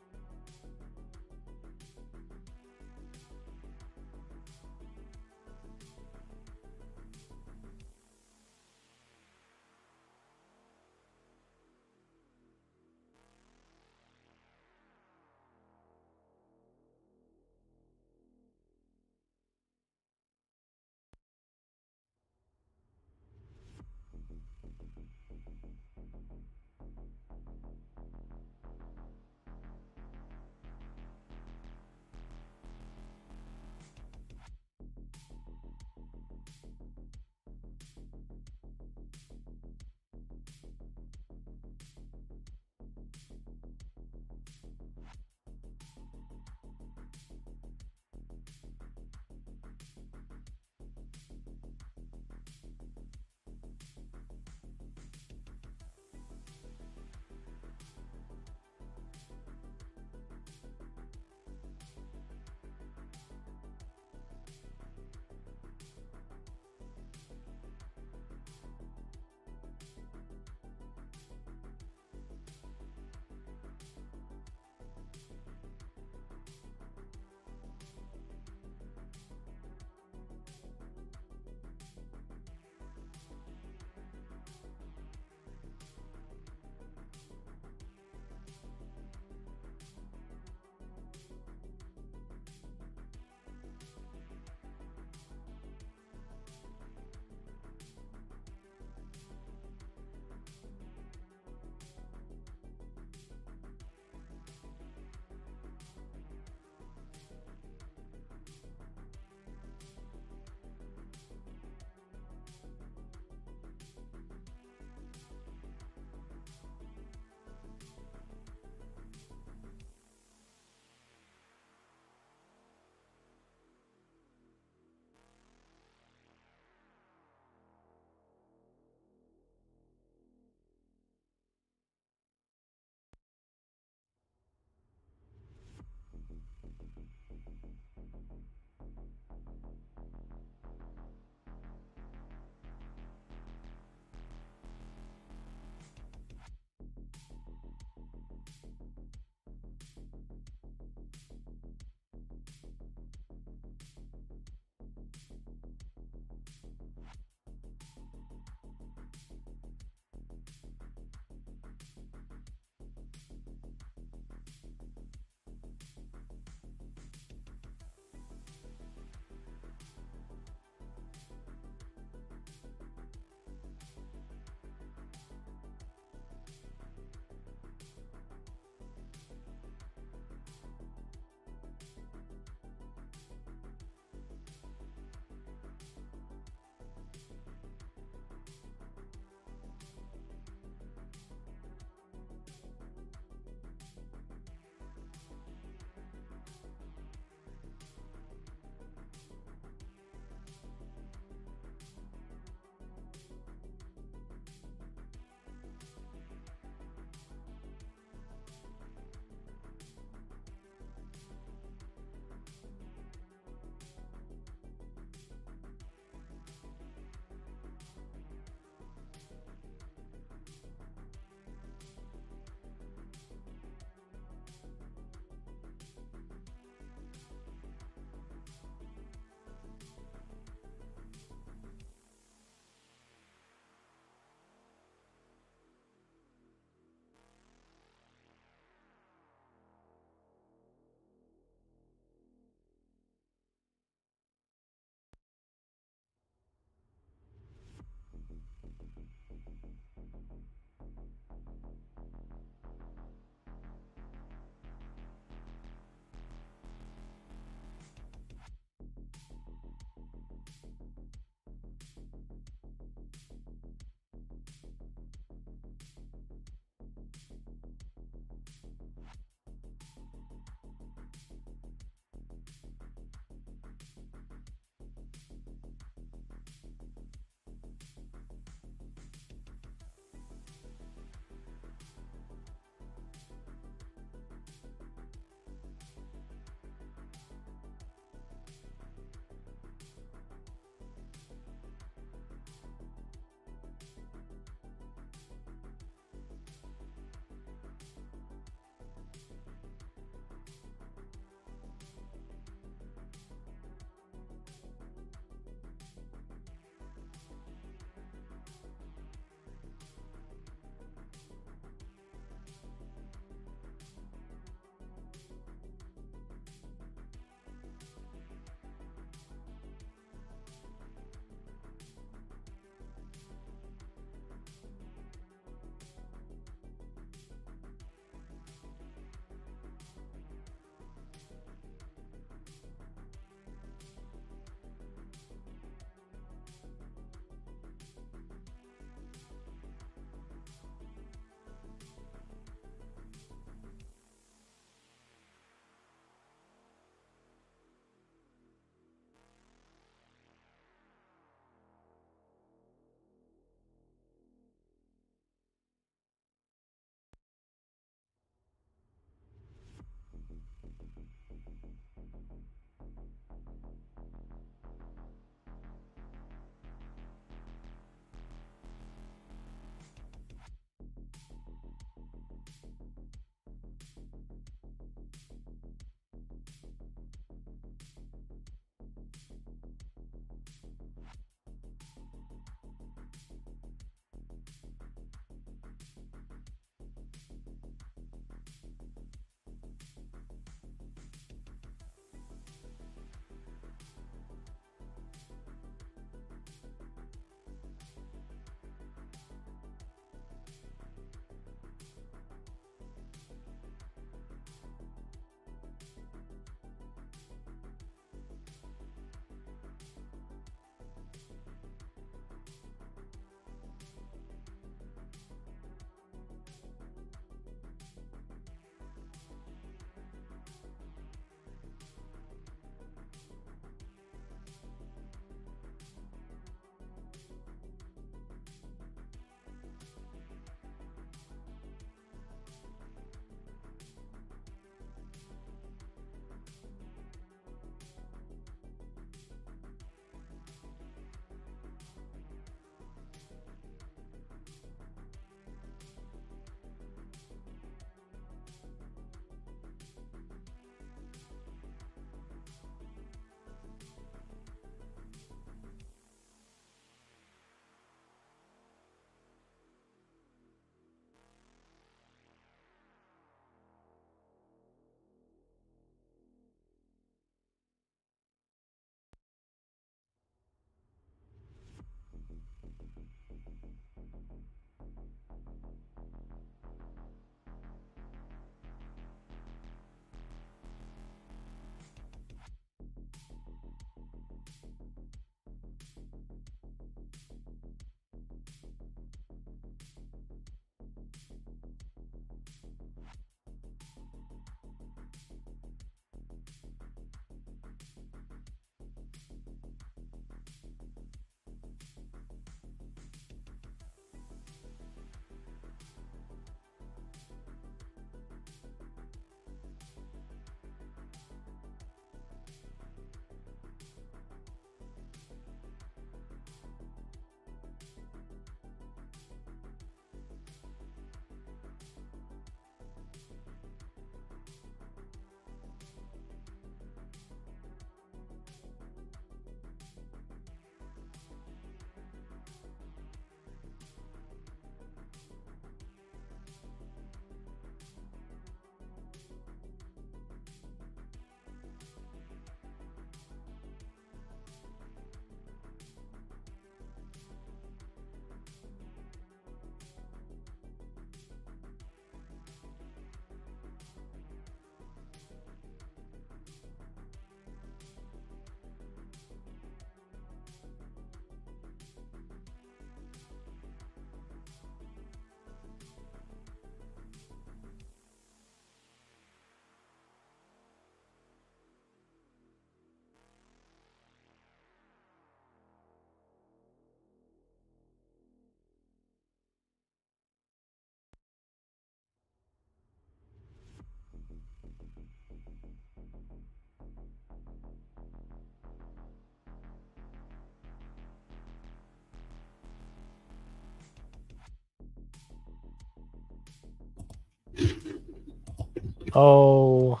Oh,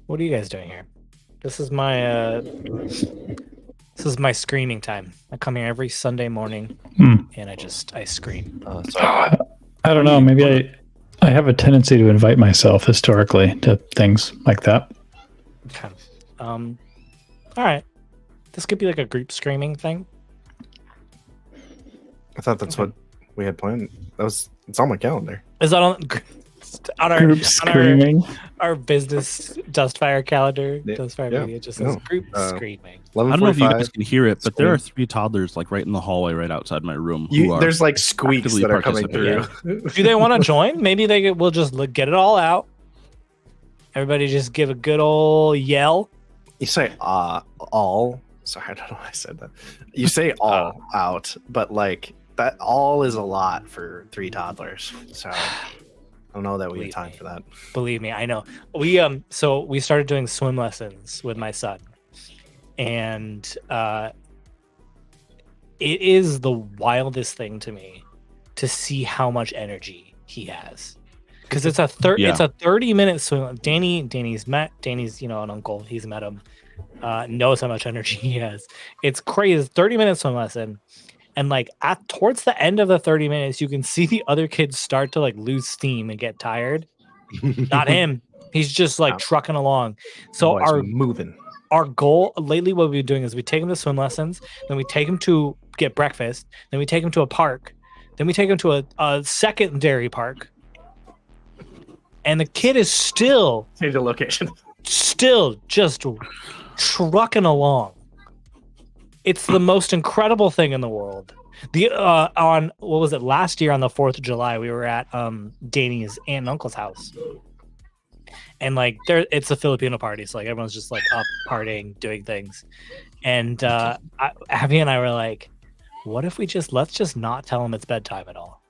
what are you guys doing here? This is my screaming time. I come here every Sunday morning, and I scream. I don't know. Maybe I have a tendency to invite myself historically to things like that. Okay. All right. This could be like a group screaming thing. I thought that's what we had planned. It's on my calendar. Is that on our Group screaming? Our business Dustfire calendar? Dustfire yeah. Media just says group screaming. I don't know if you guys can hear it, but there are 3 toddlers like right in the hallway right outside my room. There's like squeaks that are coming through. Do they want to join? Maybe we'll just get it all out. Everybody just give a good old yell. You say all. Sorry, I don't know why I said that. You say all out, but like that all is a lot for 3 toddlers. So I don't know that we have time for that. Believe me, I know. We started doing swim lessons with my son, and it is the wildest thing to me to see how much energy he has. Because it's a 30-minute swim. Danny's an uncle. He's met him. Knows how much energy he has. It's crazy. 30-minute swim lesson. And like towards the end of the 30 minutes, you can see the other kids start to like lose steam and get tired. Not him. He's just like trucking along. So our goal lately, what we've been doing is we take him to swim lessons, then we take him to get breakfast, then we take him to a park, then we take him to a secondary park. And the kid is still change the location. Still just trucking along. It's the most incredible thing in the world. On what was it, last year on the 4th of July, we were at Danny's aunt and uncle's house. And like it's a Filipino party, so like everyone's just like up partying, doing things. And Abby and I were like, what if let's just not tell him it's bedtime at all.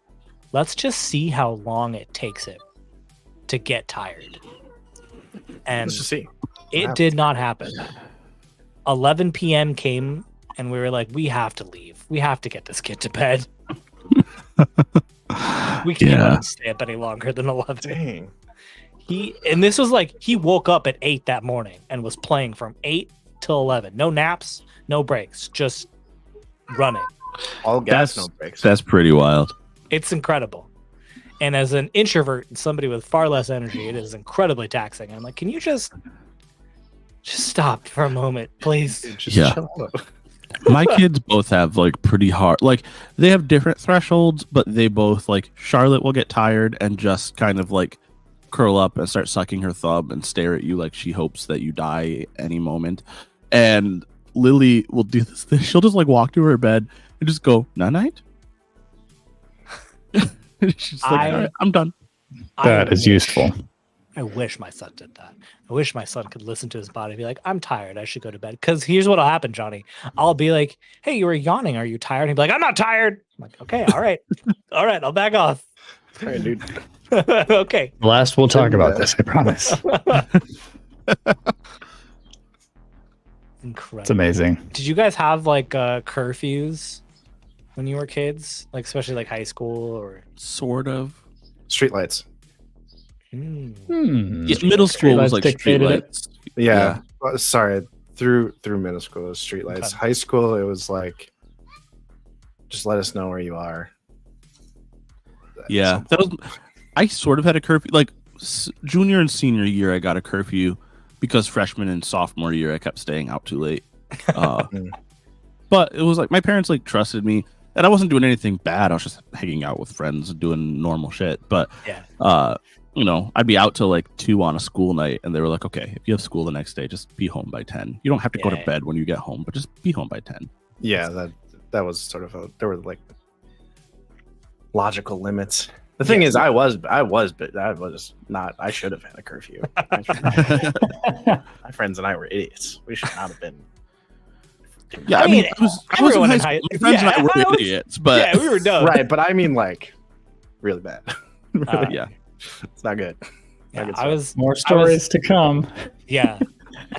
Let's just see how long it takes him to get tired. And let's just see. It did not happen. 11 p.m. came, and we were like, we have to leave. We have to get this kid to bed. We can't let him stay up any longer than 11. Dang. This was like, he woke up at 8 that morning and was playing from 8 till 11. No naps, no breaks, just running. All gas, no breaks. That's pretty wild. It's incredible. And as an introvert and somebody with far less energy, it is incredibly taxing. I'm like, can you just stop for a moment, please? Chill out. My kids both have like pretty hard, like they have different thresholds, but they both like Charlotte will get tired and just kind of like curl up and start sucking her thumb and stare at you like she hopes that you die any moment. And Lily will do this thing. She'll just like walk to her bed and just go night. She's like, all right, I'm done. That is useful. I wish my son did that. I wish my son could listen to his body and be like, I'm tired. I should go to bed. Because here's what'll happen, Johnny. I'll be like, hey, you were yawning. Are you tired? He'd be like, I'm not tired. I'm like, okay, all right. All right, I'll back off. All right, dude. Okay. Last we'll talk about this, I promise. Incredible. It's amazing. Did you guys have like curfews when you were kids? Like especially like high school or sort of streetlights? Yeah, middle school was like streetlights. Yeah. Sorry, through middle school it was streetlights. Okay. High school it was like, just let us know where you are. Yeah, I sort of had a curfew. Like junior and senior year, I got a curfew because freshman and sophomore year, I kept staying out too late. But it was like my parents like trusted me, and I wasn't doing anything bad. I was just hanging out with friends and doing normal shit. But you know, I'd be out till like 2 on a school night, and they were like, "Okay, if you have school the next day, just be home by 10. You don't have to go to bed when you get home, but just be home by 10." Yeah, that was sort of there were like logical limits. The thing is, I was not. I should have had a curfew. My friends and I were idiots. We should not have been. Yeah, I mean, I was in high school. My friends and I were idiots, but we were dumb. Right, but I mean, like, really bad. Yeah, it's not good. Yeah, I was more stories to come. Yeah,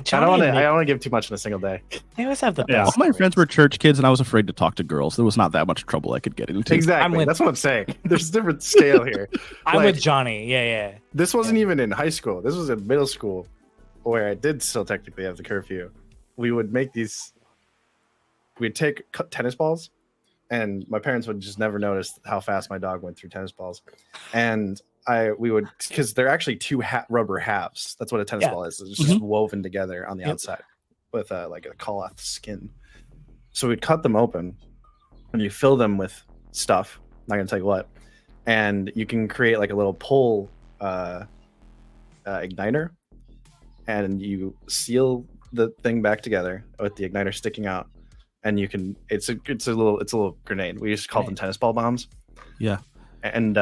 don't want to give too much in a single day. They always have the Yeah. best. All my friends were church kids, and I was afraid to talk to girls. There was not that much trouble I could get into. Exactly. That's what I'm saying. There's a different scale here. I'm with Johnny. Yeah. This wasn't even in high school. This was in middle school, where I did still technically have the curfew. We would make these. We'd take tennis balls, and my parents would just never notice how fast my dog went through tennis balls, and we would, because they're actually two rubber halves. That's what a tennis ball is. It's just woven together on the outside with like a cloth skin. So we'd cut them open, and you fill them with stuff. I'm not gonna tell you what, and you can create like a little pull igniter, and you seal the thing back together with the igniter sticking out. And you can, it's a little grenade. We used to call them tennis ball bombs. Yeah. And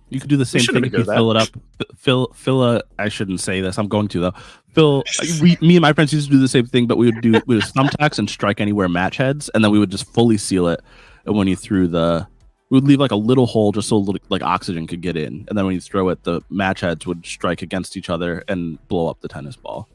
you could do the same thing if you fill it up. Fill I shouldn't say this. I'm going to though. Me and my friends used to do the same thing, but we would do thumbtacks and strike anywhere match heads, and then we would just fully seal it. And when you threw we would leave like a little hole just so like oxygen could get in, and then when you throw it, the match heads would strike against each other and blow up the tennis ball.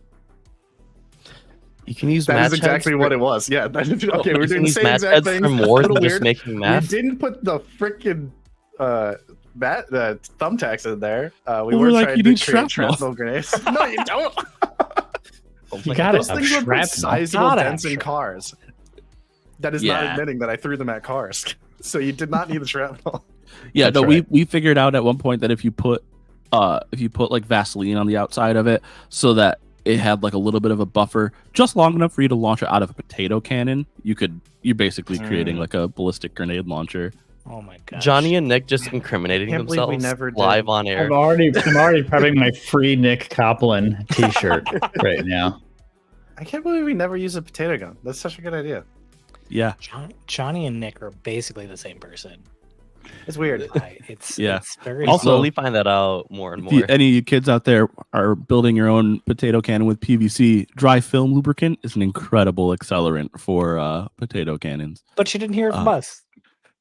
You can use that is exactly what it was. Yeah. Okay, we're doing the same exact thing. For more than just making math. We didn't put the freaking thumbtacks in there. We were like, trying to create shrapnel grenades. No, you don't. You got it. Those things would put sizable dents in cars. That is not admitting that I threw them at cars. So you did not need the shrapnel. Yeah, no, we figured out at one point that if you put like Vaseline on the outside of it, so that it had like a little bit of a buffer, just long enough for you to launch it out of a potato cannon, you're basically creating like a ballistic grenade launcher. Oh my god! Johnny and Nick just incriminating themselves live on air. I'm already prepping my free Nick Copeland T-shirt right now. I can't believe we never use a potato gun. That's such a good idea. Yeah, Johnny and Nick are basically the same person. It's weird. It's very. I'll slowly find that out more and more. If any of you kids out there are building your own potato cannon with PVC, dry film lubricant is an incredible accelerant for potato cannons. But you didn't hear it from us.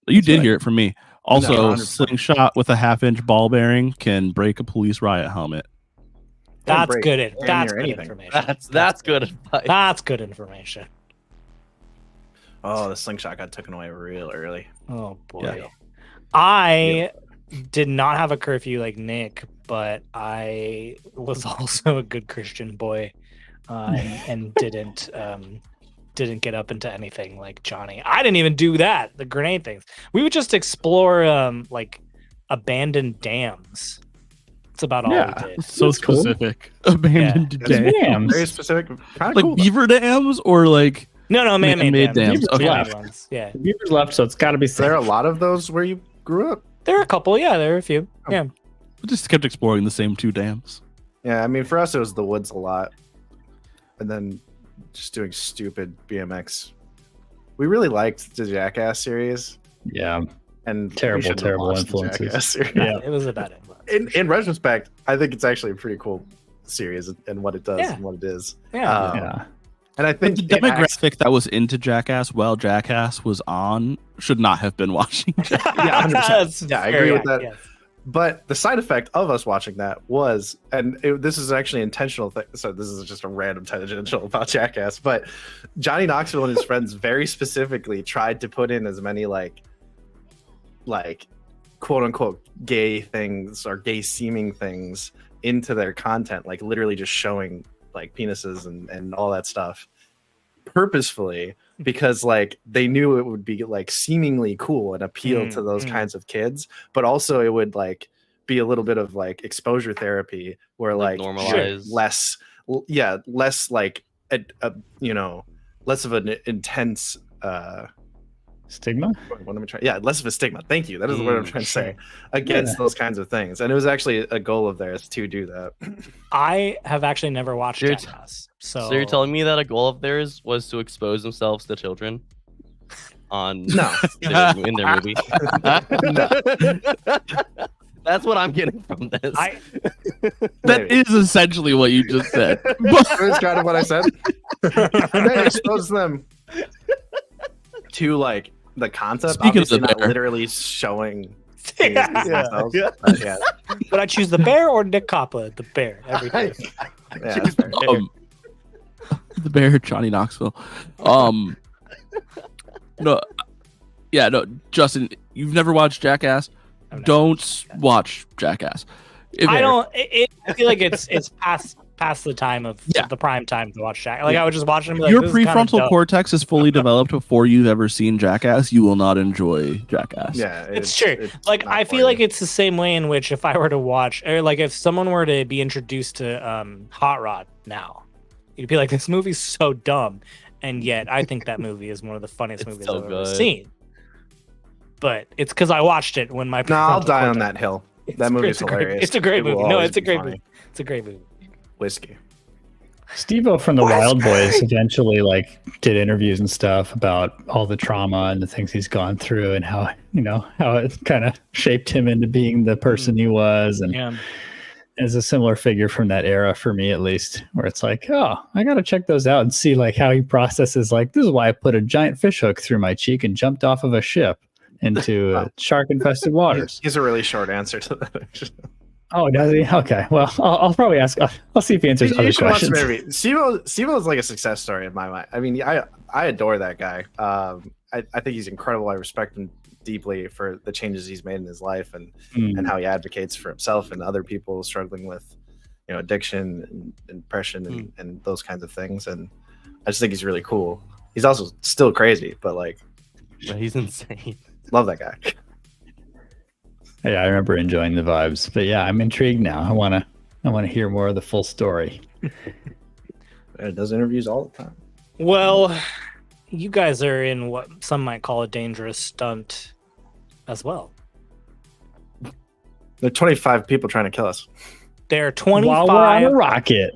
You did hear it from me. Also, slingshot with a half-inch ball bearing can break a police riot helmet. That's good. That's good information. That's good advice. That's good information. Oh, the slingshot got taken away real early. Oh boy. Yeah. I did not have a curfew like Nick, but I was also a good Christian boy, and didn't get up into anything like Johnny. I didn't even do that. The grenade things. We would just explore like abandoned dams. That's about all we did. So specific. Cool. Abandoned dams. Very specific. Like cool, beaver dams or like no man-made dams. Okay. Ones. Yeah. Beavers left, so it's got to be safe. There are a lot of those where you grew up. There are a couple. Yeah, there are a few. Yeah. We just kept exploring the same two dams. Yeah, I mean, for us, it was the woods a lot. And then just doing stupid BMX. We really liked the Jackass series. Yeah. And terrible influences. Yeah, it was a bad influence. In retrospect, I think it's actually a pretty cool series and what it does and what it is. Yeah. And I think the demographic that was into Jackass while Jackass was on should not have been watching Jackass. Yeah, 100%. Yeah, I agree with that. Yes. But the side effect of us watching that was, this is actually an intentional thing. So this is just a random tangential about Jackass. But Johnny Knoxville and his friends very specifically tried to put in as many like quote unquote gay things or gay seeming things into their content, like literally just showing like penises and all that stuff purposefully, because like they knew it would be like seemingly cool and appeal to those kinds of kids, but also it would like be a little bit of like exposure therapy where like normalize less like less of an intense stigma. What am I trying? Yeah, less of a stigma. Thank you. That is what I'm trying to say against those kinds of things. And it was actually a goal of theirs to do that. I have actually never watched Jackass. So you're telling me that a goal of theirs was to expose themselves to children on in their movie? No. That's what I'm getting from this. That is essentially what you just said. That's kind of what I said. And then expose them to like the concept. Speaking of the not bear, literally showing. But I choose the bear or Nick Coppola, the bear every time. The bear, Johnny Knoxville. No, yeah, no, Justin, you've never watched Jackass? Don't watch Jackass. I feel like it's past the time of the prime time to watch Jackass. Like I was just watching him. Like, your prefrontal cortex is fully developed before you've ever seen Jackass. You will not enjoy Jackass. Yeah, it's true. Like I feel like it's the same way in which if I were to watch, or like if someone were to be introduced to Hot Rod now, you'd be like, this movie's so dumb, and yet I think that movie is one of the funniest movies I've ever seen. But it's because I watched it when my. No, I'll die on that hill. That movie is hilarious. It's a great movie. No, it's a great movie. It's a great movie. Whiskey. Steve-O from the Wild Boys eventually did interviews and stuff about all the trauma and the things he's gone through and how it kind of shaped him into being the person he was. And is a similar figure from that era for me, at least, where it's like, oh, I got to check those out and see how he processes. Like, this is why I put a giant fish hook through my cheek and jumped off of a ship into shark-infested waters. He's a really short answer to that. Oh, does he? Okay. Well, I'll probably ask. I'll see if he answers other questions. Steve-O is like a success story in my mind. I mean, I adore that guy. I think he's incredible. I respect him deeply for the changes he's made in his life and how he advocates for himself and other people struggling with, addiction and depression and those kinds of things. And I just think he's really cool. He's also still crazy, but he's insane. Love that guy. Yeah, I remember enjoying the vibes, but yeah, I'm intrigued now. I want to hear more of the full story. It does interviews all the time. Well, you guys are in what some might call a dangerous stunt as well. There are 25 people trying to kill us. There are 25 while we're on a rocket.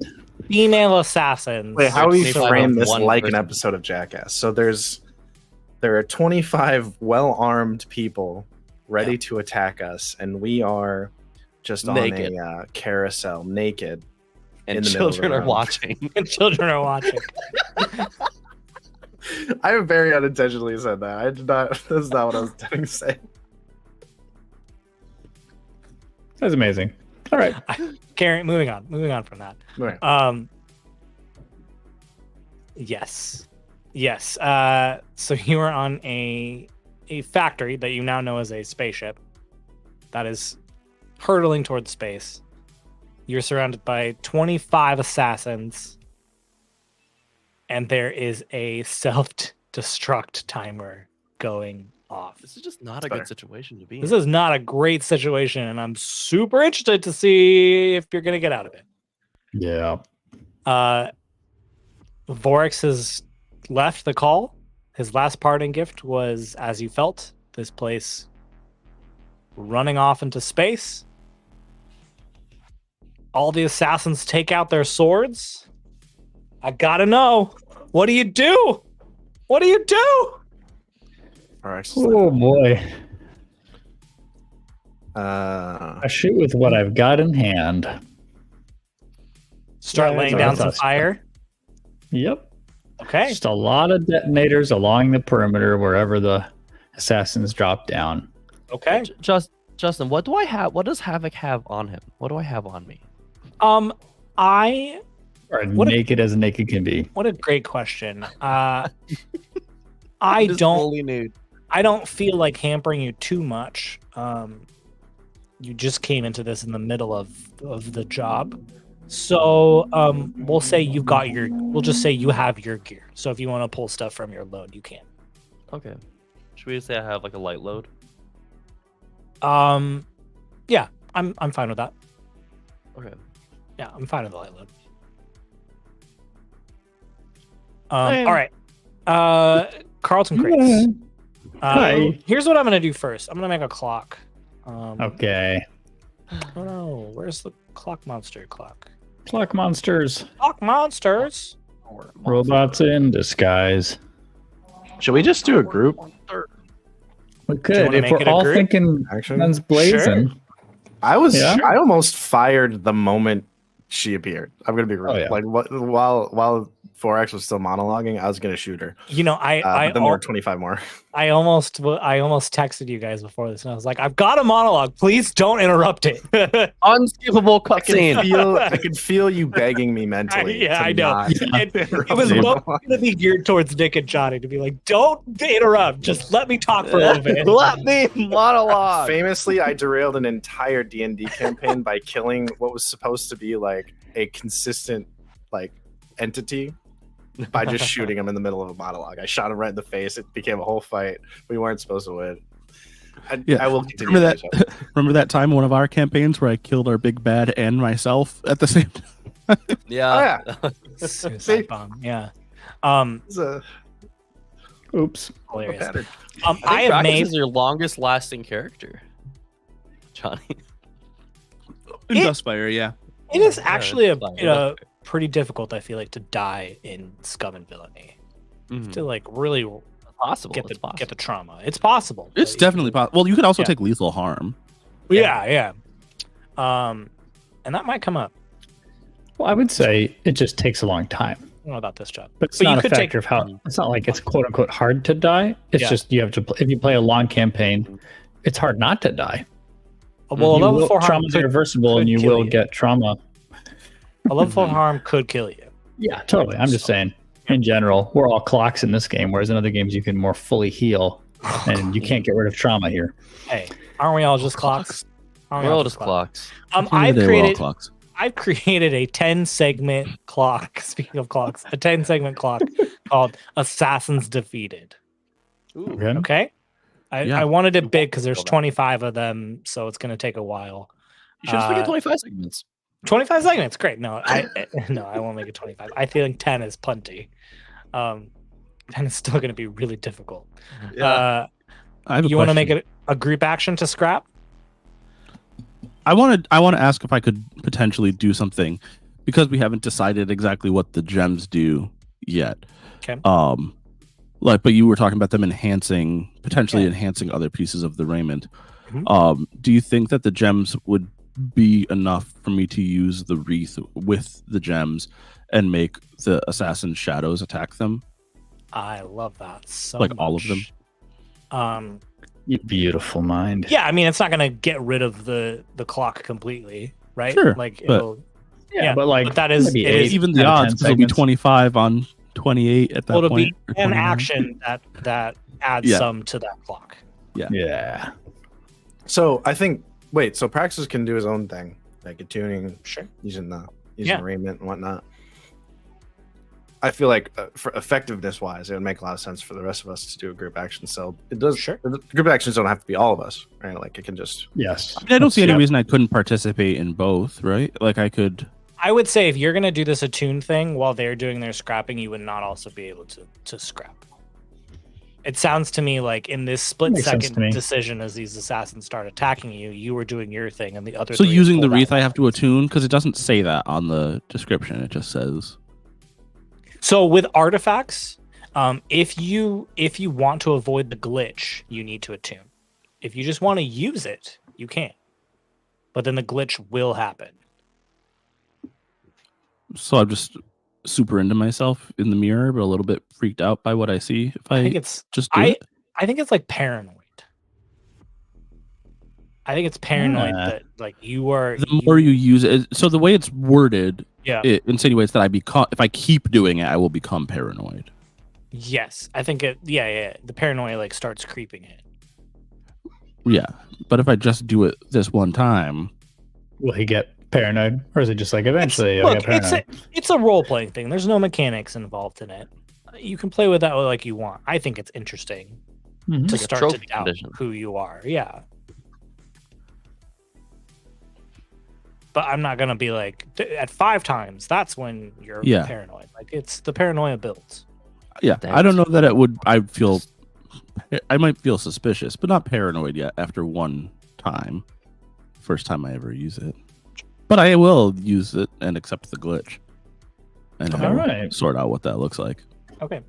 Female assassins. Wait, how do we frame this like an episode of Jackass? So there are 25 well-armed people ready to attack us, and we are just naked on a carousel, naked, and children are watching. And children are watching. I very unintentionally said that. I did not. That's not what I was intending to say. That's amazing. All right, Karen. Moving on from that. Right. Yes. So you are on a factory that you now know as a spaceship that is hurtling towards space. You're surrounded by 25 assassins, and there is a self-destruct timer going off. This is just not a good situation to be in. This is not a great situation, and I'm super interested to see if you're going to get out of it. Yeah. Vorax has left the call. His last parting gift was, as you felt, this place running off into space. All the assassins take out their swords. I gotta know. What do you do? What do you do? All right. Oh boy. I shoot with what I've got in hand. Start laying down some fire. Yep. Okay. Just a lot of detonators along the perimeter wherever the assassins drop down. Okay. Justin, what do I have? What does Havok have on him? What do I have on me? I naked as naked can be. What a great question. I don't feel like hampering you too much. You just came into this in the middle of the job. So we'll say we'll just say you have your gear. So if you want to pull stuff from your load, you can. Okay. Should we say I have a light load? Yeah, I'm fine with that. Okay. Yeah, I'm fine with the light load. All right. Carlton Crates. Hi. Here's what I'm gonna do first. I'm gonna make a clock. Okay. Oh no, where's the clock monster clock? Clock monsters. Clock monsters. Robots in disguise. Should we just do a group? We could if we're all thinking guns blazing. Sure. I almost fired the moment she appeared. I'm gonna be real. Oh, yeah. While 4X was still monologuing, I was gonna shoot her. You know, but then there were 25 more. I almost texted you guys before this, and I was like, "I've got a monologue. Please don't interrupt it." Unskippable cutscene. I could feel you begging me mentally. I know. It was both going to be geared towards Nick and Johnny to be like, "Don't interrupt. Just let me talk for a little bit. Let me monologue." Famously, I derailed an entire D&D campaign by killing what was supposed to be like a consistent like entity by just shooting him in the middle of a monologue. I shot him right in the face. It became a whole fight. We weren't supposed to win. I will continue. Remember that time in one of our campaigns where I killed our big bad and myself at the same time? Yeah. Oh, yeah. Suicide bomb. Yeah. Oops. Hilarious. I have made your longest lasting character, Johnny. In Dustfire, yeah. It is actually a pretty difficult, I feel like, to die in Scum and Villainy. To like really possible. Get the trauma. It's possible. It's definitely possible. Well, you could also take lethal harm. Yeah. And that might come up. Well, I would say it just takes a long time. I don't know about this job, but it's not a factor of how. It's not like it's quote unquote hard to die. It's just you have to. If you play a long campaign, it's hard not to die. Well, a level 4 harm trauma is reversible, and you will get trauma. A level 4 harm could kill you. Yeah, totally. I'm just saying. In general, we're all clocks in this game, whereas in other games you can more fully heal, and you can't get rid of trauma here. Hey, aren't we all just clocks? We're all just clocks. I've created a 10-segment clock. Speaking of clocks, a 10-segment clock called Assassins Defeated. Ooh. Okay. I wanted it big because there's 25 of them, so it's going to take a while. You should just make it 25 segments. 25 segments, great. No, I won't make it 25. I feel like 10 is plenty. 10 is still going to be really difficult. Yeah. You want to make it a group action to scrap? I want to ask if I could potentially do something because we haven't decided exactly what the gems do yet. Okay. But you were talking about them potentially enhancing other pieces of the raiment. Mm-hmm. Do you think that the gems would be enough for me to use the wreath with the gems and make the assassin shadows attack them? I love that so much. Like all of them? You beautiful mind. Yeah, I mean, it's not going to get rid of the clock completely, right? Sure. Like, but that is even the odds because it'll be 25 on 28 at that point. It'll be an action that adds some to that clock. Yeah. So I think so Praxis can do his own thing, like attuning, using raiment and whatnot. I feel like for effectiveness wise, it would make a lot of sense for the rest of us to do a group action. So it does. Sure. Group actions don't have to be all of us, right? Like it can just. Yes. I don't see any reason I couldn't participate in both, right? Like I could. I would say if you're going to do this attune thing while they're doing their scrapping, you would not also be able to scrap. It sounds to me like in this split-second decision as these assassins start attacking you, you were doing your thing and the other. So using the wreath, I have to attune because it doesn't say that on the description. It just says. So with artifacts, if you want to avoid the glitch, you need to attune. If you just want to use it, you can. But then the glitch will happen. So I'm just super into myself in the mirror, but a little bit freaked out by what I see. If I think it's just do it. I think it's like paranoid. I think it's paranoid that like you are. The more you use it, so the way it's worded, it insinuates that if I keep doing it, I will become paranoid. Yes, I think it. Yeah. The paranoia like starts creeping in. Yeah, but if I just do it this one time, will he get paranoid, or is it just like eventually I'll get paranoid? It's a role playing thing. There's no mechanics involved in it. You can play with that like you want. I think it's interesting to start to doubt who you are. Yeah. But I'm not gonna be like at 5 times. That's when you're paranoid. Like it's the paranoia builds. Yeah, I don't know that it would. I might feel suspicious, but not paranoid yet. After one time, first time I ever use it, but I will use it and accept the glitch, and sort out what that looks like. Okay.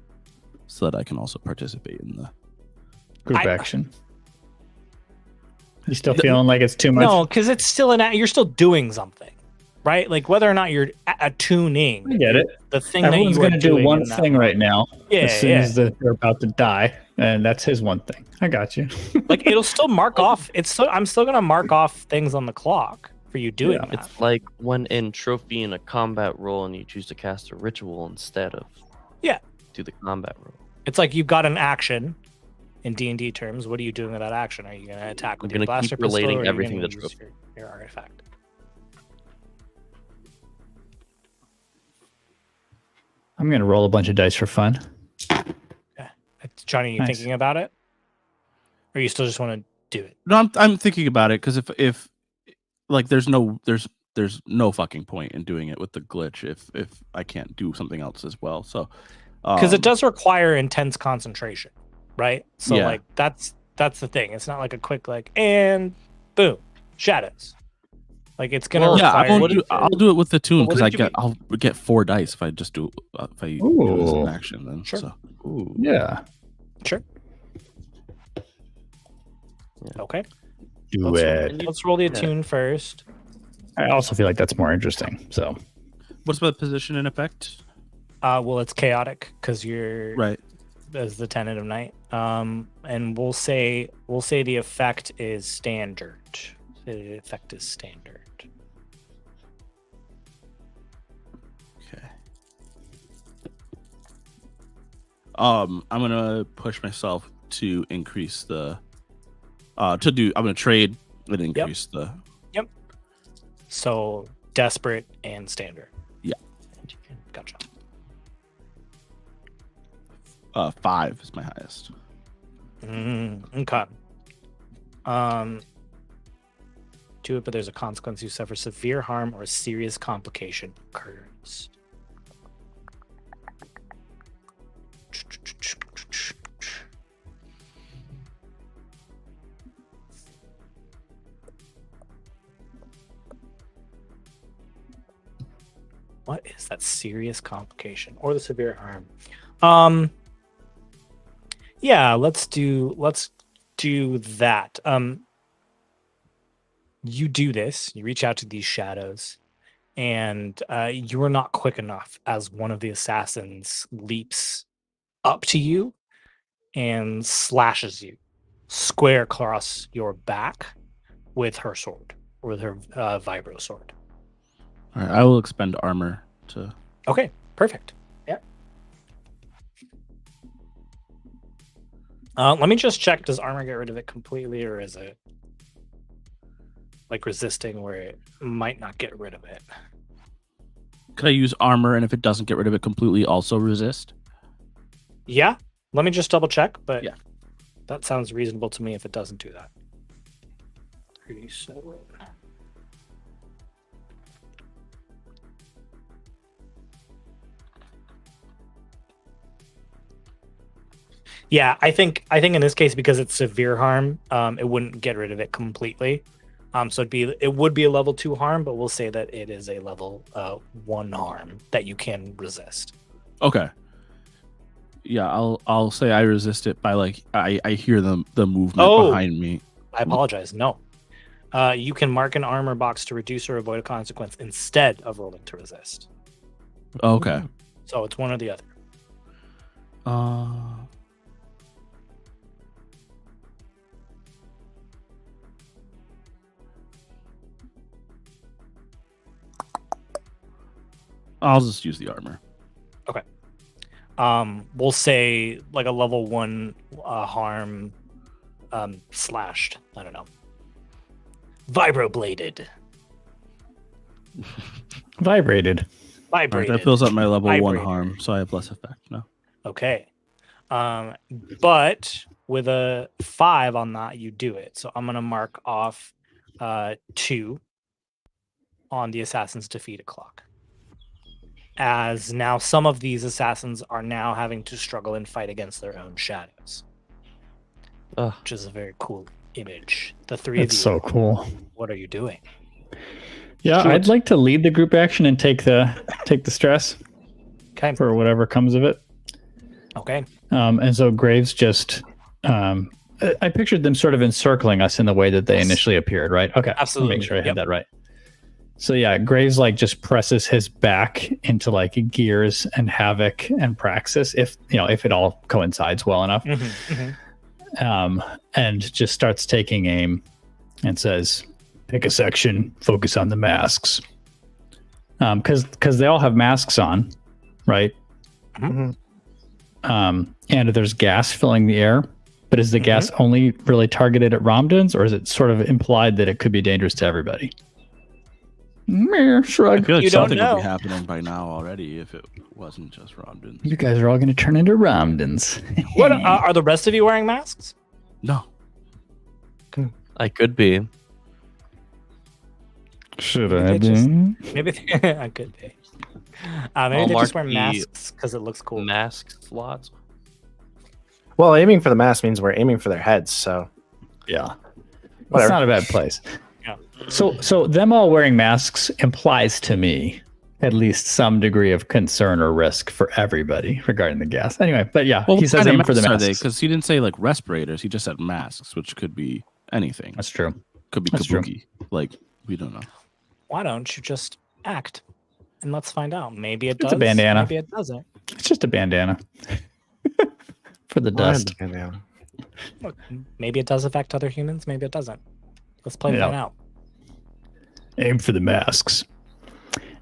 So that I can also participate in the group action. You still feeling like it's too much? No, because it's still you're still doing something. right? Like whether or not you're attuning. I get it. The thing Everyone's that you are going to do doing one thing right now. Yeah, as soon as they're about to die, and that's his one thing. I got you. Like it'll still mark off. I'm still going to mark off things on the clock for you doing that. It's like when in trophy in a combat role and you choose to cast a ritual instead of do the combat role. It's like you've got an action in D&D terms. What are you doing with that action? Are you going to attack with your blaster pistol? Relating or everything to to trophy. Your artifact. I'm going to roll a bunch of dice for fun. Yeah. Johnny, you thinking about it? Or you still just want to do it? No, I'm thinking about it because if like there's no fucking point in doing it with the glitch if I can't do something else as well. So because it does require intense concentration, right? So Yeah. like that's the thing. It's not like a quick like and boom, shadows. Like it's gonna require. I'll do it with the tune because I'll get 4 dice if I just do if I do it as an action. Then Sure. So. Yeah. Sure. Okay. Do it. Let's roll the attune first. I also feel like that's more interesting. So, What's the position in effect? Well, it's chaotic because you're Right. as the tenant of night. And we'll say the effect is standard. The effect is standard. Okay. I'm gonna push myself to increase the I'm gonna trade and increase the So desperate and standard. Yeah. Gotcha. 5 is my highest. Okay. Do it, but there's a consequence. You suffer severe harm or a serious complication occurs. What is that serious complication or the severe harm? Yeah, let's do that. You do this, you reach out to these shadows, and you are not quick enough as one of the assassins leaps up to you and slashes you square across your back with her sword, or with her vibro sword. All right, I will expend armor to. Okay, perfect. Yeah. Let me just check. Does armor get rid of it completely, or is it like resisting where it might not get rid of it? Could I use armor, and if it doesn't get rid of it completely, also resist? Yeah. Let me just double check, but Yeah. That sounds reasonable to me if it doesn't do that. 37. Yeah, I think in this case, because it's severe harm, it wouldn't get rid of it completely. So it would be a level 2 harm, but we'll say that it is a level 1 harm that you can resist. Okay. Yeah, I'll say I resist it by like I hear the movement behind me. I apologize. No. You can mark an armor box to reduce or avoid a consequence instead of rolling to resist. Okay. So it's one or the other. I'll just use the armor. Okay. We'll say like a level 1 harm slashed. I don't know. Vibrated. Vibrated. Right, that fills up my level 1 harm, so I have less effect now. Okay. But with a 5 on that, you do it. So I'm gonna mark off 2 on the assassin's defeated clock. As now some of these assassins are now having to struggle and fight against their own shadows. Which is a very cool image. The three of you. It's so cool. What are you doing? Yeah, I'd like to lead the group action and take the stress. Okay. For whatever comes of it. Okay. And so Graves just I pictured them sort of encircling us in the way that they initially appeared, right? Okay. Absolutely. Make sure I had that right. So yeah, Graves like just presses his back into like Gears and Havok and Praxis if it all coincides well enough. And just starts taking aim and says, pick a section, focus on the masks. Because they all have masks on, right? And there's gas filling the air. But is the gas only really targeted at Romdens, or is it sort of implied that it could be dangerous to everybody? Shrug. I feel like You something don't would be know. happening by now already if it wasn't just Romdens. You guys are all going to turn into Romdens. What are the rest of you wearing masks? No. I could be. Should I I be? be? Maybe I could be. Maybe they just wear masks because it looks cool. Mask slots. Well, aiming for the mask means we're aiming for their heads. So Yeah. Whatever. It's not a bad place. Yeah. So them all wearing masks implies to me at least some degree of concern or risk for everybody regarding the gas. Anyway, but yeah, he says aim for the masks. Because he didn't say like respirators. He just said masks, which could be anything. That's true. Could be That's true. kabuki. Like, we don't know. Why don't you just act and let's find out? Maybe it It's does. a bandana. Maybe it doesn't. It's just a bandana for the dust. Look, maybe it does affect other humans. Maybe it doesn't. Let's play Yeah. that out. Aim for the masks.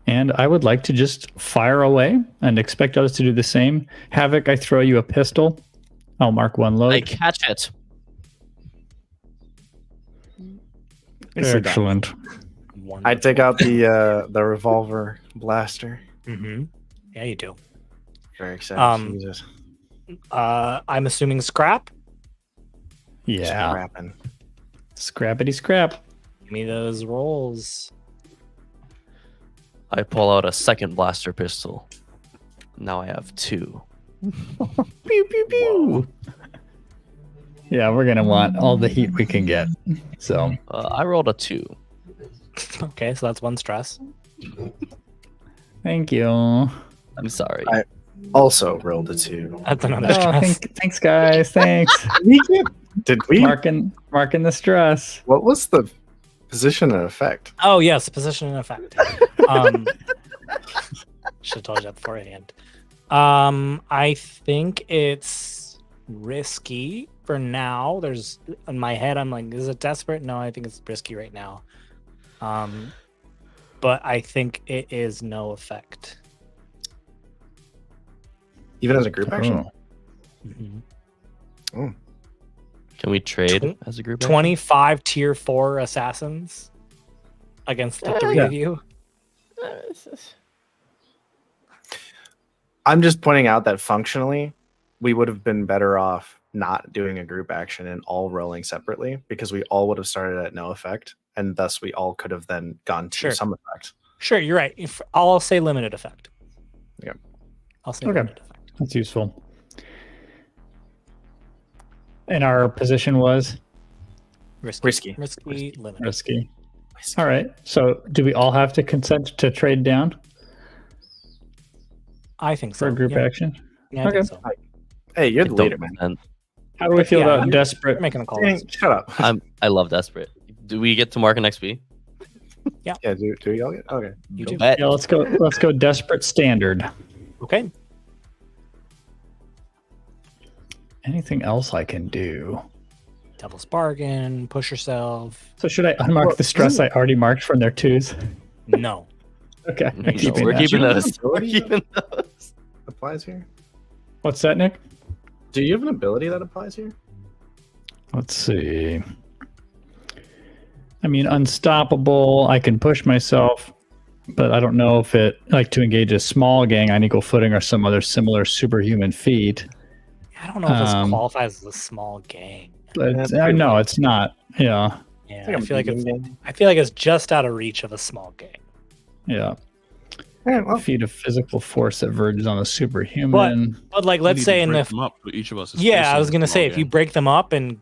And I would like to just fire away and expect others to do the same. Havok, I throw you a pistol. I'll mark one load. I catch it. Excellent. I take out the revolver blaster. Mm-hmm. Yeah, you do. Very excited. Jesus. I'm assuming scrap. Yeah. Scrapping. Scrappity scrap. Give me those rolls. I pull out a second blaster pistol. Now I have 2. Pew pew pew. Yeah, we're gonna want all the heat we can get. So I rolled a 2. Okay, so that's one stress. thank you. I'm sorry. Also rolled a 2. That's another Oh, stress. thanks guys. Thanks. Did we? marking the stress. What was the position and effect? Oh yes, position and effect. Should have told you that beforehand. I think it's risky for now. There's in my head, I'm like, is it desperate? No, I think it's risky right now. But I think it is no effect. Even as a group action? Mhm. Can we trade as a group? 25 tier 4 assassins against the 3 of you. I'm just pointing out that functionally, we would have been better off not doing a group action and all rolling separately because we all would have started at no effect, and thus we all could have then gone to Sure. some effect. Sure, you're right. I'll say limited effect. Yeah. I'll say Okay. limited effect. That's useful. And our position was Risky. Limited. risky. All right. So do we all have to consent to trade down I think so. for a group yeah. action? Yeah, I think so. Hey, you're the leader, man. And How do we feel Yeah, about you're- desperate? You're making the call. Dang, shut up. I love Desperate. Do we get to mark an XP? Yeah, do y'all get? Okay. You do. Bet. Yeah, let's go desperate standard. Okay. Anything else I can do? Devil's bargain. Push yourself. So should I unmark the stress I already marked from their 2s? No. Okay. I'm No, keeping we're that. keeping those. We're Ability keeping those. applies here? What's that, Nick? Do you have an ability that applies here? Let's see. I mean, unstoppable. I can push myself, but I don't know if it like to engage a small gang on equal footing or some other similar superhuman feat. I don't know if this qualifies as a small gang. But I know it's not. Yeah, Yeah, think I I'm feel like it's. medium. I feel like it's just out of reach of a small gang. yeah. All right, well, Feat of physical force that verges on the superhuman. But like, let's say in the each of us. Is yeah, I facing was gonna a say small if you gang. break them up and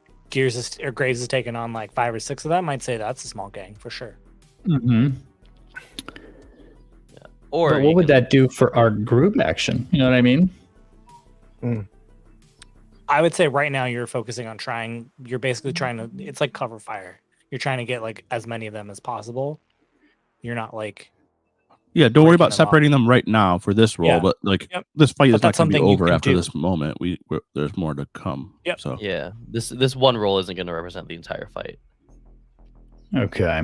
or Graves is taking on like 5 or 6 of them, I'd say that's a small gang for sure. Mm-hmm. Or But you what would can- that do for our group action? You know what I mean? I would say right now you're focusing on trying. You're basically trying to. It's like cover fire. You're trying to get like as many of them as possible. You're not like. Yeah, don't worry about breaking them separating them right now for this roll, Yeah. but like Yep. this fight is But not that's going to be something you over can after do. this moment. There's more to come. Yep. So Yeah, this one roll isn't going to represent the entire fight. Okay.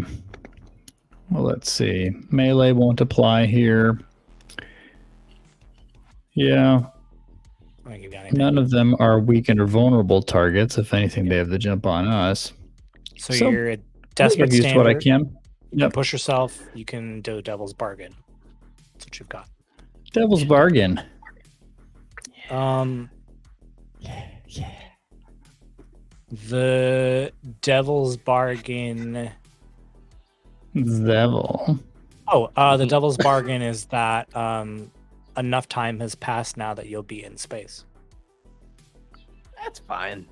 Well, let's see. Melee won't apply here. Yeah. I think you got anything. None of them are weakened or vulnerable targets. If anything, they have the jump on us. So you're a desperate I've used standard. what I can. You can push yourself. You can do Devil's Bargain. That's what you've got. Devil's Bargain. The Devil's Bargain. Devil. Oh, the Devil's Bargain is that enough time has passed now that you'll be in space. That's fine.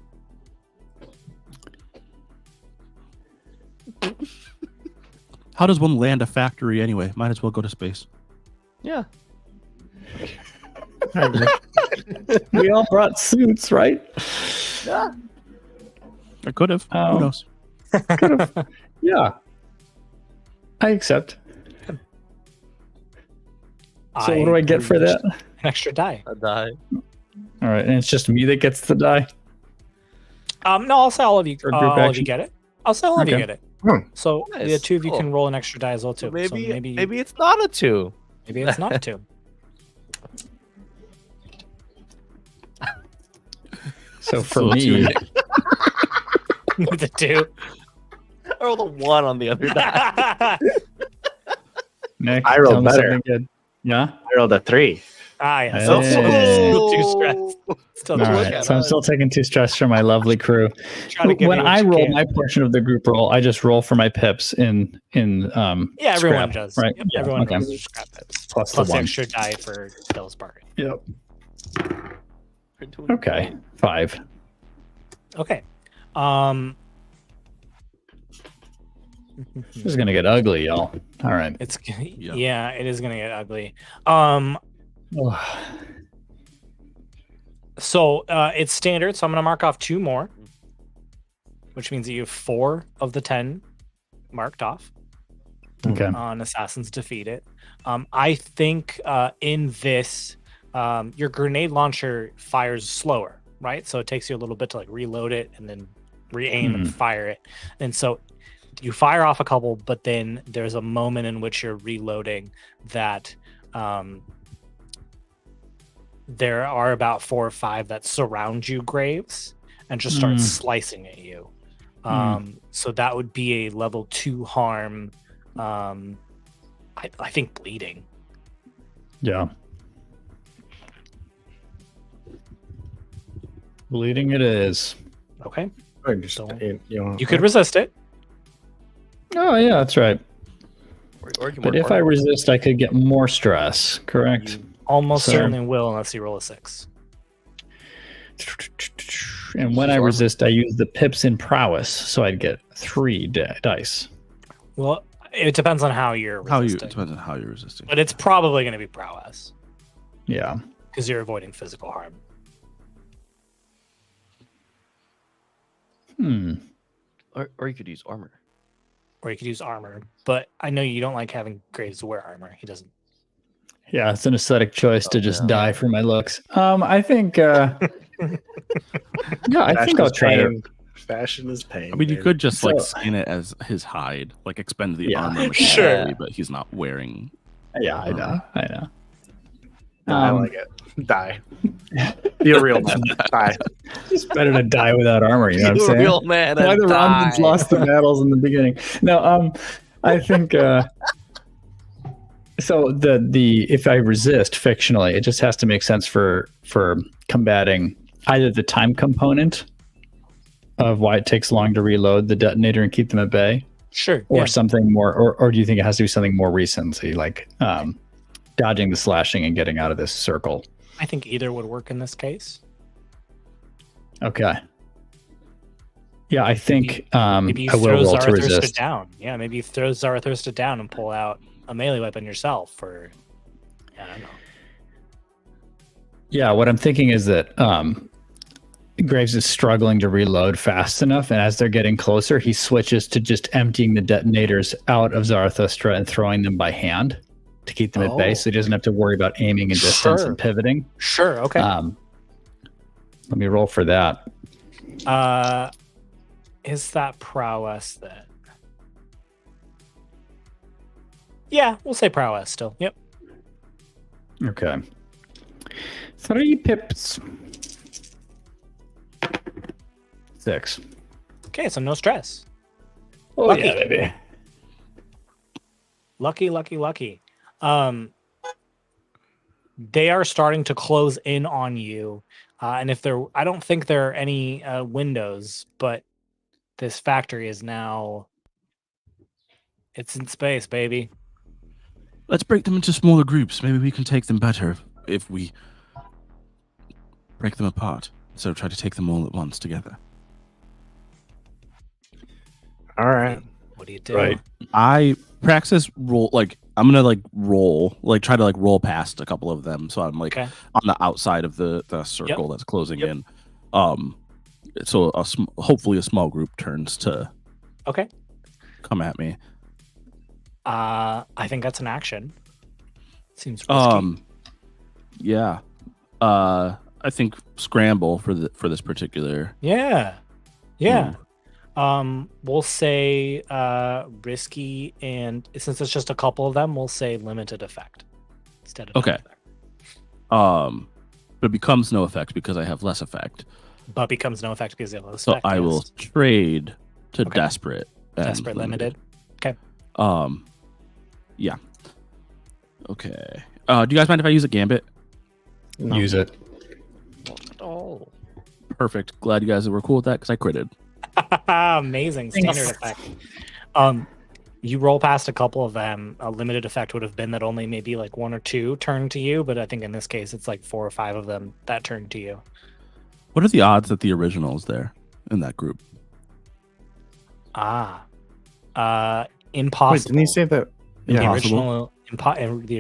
how does one land a factory anyway? Might as well go to space. Yeah. We all brought suits, right? Yeah. I could have. Who knows? Yeah. I accept. So what do I get for that? An extra die. A die. All right, and it's just me that gets the die. No, I'll say all of you. For group All of you action? get it. I'll say all of you Okay. get it. Hmm. So Nice. the two of you Cool. can roll an extra die as well too. So maybe, so maybe it's not a 2. maybe it's not a 2. So for So me, The 2. Or the 1 on the other die. Nick, I rolled tell me better. something good. Yeah. I rolled a 3. Yeah. Hey. Still too stressed. Still All too right. stressed. So I'm still taking 2 stress from my lovely crew. Try to give When you what I you roll can. my portion of the group roll, I just roll for my pips in Yeah, everyone scrap, does. right? Yep, Yeah, everyone okay. rolls their scrap pips. Plus Plus the 1. extra die for Devil's Bargain. Yep. Okay. 5. Okay. This is gonna get ugly, y'all. All right. It's yeah, it is gonna get ugly. So it's standard. So I'm gonna mark off 2 more, which means that you have 4 of the 10 marked off Okay. on Assassins Defeated. I think in this, your grenade launcher fires slower, right? So it takes you a little bit to like reload it and then re-aim and fire it. And so you fire off a couple, but then there's a moment in which you're reloading that there are about 4 or 5 that surround you, Graves, and just start slicing at you. So that would be a level 2 harm. I think bleeding. Yeah. Bleeding it is. Okay. Or just, So- you know, You could resist it. Oh yeah, that's right. Or you can But work if I harder. resist, I could get more stress. Correct. You almost So- certainly will unless you roll a 6. And when I Armor. resist, I use the pips in prowess, so I'd get 3 dice. Well, it depends on how you're It resisting. depends on how you're resisting. But it's probably going to be prowess Yeah. because you're avoiding physical harm. Or you could use armor. Or you could use armor. But I know you don't like having Graves wear armor. He doesn't. Yeah, it's an aesthetic choice to just yeah. die for my looks. I think. Yeah, I think I'll try to. Fashion is pain. I mean, you baby. could just like So- sign it as his hide, like expend the Yeah. armor Sure. mechanically, but he's not wearing. Yeah, I know. I know. I like it. Die. Be a real man. Die. It's better to die without armor. You know what I'm You saying? real man. Why and the Romans die. lost the battles in the beginning? No, I think. So the if I resist fictionally, it just has to make sense for combating either the time component of why it takes long to reload the detonator and keep them at bay, Sure. or yeah. something more, or do you think it has to be something more recency, like dodging the slashing and getting out of this circle? I think either would work in this case. Okay. Yeah, I think I Maybe you will throw roll to Zarathustra resist. down. Yeah, maybe you throw Zarathustra down and pull out a melee weapon yourself. Or I don't know. Yeah, what I'm thinking is that Graves is struggling to reload fast enough, and as they're getting closer, he switches to just emptying the detonators out of Zarathustra and throwing them by hand to keep them at base, so he doesn't have to worry about aiming and distance and pivoting. Sure, okay. Let me roll for that. Is that prowess then? Yeah, we'll say prowess still. Yep. Okay. 3 pips. 6. Okay, so no stress. Oh, Lucky. yeah, baby. Lucky. They are starting to close in on you. And I don't think there are any windows, but this factory is now, it's in space, baby. Let's break them into smaller groups. Maybe we can take them better if we break them apart. So try to take them all at once together. All right. What do you do? Right. I praxis roll, like I'm gonna like roll, like try to like roll past a couple of them, so I'm like on the outside of the circle that's closing in. So hopefully a small group turns to come at me. I think that's an action. Seems risky. Yeah. I think scramble for this particular. Yeah. We'll say risky, and since it's just a couple of them, we'll say limited effect instead of okay. But it becomes no effect because I have less effect. But becomes no effect because you have less so effect. So I will trade to desperate. Desperate limited. Okay. Yeah. Okay. Do you guys mind if I use a gambit? No. Use it. Oh. Perfect. Glad you guys were cool with that because I critted. Amazing standard effect. You roll past a couple of them. A limited effect would have been that only maybe like 1 or 2 turn to you, but I think in this case it's like 4 or 5 of them that turn to you. What are the odds that the original is there in that group? Impossible. Wait, didn't he say that? Yeah. The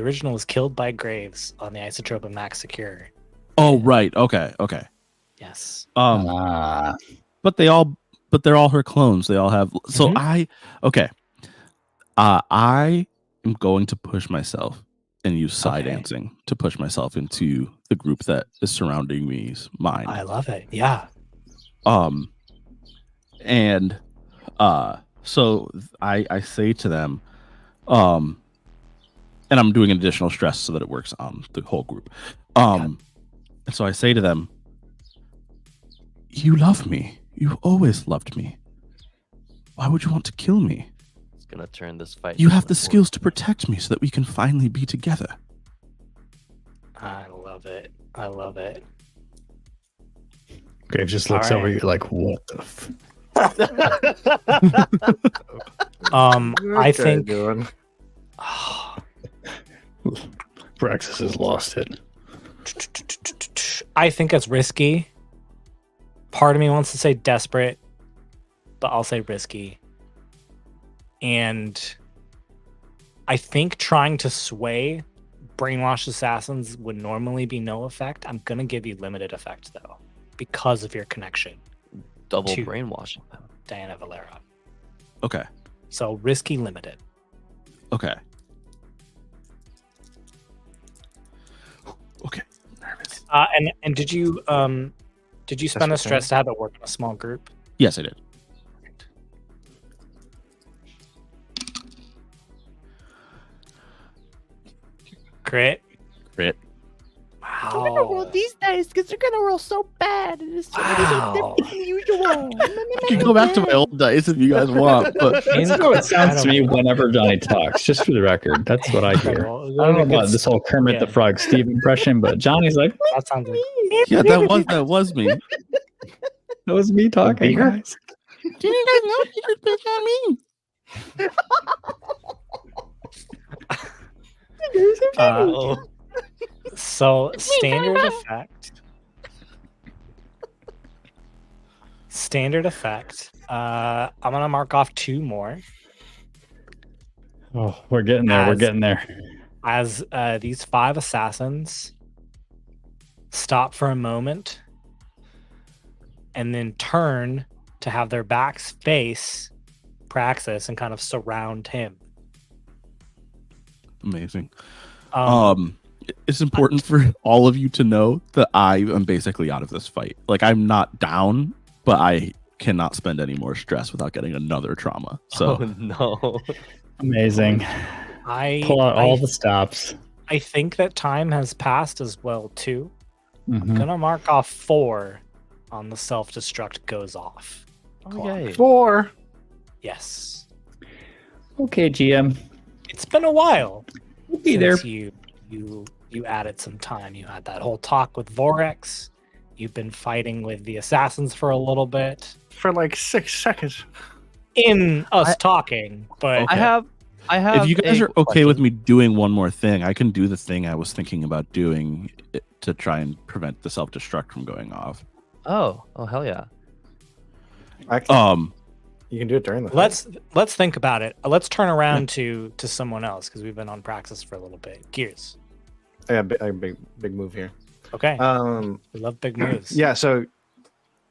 original was killed by Graves on the isotrope of Max Secure. Oh, right. Okay. Yes. But they're all her clones. They all have. So I am going to push myself and use side dancing to push myself into the group that is surrounding me's mind. I love it. Yeah. And so I say to them, and I'm doing an additional stress so that it works on the whole group. And so I say to them, you love me. You've always loved me. Why would you want to kill me? It's gonna turn this fight. You have the skills to protect me so that we can finally be together. I love it. Graves just looks over you like, what the I think Praxis has lost it. I think it's risky. Part of me wants to say desperate, but I'll say risky. And I think trying to sway brainwashed assassins would normally be no effect. I'm going to give you limited effect, though, because of your connection. Double brainwashing them. Diana Valera. Okay. So risky, limited. Okay. Okay. Nervous. And did you spend a stress to have it work in a small group? Yes, I did. Crit. I'm gonna roll these dice because they're gonna roll so bad. It's so different than usual. I can go back to my old dice if you guys want, but that's how it sounds to me whenever Johnny talks. Just for the record, that's what I hear. I don't know about this whole Kermit the Frog Steve impression, but Johnny's like, that sounds like yeah, that was me. That was me talking. Guys. Do you guys know you could pick on me? So standard effect. I'm gonna mark off 2 more. Oh, we're getting there. We're getting there. As these 5 assassins stop for a moment and then turn to have their backs face Praxis and kind of surround him. Amazing. It's important for all of you to know that I am basically out of this fight. Like, I'm not down, but I cannot spend any more stress without getting another trauma. So no. Amazing. I pull out all the stops. I think that time has passed as well too. I'm Mhm. gonna mark off 4 on the self-destruct goes off. Okay. 4. Yes. Okay, GM. It's been a while We'll be there. since you added some time. You had that whole talk with Vorex. You've been fighting with the assassins for a little bit. For like 6 seconds. In us talking, but I have. if you guys a are okay with question. me doing one more thing, I can do the thing I was thinking about doing to try and prevent the self-destruct from going off. Oh hell yeah. You can do it during the let's think about it. Let's turn around to someone else because we've been on Praxis for a little bit. Gears. Yeah, big move here. Okay. We love big moves. Yeah, so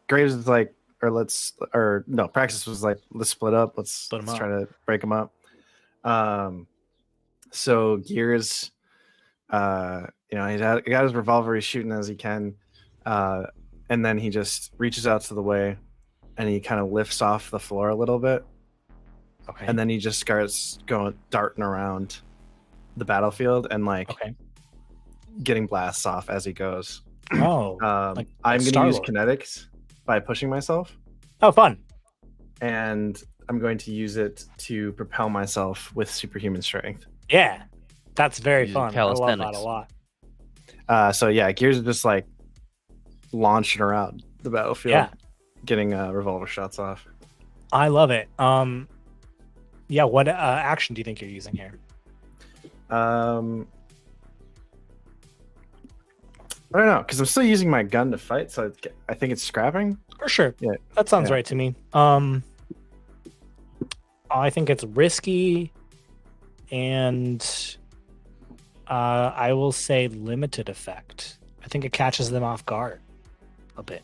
Graves is like, Praxis was like, let's split up. Let's try to break them up. So Gears, he got his revolver. He's shooting as he can, and then he just reaches out to the way, and he kind of lifts off the floor a little bit. Okay. And then he just starts darting around the battlefield and getting blasts off as he goes. Oh. I'm going to use kinetics by pushing myself. Oh, fun. And I'm going to use it to propel myself with superhuman strength. Yeah. That's very Using fun. I love that calisthenics. a lot. So yeah, Gears are just like launching around the battlefield, Yeah. getting revolver shots off. I love it. Yeah, what action do you think you're using here? I don't know, because I'm still using my gun to fight, so I think it's scrapping. For sure. Yeah. That sounds Yeah. right to me. I think it's risky, and I will say limited effect. I think it catches them off guard a bit.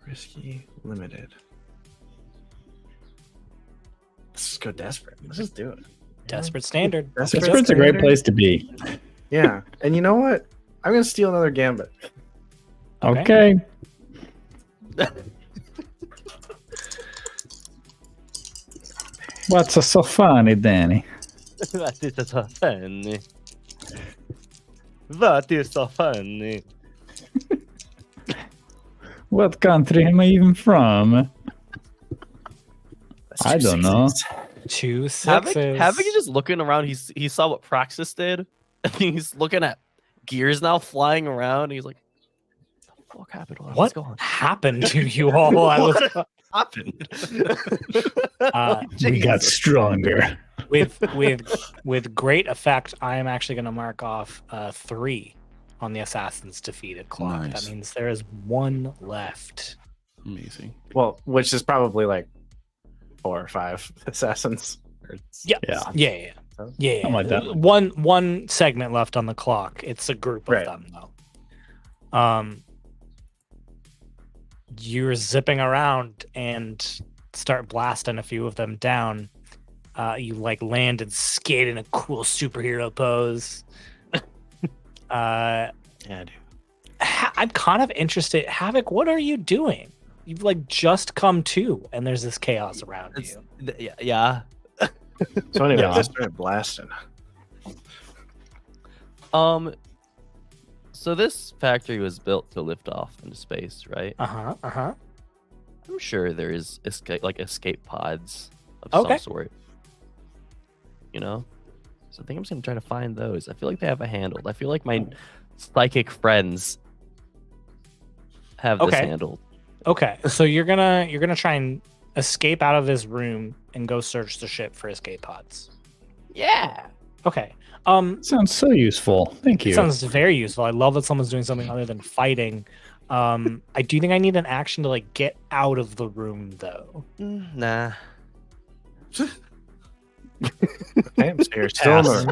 Risky, limited. Let's just go desperate. Let's just do it. Desperate standard. Desperate's a great place to be. Yeah, and you know what? I'm gonna steal another gambit. Okay. What's so funny, Danny? That is so funny. That is so funny. What country am I even from? I don't know. 2 sixes. Havok is just looking around. He saw what Praxis did. And he's looking at Gears now flying around. And he's like, "What the fuck happened? What's What going happened to you all? I was happened?" We got stronger. with great effect. I am actually going to mark off 3 on the assassin's defeated clock. Nice. That means there is 1 left. Amazing. Well, which is probably like 4 or 5 assassins. Yeah. Yeah. Something like that. One segment left on the clock. It's a group of Right. them though. You're zipping around and start blasting a few of them down. You land and skate in a cool superhero pose. Yeah, dude. I'm kind of interested. Havok, what are you doing? You've just come to, and there's this chaos around you. Yeah. So anyway, Yeah. I started blasting. So this factory was built to lift off into space, right? Uh-huh. I'm sure there is escape pods of Okay. some sort. So I think I'm just gonna try to find those. I feel like they have it handled. I feel like my psychic friends have this Okay. handled. Okay. So you're gonna try and escape out of this room and go search the ship for escape pods. Yeah. Okay. Sounds so useful. Thank you. Sounds very useful. I love that someone's doing something other than fighting. I do think I need an action to get out of the room though. Nah. Okay, so you're still in Pass.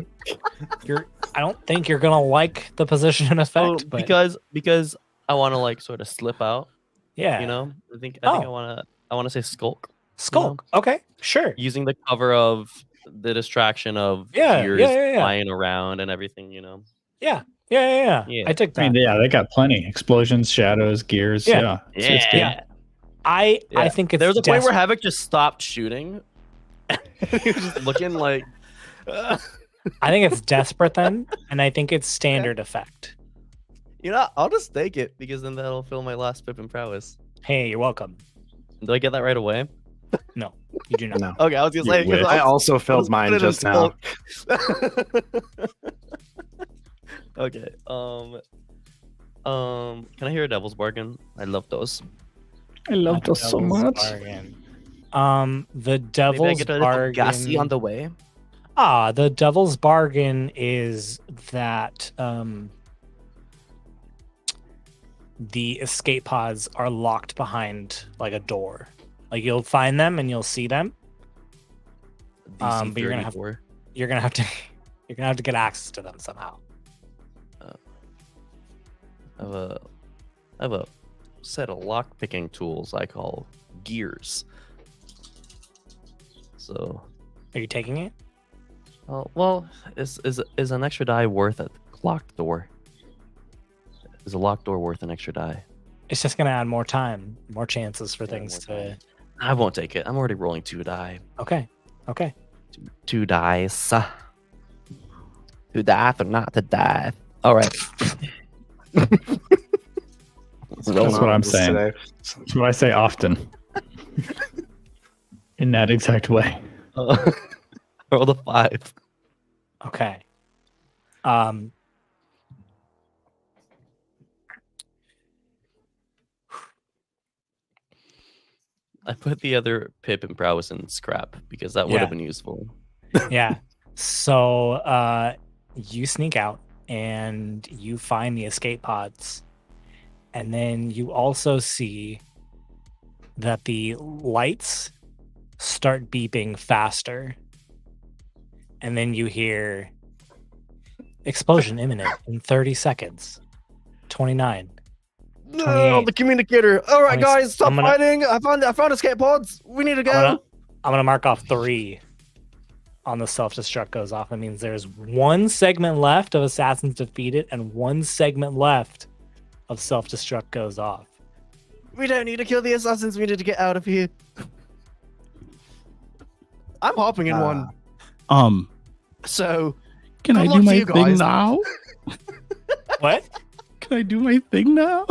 the I don't think you're gonna like the position and effect, Oh, but because I want to like sort of slip out. Yeah. You know, I think I want to say skulk. Skulk. You know? Okay, sure. Using the cover of the distraction of gears flying around and everything. You know. Yeah. I take that. I mean, they got plenty explosions, shadows, gears. Yeah. It's good. I think it's there was a point where Havok just stopped shooting. He was just looking like. I think it's desperate then, and I think it's standard effect. You know, I'll just take it because then that'll fill my last Pippin prowess. Hey, you're welcome. Do I get that right away? No, you do not. No. Okay, I was gonna say I also filled mine just now. Okay. Can I hear a Devil's Bargain? I love those. I love those so much. Bargain. The Devil's Maybe I get a Bargain. Gassy on the way. The Devil's Bargain is that the escape pods are locked behind like a door. Like you'll find them and you'll see them. But you're gonna have to get access to them somehow. I have a set of lock picking tools I call gears. So, are you taking it? Well, is an extra die worth a locked door? Is a locked door worth an extra die? It's just gonna add more time, more chances for things to. I won't take it. I'm already rolling 2 die. Okay. 2 dice. 2 die for not to die. All right. That's what I'm saying. That's what I say often. In that exact way. Roll the 5. Okay. I put the other Pippin prowess in scrap because that would have been useful. Yeah. So you sneak out and you find the escape pods. And then you also see that the lights start beeping faster. And then you hear explosion imminent in 30 seconds. 29. No, the communicator. All right, guys, stop fighting. I found escape pods. We need to go. I'm gonna mark off 3 on the self-destruct goes off. It means there's 1 segment left of assassins defeated and 1 segment left of self-destruct goes off. We don't need to kill the assassins. We need to get out of here. I'm hopping in one. So, can I do my thing now? What? Can I do my thing now?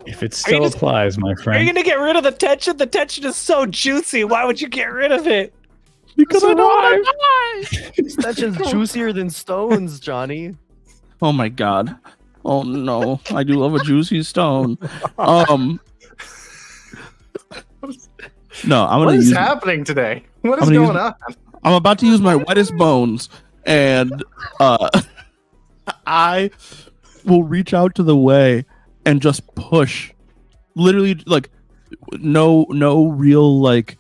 If it still applies, my friend. Are you gonna get rid of the tension? The tension is so juicy. Why would you get rid of it? Because I don't want to die. This tension's juicier than stones, Johnny. Oh my god. Oh no. I do love a juicy stone. No, I'm gonna What is happening today? What is going on? I'm about to use my wettest bones, and I will reach out to the way and just push. Literally, like no real like.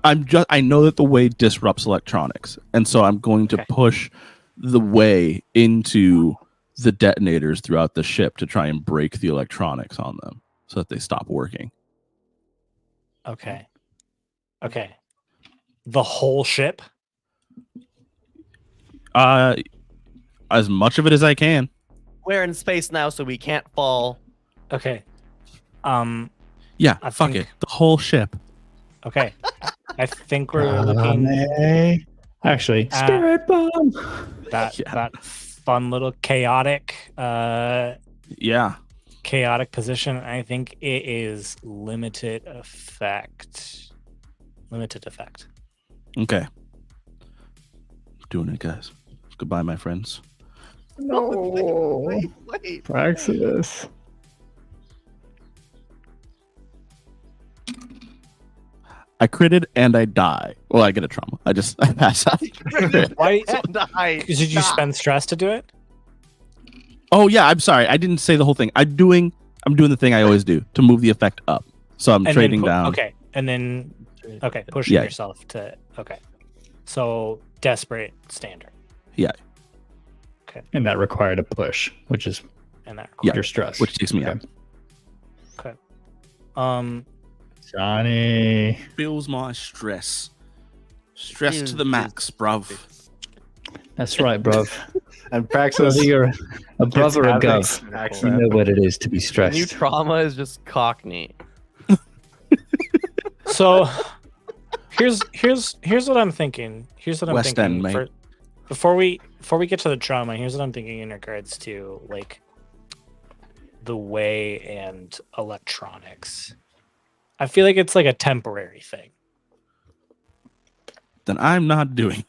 I know that the way disrupts electronics, and so I'm going to push the way into the detonators throughout the ship to try and break the electronics on them so that they stop working. Okay. The whole ship? As much of it as I can. We're in space now, so we can't fall. Okay. Yeah, fuck it. The whole ship. Okay. I think we're looking actually spirit bomb. That fun little chaotic chaotic position. I think it is limited effect. Okay. Doing it, guys. Goodbye, my friends. No. Wait. Praxis. I critted and I die. Well, I get a trauma. I pass out. Why? Did you spend stress to do it? Oh yeah, I'm sorry. I didn't say the whole thing. I'm doing the thing I always do to move the effect up. So I'm trading down. Okay, and then pushing yourself to So desperate standard. Yeah. Okay. Okay. And that required a push, which is And that your stress. Which takes me out. Okay. Johnny. Feels my stress. Stress to the max, bruv. That's right, bruv. And Praxis, Whether you're a bruv or a gov, you accent. know what it is to be New stressed. trauma is just Cockney. So here's what I'm thinking. Here's what I'm West thinking. End, mate. Before we get to the trauma, here's what I'm thinking in regards to like the way and electronics. I feel like it's like a temporary thing. Then I'm not doing.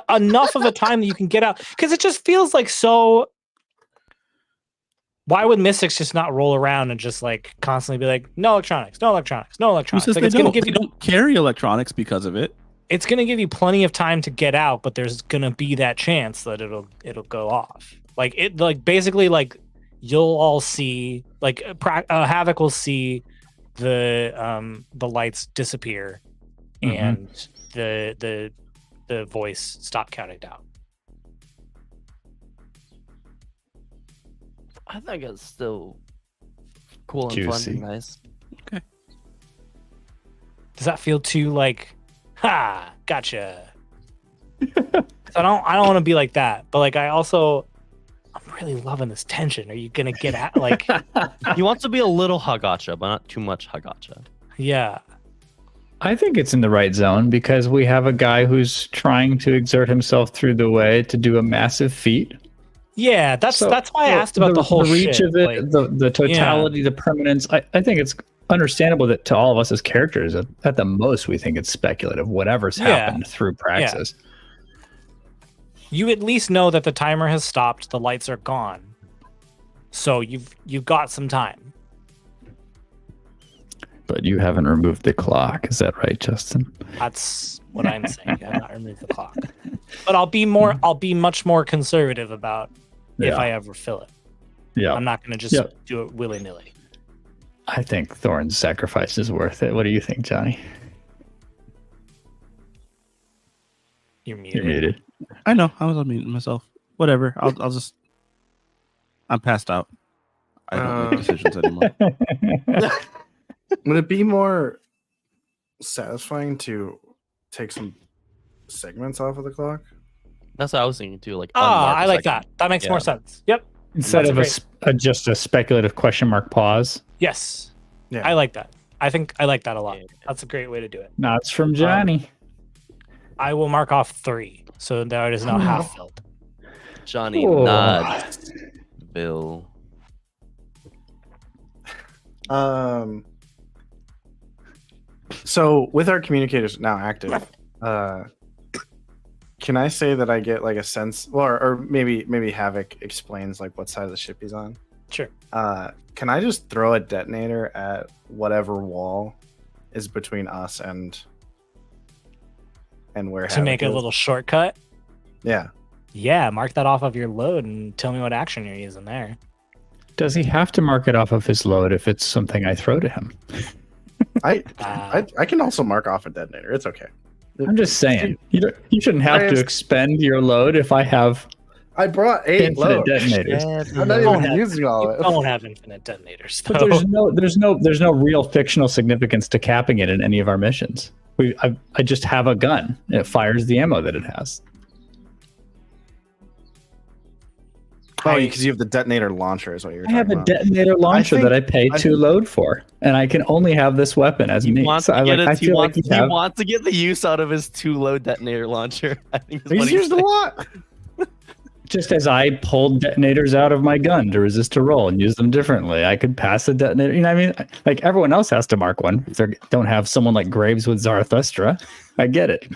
Enough of a time that you can get out, because it just feels like so. Why would Mystics just not roll around and just like constantly be like, no electronics, no electronics, no electronics? Because Like, they don't carry electronics because of it. It's gonna give you plenty of time to get out, but there's gonna be that chance that it'll go off. Like it, like basically, like you'll all see, like Havok will see the lights disappear, and the voice stop counting down. I think it's still cool and Juicy. fun and nice. Does that feel too like, ha, gotcha? I don't want to be like that, but like I'm really loving this tension. Are you gonna get at like? He wants to be a little hagacha, but not too much hagacha. Yeah. I think it's in the right zone because we have a guy who's trying to exert himself through the way to do a massive feat. Yeah, that's why I asked about the whole reach shit. of it, Like, the totality, the permanence. I think it's understandable that to all of us as characters, at the most, we think it's speculative. Whatever's happened through Praxis. You at least know that the timer has stopped, the lights are gone, so you've got some time. But you haven't removed the clock. Is that right, Justin? That's what I'm saying. I have not removed the clock, but I'll be much more conservative about if I ever fill it. Yeah, I'm not going to just do it willy nilly. I think Thorn's sacrifice is worth it. What do you think, Johnny? You're You're muted. I know. I was unmuting myself. Whatever. I'll just. I'm passed out. I don't make decisions anymore. Would it be more satisfying to take some segments off of the clock? That's what I was thinking too. Like, I like that. That makes more sense. Yep. Instead of just a speculative question mark pause. Yes. Yeah. I like that. I think I like that a lot. That's a great way to do it. Nods from Johnny. I will mark off 3, so that it is now half filled. Johnny nods. Bill. So with our communicators now active, can I say that I get like a sense, or maybe Havok explains like what side of the ship he's on? Sure. Can I just throw a detonator at whatever wall is between us and where To make a little shortcut? Yeah. Yeah, mark that off of your load and tell me what action you're using there. Does he have to mark it off of his load if it's something I throw to him? I can also mark off a detonator. It's okay. I'm just saying. You shouldn't have to expend your load if I have I brought 8 infinite loads. detonators. I'm not even using all of it. Don't have infinite detonators, though. But there's no real fictional significance to capping it in any of our missions. I just have a gun. It fires the ammo that it has. Oh, because you have the detonator launcher is what you're I have talking a about. detonator launcher that I pay 2 load for, and I can only have this weapon as me. So he he wants to get the use out of his 2-load detonator launcher. I think is what He's used a lot. Just as I pulled detonators out of my gun to resist a roll and use them differently, I could pass a detonator. You know what I mean? Like everyone else has to mark one. If they don't have someone like Graves with Zarathustra, I get it.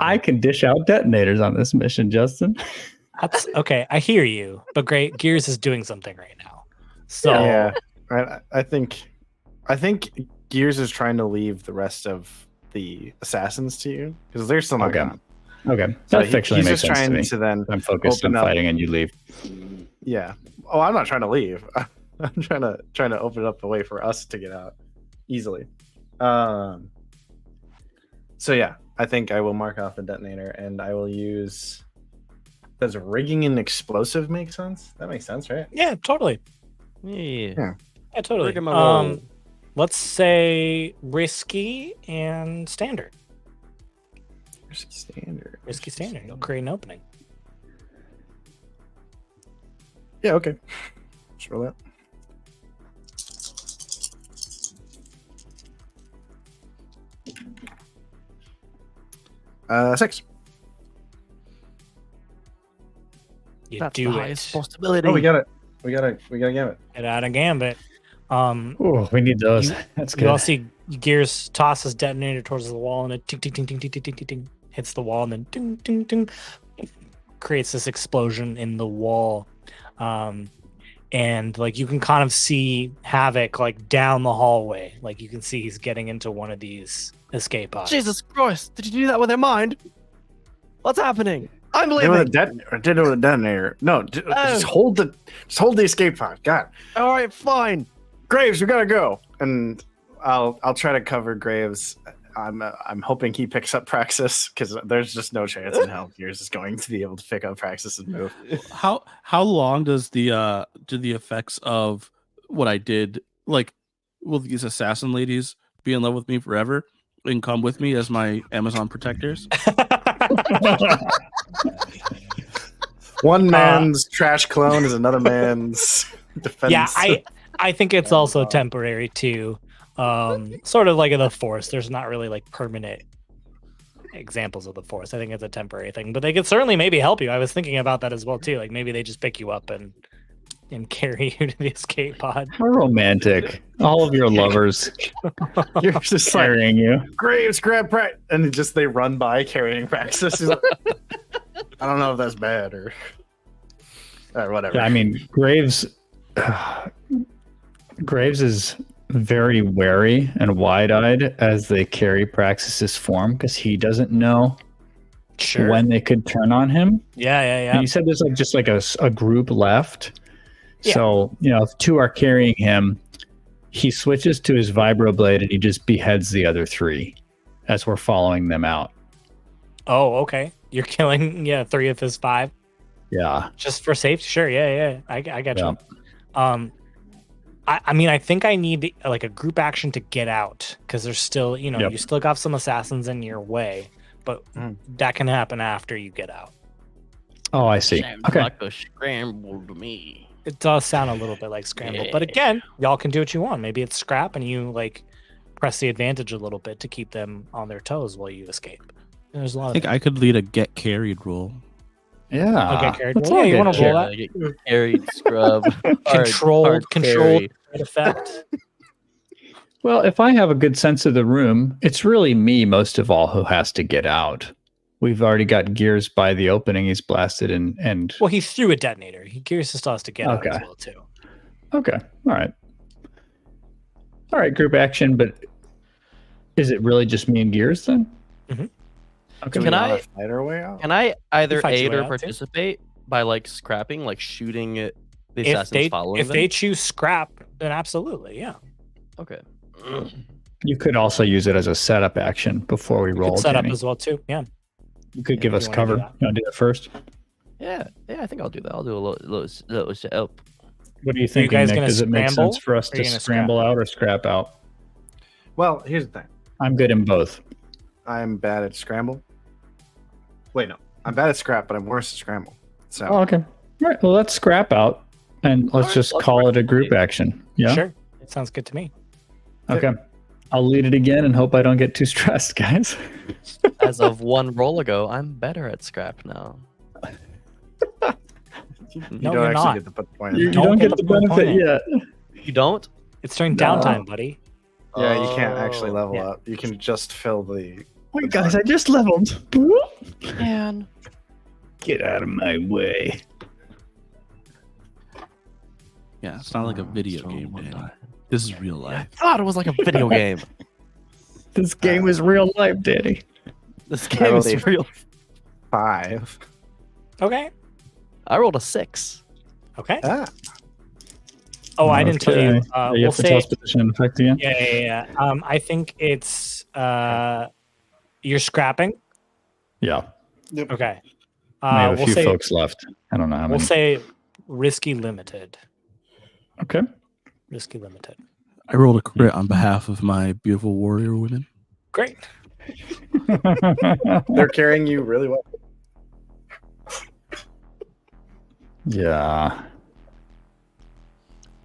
I can dish out detonators on this mission, Justin. That's okay. I hear you, but great. Gears is doing something right now. So yeah, I think Gears is trying to leave the rest of the assassins to you because they're still not gone. Okay, So that fictionally he's makes just sense trying to me. to then I'm focused on open up. fighting, and you leave. Yeah. Oh, I'm not trying to leave. I'm trying to open up the way for us to get out easily. So yeah, I think I will mark off a detonator, and I will use Does rigging an explosive make sense? That makes sense, right? Yeah, totally. Yeah. Yeah, totally. Rig 'em a roll. Let's say risky and standard. Risky standard. Risky standard. You'll create an opening. Yeah, okay. Let's roll that. 6. You That's do the it. highest possibility. Oh, we got it. We got to gambit. Get out of gambit. Oh, we need those. That's You all good. see Gears toss his detonator towards the wall, and it ting ting ting ting ting ting ting ting ting hits the wall, and then ding ding ding creates this explosion in the wall. And like you can kind of see Havok like down the hallway. Like you can see he's getting into one of these escape pods. Jesus Christ! Did you do that with their mind? What's happening? I'm Did leaving. it with a detonator. No, just hold the escape pod. God. All right, fine. Graves, we gotta go. And I'll try to cover Graves. I'm hoping he picks up Praxis because there's just no chance in hell Gears is going to be able to pick up Praxis and move. How long does the effects of what I did, like, will these assassin ladies be in love with me forever and come with me as my Amazon protectors? One man's trash clone is another man's defense. Yeah, I think it's also temporary too. Sort of like in the Force. There's not really like permanent examples of the Force. I think it's a temporary thing, but they could certainly maybe help you. I was thinking about that as well too. Like maybe they just pick you up and carry you to the escape pod. How romantic. All of your lovers You're just carrying you. Graves, grab Praxis, and just they run by carrying Praxis. He's like, I don't know if that's bad or whatever. Yeah, I mean, Graves is very wary and wide-eyed as they carry Praxis's form because he doesn't know when they could turn on him. Yeah. And you said there's like just like a group left. Yeah. So, if 2 are carrying him, he switches to his vibroblade and he just beheads the other 3 as we're following them out. Oh, okay. You're killing 3 of his 5. Yeah. Just for safety, sure. Yeah. I got you. I mean, I think I need like a group action to get out because there's still, you still got some assassins in your way, but that can happen after you get out. Oh, I see. Sounds Okay. like a scramble to me. It does sound a little bit like scramble, but again, y'all can do what you want. Maybe it's scrap and you like press the advantage a little bit to keep them on their toes while you escape. There's a lot I think I could lead a get carried role. Yeah. Okay, carried. Let's Well, all you get want to roll carried. that? Get carried, scrub. Controlled carry. effect. Well, if I have a good sense of the room, it's really me most of all who has to get out. We've already got Gears by the opening. He's blasted and Well, he threw a detonator. He Gears still has to get out as well too. Okay. All right, group action, but is it really just me and Gears then? Mhm. Okay. Can I fight our way out? Can I either fight your aid way or out, too. participate by like scrapping, like shooting the If assassins following if them? they choose scrap, then absolutely, yeah. Okay. You could also use it as a setup action before we You roll. could set up Danny. as well too. Yeah. You could give if us you wanna cover. do You that. want to do that first? Yeah, I think I'll do that. I'll do a little setup. What do you think, guys Nick? gonna Does it make scramble, sense for us or are you to gonna scramble out or scrap out? Well, here's the thing. I'm good in both. I'm bad at scramble. Wait, no. I'm bad at scrap, but I'm worse at scramble. So Oh, okay. All right. Well, let's scrap out and let's right, just let's call it a scrap. group action. Yeah. Sure. It sounds good to me. Okay. I'll lead it again and hope I don't get too stressed, guys. As of one roll ago, I'm better at scrap now. you No, don't you're actually not. get the point. You Don't don't get get the the benefit point. yet. You don't? It's during No. downtime, buddy. Yeah, you can't actually Oh. level Yeah. up. You can just fill the. Wait, guys, I just leveled. Man. Get out of my way. Yeah, it's not like a video game, Danny. This is real I life. thought it was like a video game. This game is real life, Danny. This game is rolled a- real. 5. Okay. I rolled a 6. Okay. Ah. Oh, I didn't tell you. Okay. You We'll have to say. toss position in effect again? Yeah. I think it's you're scrapping. Yeah. Okay. We have a few folks left. I don't know how many. We'll say risky limited. Okay. Risky limited. I rolled a crit on behalf of my beautiful warrior women. Great. They're carrying you really well. Yeah.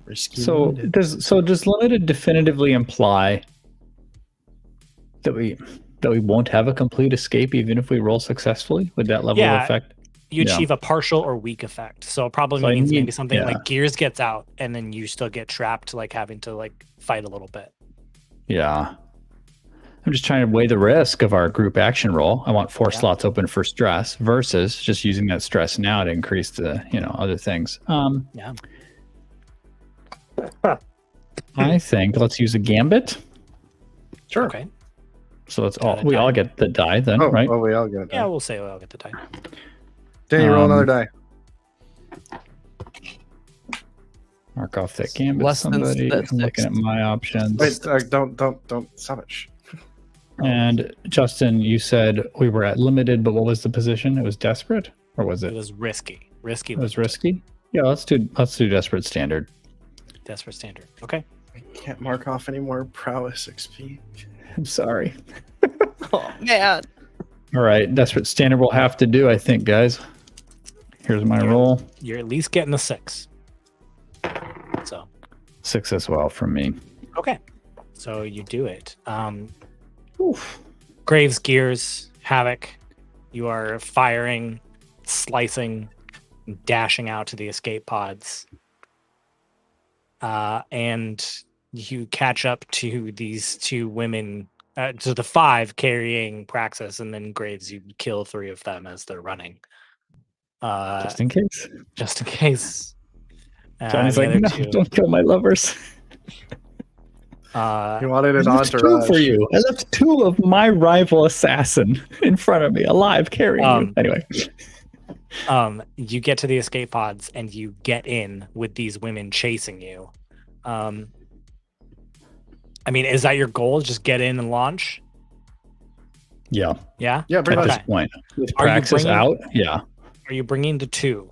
Risky So limited. does limited definitively imply that we won't have a complete escape even if we roll successfully with that level of effect? You achieve a partial or weak effect. So it probably means maybe something like Gears gets out and then you still get trapped, like having to like fight a little bit. Yeah. I'm just trying to weigh the risk of our group action roll. I want 4 slots open for stress versus just using that stress now to increase the, other things. Yeah. I think let's use a gambit. Sure. Okay. So let's all get the die then, right? Oh, we all get a die. Yeah, we'll say we all get the die. Danny, roll another die. Mark off that gambit. Less than Somebody. that's I'm looking at my options. Wait, don't stop it. And Justin, you said we were at limited, but what was the position? It was desperate, or was it? It was risky. Risky. It was risky. Yeah, let's do desperate standard. Desperate standard. Okay. I can't mark off any more prowess XP. I'm sorry. Oh man. All right, desperate standard will have to do, I think, guys. Here's my roll. You're at least getting a 6. So 6 as well from me. okay. So you do it. Graves, Gears, Havok. You are firing, slicing, dashing out to the escape pods. And you catch up to these 2 women, to the 5 carrying Praxis, and then Graves, you kill 3 of them as they're running. Just in case. Just in case. Johnny's like, no, don't kill my lovers. You wanted an There's 2 entourage for you. I left 2 of my rival assassin in front of me, alive, carrying you. Anyway. You get to the escape pods and you get in with these women chasing you. I mean, is that your goal? Just get in and launch? Yeah. Yeah? Yeah, pretty At much. this point. With Praxis out? Yeah. Are you bringing the 2?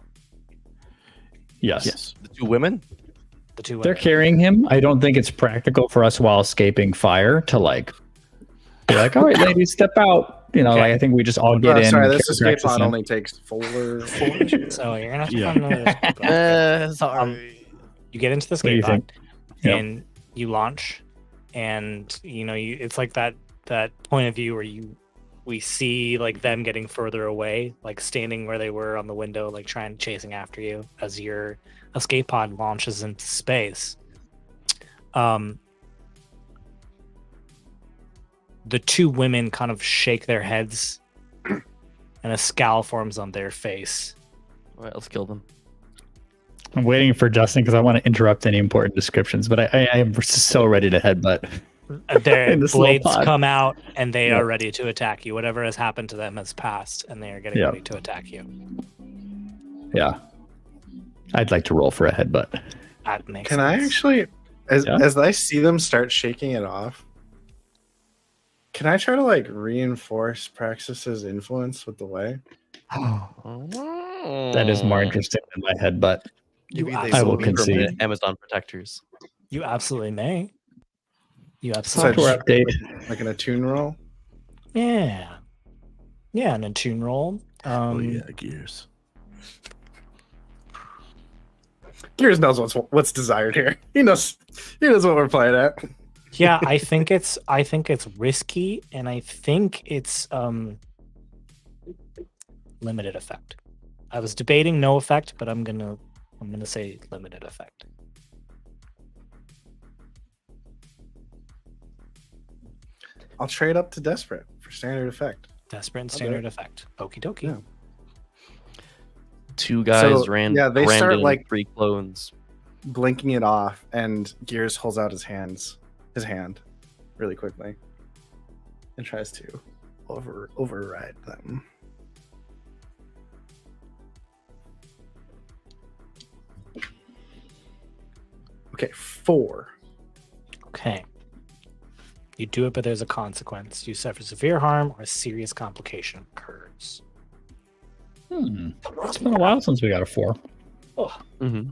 Yes. The 2 women? The 2 women. They're carrying him. I don't think it's practical for us while escaping fire to be like, all right, ladies, step out. I think we just all get in. Sorry, this escape pod only takes 4. So you're going to have to find another escape pod. Sorry. You get into the escape pod Yep. and you launch, and it's like that point of view where we see like them getting further away, like standing where they were on the window, like chasing after you as your escape pod launches into space. The 2 women kind of shake their heads and a scowl forms on their face. All right, let's kill them. I'm waiting for Justin because I want to interrupt any important descriptions, but I am so ready to headbutt. Their blades come out and they are ready to attack you. Whatever has happened to them has passed and they are getting ready to attack you. Yeah. I'd like to roll for a headbutt. That makes Can sense. I actually, as I see them start shaking it off, can I try to reinforce Praxis's influence with the way? That is more interesting than my headbutt. I will concede. Amazon protectors. You absolutely may. You absolutely Software update. Like an attune roll? Yeah. Yeah, an attune roll. Gears. Gears knows what's desired here. He knows what we're playing at. Yeah, I think it's risky, and I think it's limited effect. I was debating no effect, but I'm gonna say limited effect. I'll trade up to desperate for standard effect. Desperate and standard effect. Okie dokie. Yeah. 2 guys they start free clones. Blinking it off, and Gears holds out his hand really quickly and tries to override them. Okay, 4. Okay. You do it, but there's a consequence. You suffer severe harm or a serious complication occurs. It's been a while since we got a 4. Oh. Mm-hmm.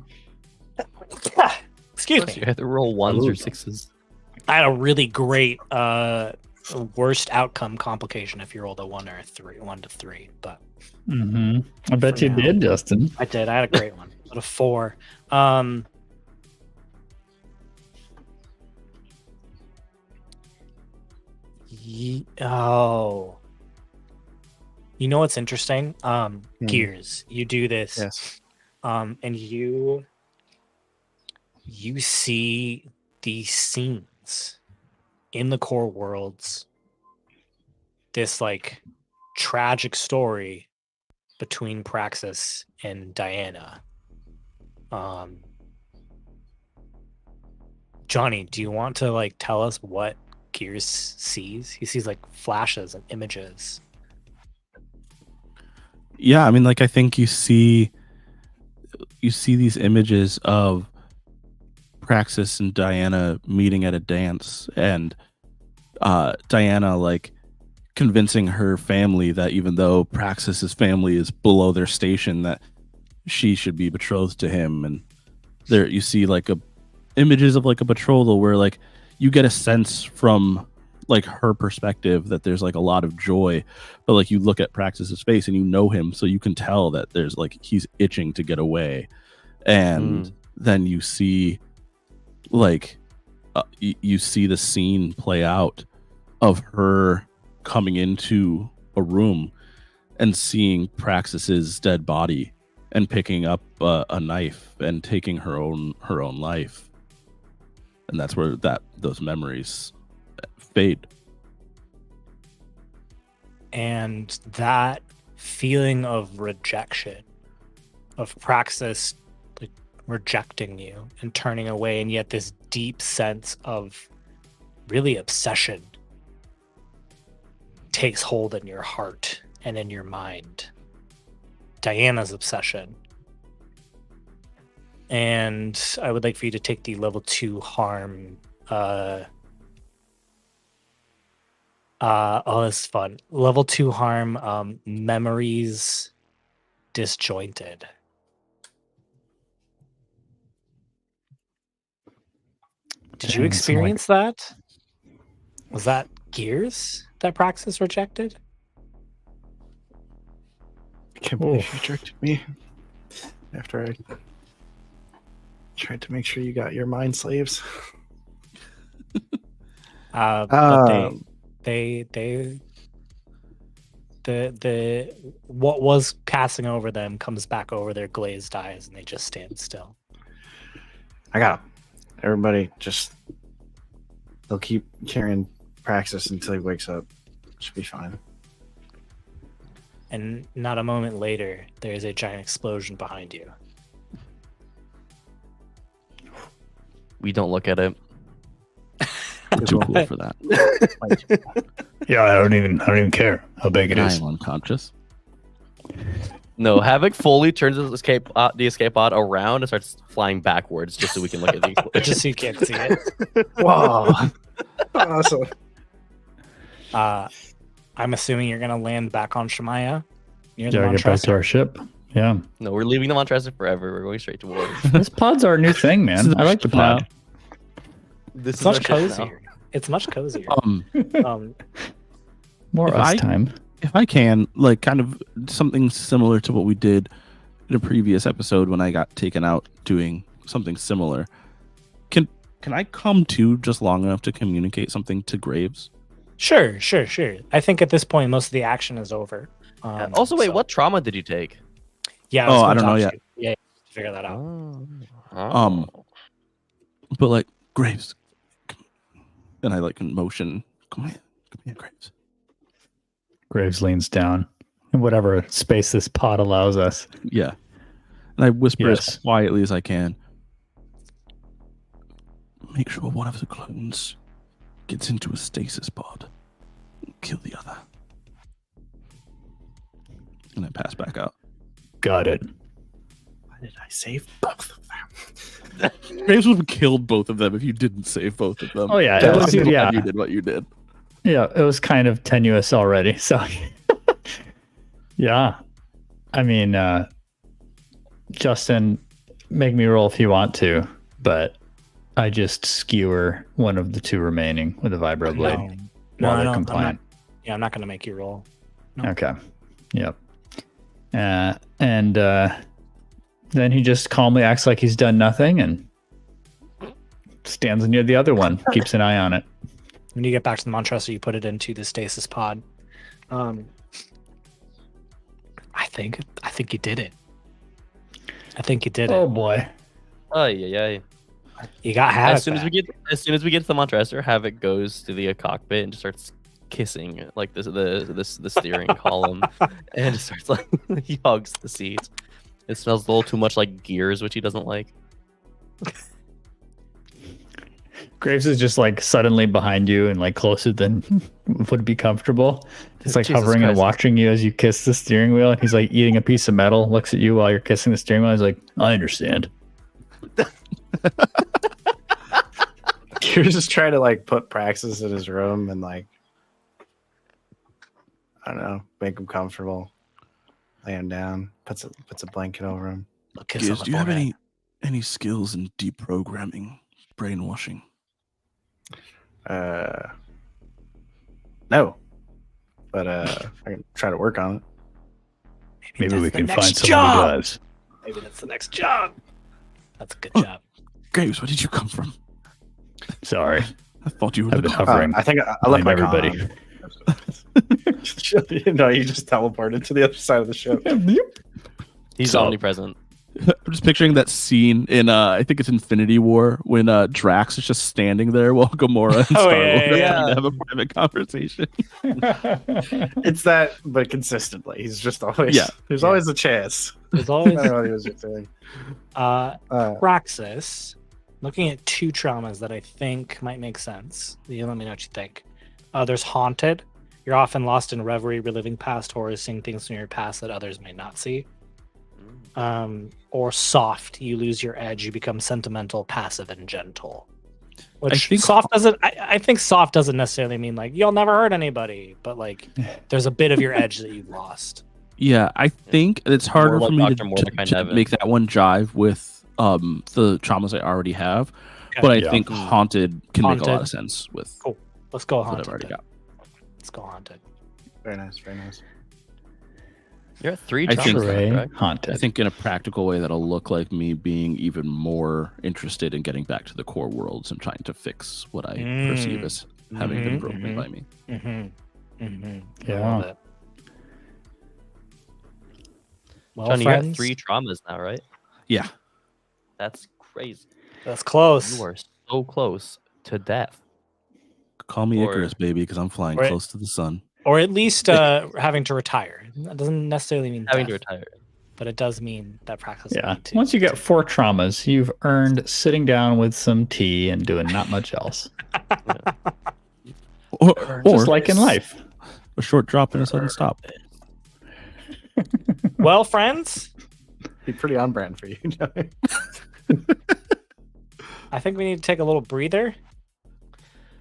Excuse me. You have to roll 1s or 6s. I had a really great worst outcome complication if you rolled a 1 or a 3, 1 to 3. But I bet you did, Justin. I did. I had a great one. But a 4. Oh. You know what's interesting? Gears. You do this. Yes. And you see these scenes in the core worlds. This like tragic story between Praxis and Diana. Johnny, do you want to like tell us what Gears sees? He sees like flashes and images. Yeah, I mean, like I think you see these images of Praxis and Diana meeting at a dance, and Diana like convincing her family that even though Praxis's family is below their station, that she should be betrothed to him. And there you see like images of like a betrothal where like you get a sense from like her perspective that there's like a lot of joy, but like you look at Praxis's face and you know him, so you can tell that there's like he's itching to get away. And then you see like you see the scene play out of her coming into a room and seeing Praxis's dead body and picking up a knife and taking her own life. And that's where those memories fade. And that feeling of rejection, of Praxis like rejecting you and turning away, and yet this deep sense of really obsession takes hold in your heart and in your mind. Diana's obsession. And I would like for you to take the level 2 harm. Oh, this is fun. Level 2 harm, memories disjointed. Did you experience that? Was that Gears that Praxis rejected? I can't believe you rejected me after I tried to make sure you got your mind slaves. But what was passing over them comes back over their glazed eyes, and they just stand still. I got him. Everybody they'll keep carrying Praxis until he wakes up. Should be fine. And not a moment later, there is a giant explosion behind you. We don't look at it. Too cool for that. Yeah, I don't even care how big it is. I'm unconscious. No, Havok fully turns the escape pod around and starts flying backwards just so we can look at the explosion. Just so you can't see it. Wow. Awesome. I'm assuming you're gonna land back on Shimaya. Get back to our ship. Yeah. No, we're leaving the Montrester forever. We're going straight to war. This pod's our new thing, man. I like the pod. This It's is much our ship cozier. now. It's much cozier. More If us I- time. If I can, like kind of something similar to what we did in a previous episode when I got taken out doing something similar. Can I come to just long enough to communicate something to Graves? Sure. I think at this point most of the action is over. Also, wait, what trauma did you take? Yeah. Oh, was I gonna don't know talk yet. to you. Yeah, figure that out. But like Graves, and I like motion. Come here, Graves. Graves leans down in whatever space this pod allows us. Yeah, and I whisper Yes. as quietly as I can. Make sure one of the clones gets into a stasis pod. Kill the other. And I pass back out. Got it. Why did I save both of them? Graves would have killed both of them if you didn't save both of them. Oh, yeah, That's it was- why yeah. you did what you did. Yeah, it was kind of tenuous already. So, yeah. I mean, Justin, make me roll if you want to, but I just skewer one of the two remaining with a vibroblade while they're compliant. I'm not going to make you roll. No. Okay. Yep. And then he just calmly acts like he's done nothing and stands near the other one, keeps an eye on it. When you get back to the Montressor, you put it into the stasis pod. I think you did it. Oh boy. Oh yeah. You got Havok. As soon as we get to the Montressor, Havok goes to the cockpit and just starts kissing like the steering column, and just starts like he hugs the seat. It smells a little too much like gears, which he doesn't like. Graves is just like suddenly behind you and like closer than would be comfortable. He's like Jesus hovering Christ. and watching you as you kiss the steering wheel. And he's like eating a piece of metal, looks at you while you're kissing the steering wheel. He's like, I understand. You're just trying to like put Praxis in his room and like, I don't know, make him comfortable. Lay him down, puts a blanket over him. Giz, do you have any skills in deprogramming, brainwashing? No, but I can try to work on it. Maybe we can find someone job. who does. Maybe that's the next job. That's a good job. Graves, where did you come from? Sorry. I thought you were I've the been hovering. I think I left my everybody. No, you just teleported to the other side of the ship. He's So- omnipresent. I'm just picturing that scene in I think it's Infinity War when Drax is just standing there while Gamora and Star-Lord are trying to have a private conversation. It's that, but consistently. He's just always There's always a chance. There's I always don't know what he was just saying. Praxis. Looking at two traumas that I think might make sense. You let me know what you think. There's Haunted. You're often lost in reverie, reliving past horrors, seeing things from your past that others may not see. Or Soft. You lose your edge. You become sentimental, passive, and gentle. Which soft doesn't. I think soft doesn't necessarily mean like you'll never hurt anybody, but like there's a bit of your edge that you've lost. Yeah, I think it's harder More for like me Dr. Mordecai to Nevin. make that one jive with the traumas I already have. But I think Haunted can make a lot Haunted. of sense with Cool. Let's go what Haunted. I've already then. got. Let's go Haunted. Very nice, very nice. You're at 3 I think- traumas, Hooray, correct? Haunted. I think in a practical way that'll look like me being even more interested in getting back to the core worlds and trying to fix what I perceive as having been broken by me. Yeah. Love it. Well, Johnny, you're at friends, 3 traumas now, right? Yeah. That's crazy. that's close. You are so close to death. Call me Or- Icarus, baby, because I'm flying Or- close to the sun. Or at least having to retire. That doesn't necessarily mean Having to death, retire. but it does mean that practice. Yeah. Once you get 4 traumas, you've earned sitting down with some tea and doing not much else. Or Just like in life. a short drop and a sudden stop. Well, friends, Be pretty on brand for you. I think we need to take a little breather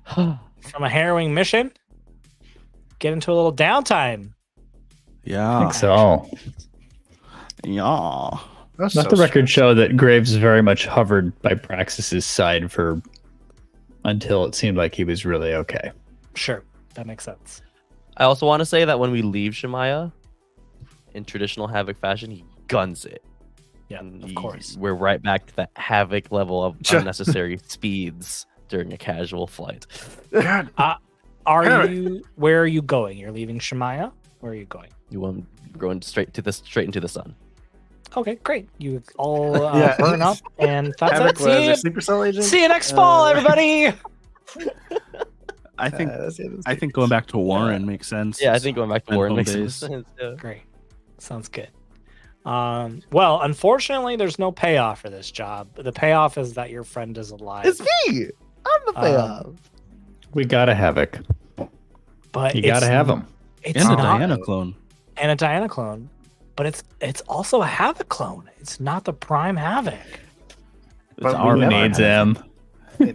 from a harrowing mission. Get into a little downtime. I Yeah. think so. Yeah. Let the record show that Graves very much hovered by Praxis's side for until it seemed like he was really okay. Sure, that makes sense. I also want to say that when we leave Shimaya, in traditional Havok fashion, he guns it. Yeah, And of course. We're right back to that Havok level of unnecessary speeds during a casual flight. God, Where are you going? You're leaving Shimaya? Where are you going? You want going straight into the sun. Okay, great. You all Yeah. burn up, and that's Havok it. was a sleeper cell agent. See you next fall, everybody. I think That's it. I think going back to Warren makes sense. Yeah, I think going back to And Warren home makes days. sense. Yeah. Great. Sounds good. Well, unfortunately, there's no payoff for this job. The payoff is that your friend is alive. It's me. I'm the payoff. We gotta Havok. But You gotta have him. It's And a not, Diana clone. and a Diana clone, but it's also a Havok clone. It's not the Prime Havok. It's But our we Who never needs have him?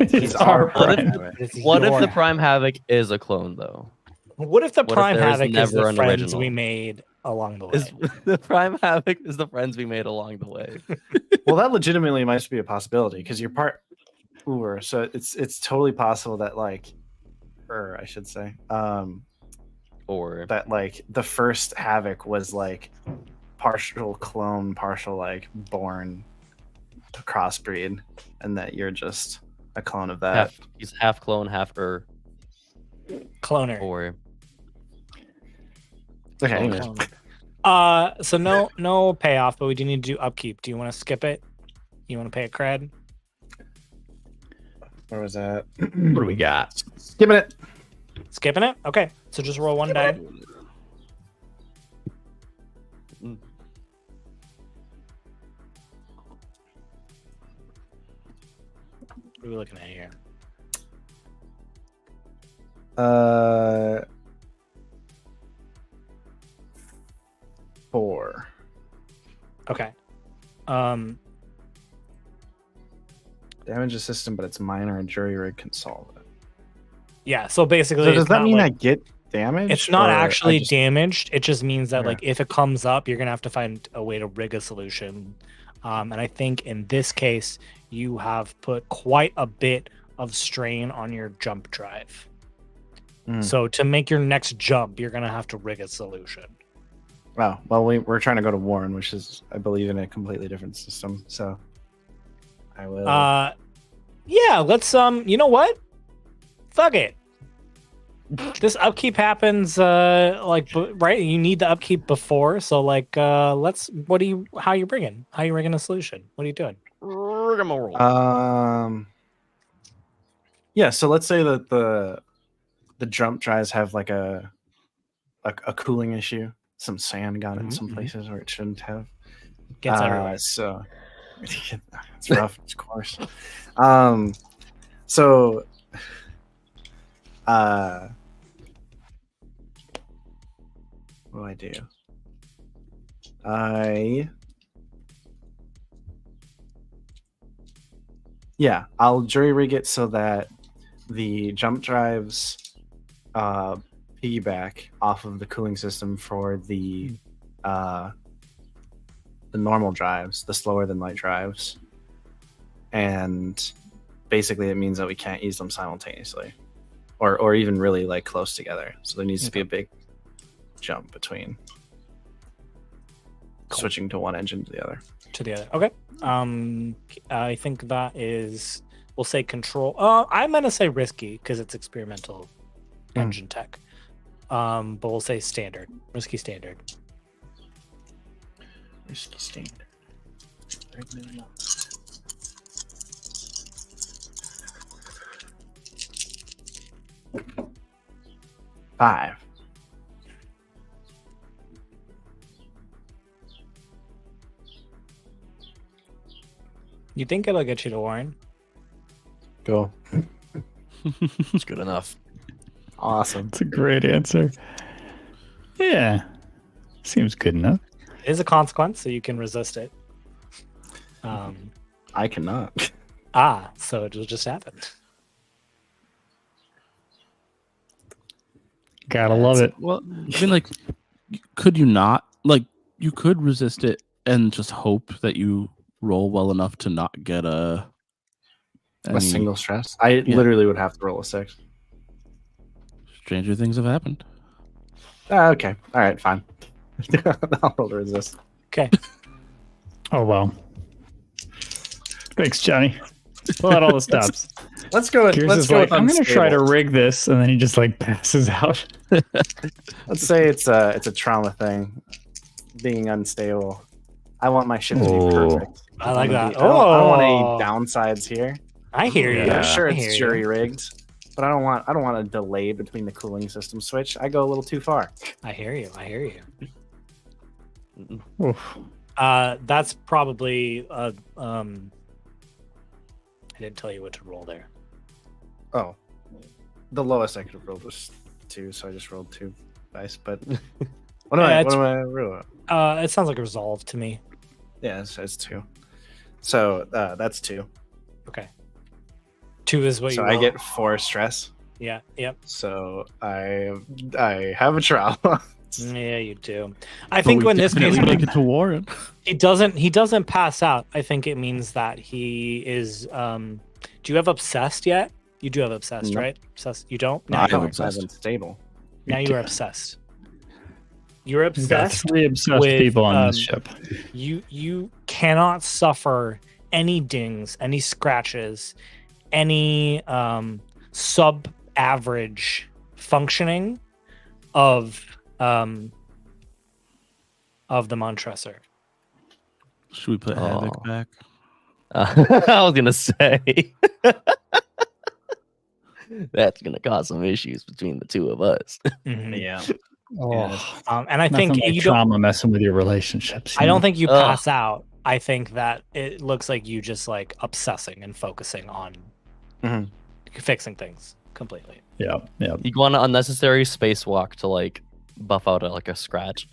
He's our What if- prime. It's What if your the Havok. Prime Havok is a clone, though? What if the what if Prime there is Havok is never the an friends original? we made along the way. The prime Havok is the friends we made along the way. Well, that legitimately might be a possibility because you're part Uber, so it's totally possible that like, or I should say, Or that like the first Havok was like partial clone, partial like born crossbreed, and that you're just a clone of that. he's half clone, half Cloner. or Okay, anyways. So no payoff, but we do need to do upkeep. Do you want to skip it? You want to pay a cred? Where was that? What do we got? Skipping it. Skipping it? Okay. So just roll one die. What are we looking at here? 4. Okay. Damage a system, but it's minor, and jury rig can solve it. Yeah. So basically, So does it's that not mean I like, get damage? it's not or I actually just- damaged? It just means that Okay. like if it comes up, you're gonna have to find a way to rig a solution. And I think in this case, you have put quite a bit of strain on your jump drive. Hmm. So to make your next jump, you're gonna have to rig a solution. Oh, well, we're trying to go to Warren, which is, I believe, in a completely different system. So I will. Yeah, let's you know what? Fuck it. This upkeep happens right, you need the upkeep before, so like let's how you rigging a solution? What are you doing? Yeah, so let's say that the jump drives have like a cooling issue. Some sand got in some places where it shouldn't have. Gets everywhere. So it's rough, of course. So what do? I'll jury rig it so that the jump drives piggyback off of the cooling system for the normal drives, the slower than light drives, and basically it means that we can't use them simultaneously, or even really like close together. So there needs to be a big jump between switching to one engine to the other. Okay. I think that is, we'll say control. I'm gonna say risky because it's experimental engine tech. But we'll say standard, risky standard. Risky standard. 5. You think it'll get you to Warren? Go. it's good enough. Awesome. That's a great answer. Yeah. Seems good enough. It is a consequence, so you can resist it. I cannot. So it'll just happen. Gotta love it. Well, I mean, like, could you not? Like, you could resist it and just hope that you roll well enough to not get a single stress. I literally would have to roll a 6. Stranger things have happened. Okay. All right. Fine. I'll roll to resist. Okay. Oh, well. Thanks, Johnny. Pull out all the stops. Let's go. Gears Let's is go. like, with I'm going to try to unstable. rig this, and then he just like passes out. Let's say it's a trauma thing. Being unstable. I want my ship to be perfect. I like that. I don't want any downsides here. I hear you. Yeah. I'm sure I hear it's you. jury rigged, but I don't want a delay between the cooling system switch. I go a little too far. I hear you. Oof. That's probably I didn't tell you what to roll there. Oh, the lowest I could have rolled was 2, so I just rolled 2 dice. But what am I rolling? It sounds like a resolve to me. Yeah, it's 2. So that's 2. Okay. 2 is what So you I roll. get 4 stress. Yeah. Yep. So I have a trauma. Yeah, you do. I think when this case make it to Warren, he doesn't pass out. I think it means that he is. Do you have obsessed yet? You do have obsessed, No. right? Obsessed. You don't. No, Now I you have are. obsessed. Unstable. Now you are obsessed. You're We've got obsessed 3 obsessed with, people on this ship. You cannot suffer any dings, any scratches, any sub-average functioning of the Montresor. should we put Havok back? I was gonna say that's gonna cause some issues between the two of us. Mhm. Yeah. And I think Nothing like you trauma messing with your relationships. I you don't know? think you pass out. I think that it looks like you just like obsessing and focusing on fixing things completely. Yeah. You go on an unnecessary spacewalk to like buff out a scratch.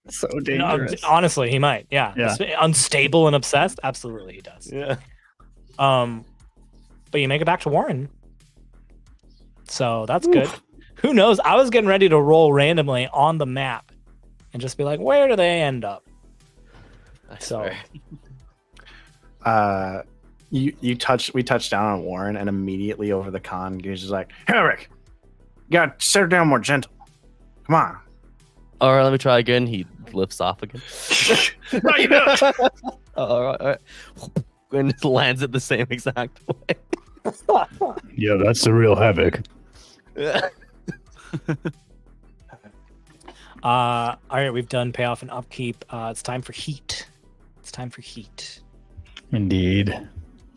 So No, dangerous. honestly, he might. Yeah. Yeah. Unstable and obsessed. Absolutely, he does. Yeah. But you make it back to Warren, so that's good. Who knows? I was getting ready to roll randomly on the map and just be like, where do they end up? So, we touched down on Warren, and immediately over the con, he's just like, Havok, you gotta settle down more gentle. Come on. All right, let me try again. He lifts off again. No, you don't. All right. And it lands it the same exact way. Yeah, that's the real Havok. all right, we've done payoff and upkeep. It's time for heat. Indeed.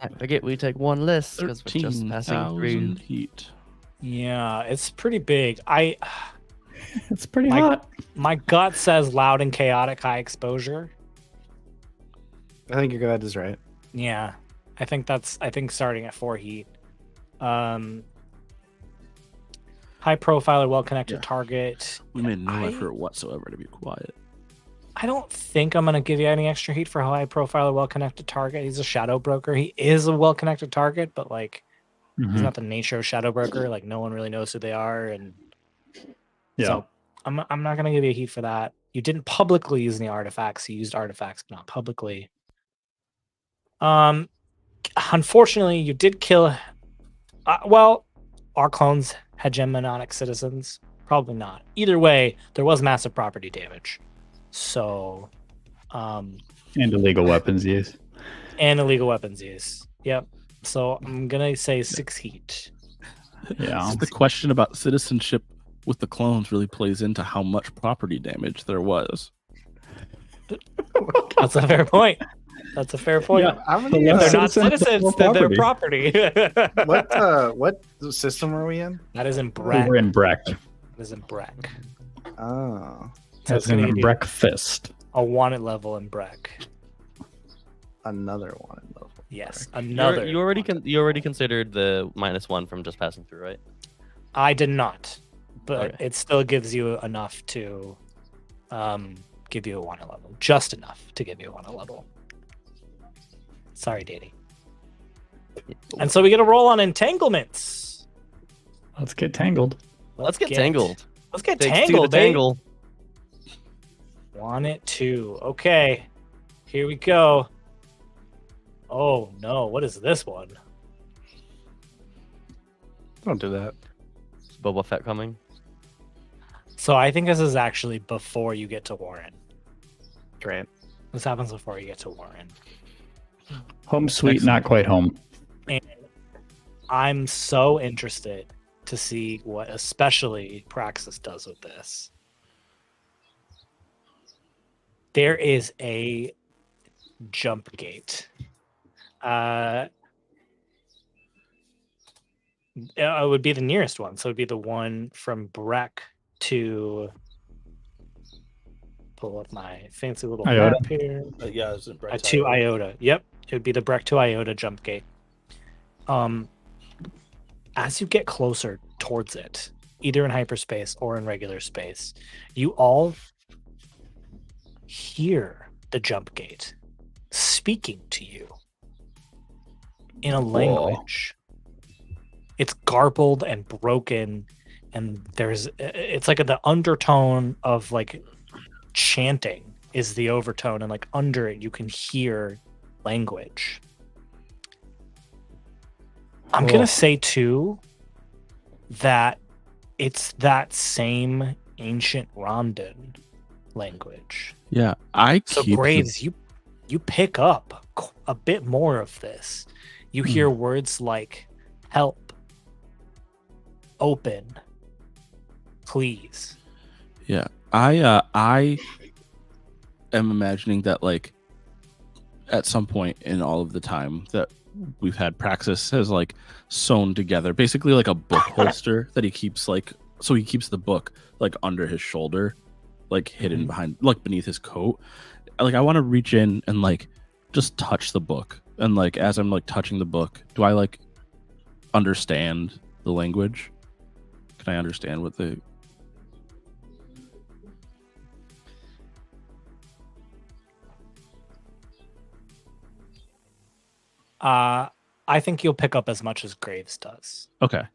I forget we take one list because we're just passing through. heat. Yeah, it's pretty big. It's pretty hot. My gut says loud and chaotic high exposure. I think your gut is right. Yeah, I think starting at 4 heat. High profile or well connected target. We made no effort whatsoever to be quiet. I don't think I'm gonna give you any extra heat for high profile or well connected target. He's a shadow broker. He is a well connected target, but like he's not the nature of shadow broker. Like no one really knows who they are, and so I'm not gonna give you heat for that. You didn't publicly use any artifacts. You used artifacts, but not publicly. Unfortunately, you did kill. Well, our clones hegemonic citizens. Probably not. Either way, there was massive property damage. So, And illegal weapons use. Yep. So I'm gonna say 6 heat. Yeah. The question about citizenship with the clones really plays into how much property damage there was. That's a fair point. Yeah, If they're not citizens, then they're property. What system are we in? That is in Breck. We're in Breck. Oh, So That's it's gonna in be breakfast. a wanted level in Breck. another one. Yes, another. You already considered the -1 from just passing through, right? I did not, but Okay. it still gives you enough to give you a wanted level. Just enough to give you a wanted level. Sorry, Danny. And so we get a roll on entanglements. Let's get tangled. Let's get tangled. Let's get Takes two to tangled, babe. tangle. Want it too. Okay. Here we go. Oh no, what is this one? Don't do that. Is Boba Fett coming? So I think this is actually before you get to Warren. Great. This happens before you get to Warren. Home sweet, not quite home. And I'm so interested to see what especially Praxis does with this. There is a jump gate. It would be the nearest one. So it would be the one from Breck to pull up my fancy little Iota? map here. Yeah, it's in Breck To Iota. Yep. It would be the Breck to Iota jump gate. As you get closer towards it, either in hyperspace or in regular space, you all hear the jump gate speaking to you in a language. It's garbled and broken, and it's like the undertone of like chanting is the overtone, and like under it you can hear language. I'm gonna say too that it's that same ancient Rondon language. Yeah, So Graves, you pick up a bit more of this. You hear words like help, open, please. Yeah, I am imagining that like at some point in all of the time that we've had, Praxis has like sewn together basically like a book holster that he keeps like, so he keeps the book like under his shoulder, like hidden behind, like beneath his coat. Like I want to reach in and like just touch the book, and like as I'm like touching the book, do I like understand the language? Can I understand what the I think you'll pick up as much as Graves does. Okay. I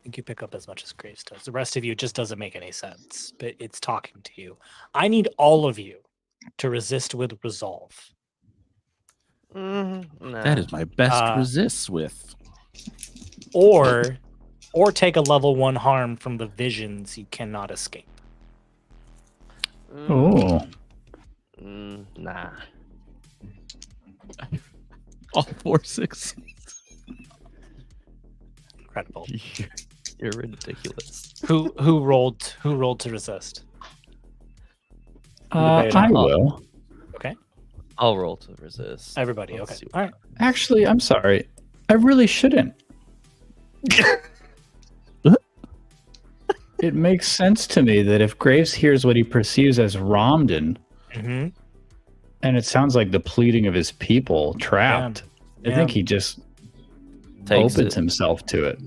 think you pick up as much as Graves does. The rest of you, it just doesn't make any sense, but it's talking to you. I need all of you to resist with resolve. No. That is my best resists with. Or take a level 1 harm from the visions you cannot escape. Oh. Nah. All 4 6. Incredible. You're ridiculous. Who rolled to resist? I will. Okay. I'll roll to resist. Everybody. Let's Okay. see what All right. Actually, I'm sorry. I really shouldn't. It makes sense to me that if Graves hears what he perceives as Romden, Mm-hmm. and it sounds like the pleading of his people trapped, I think he just opens himself to it.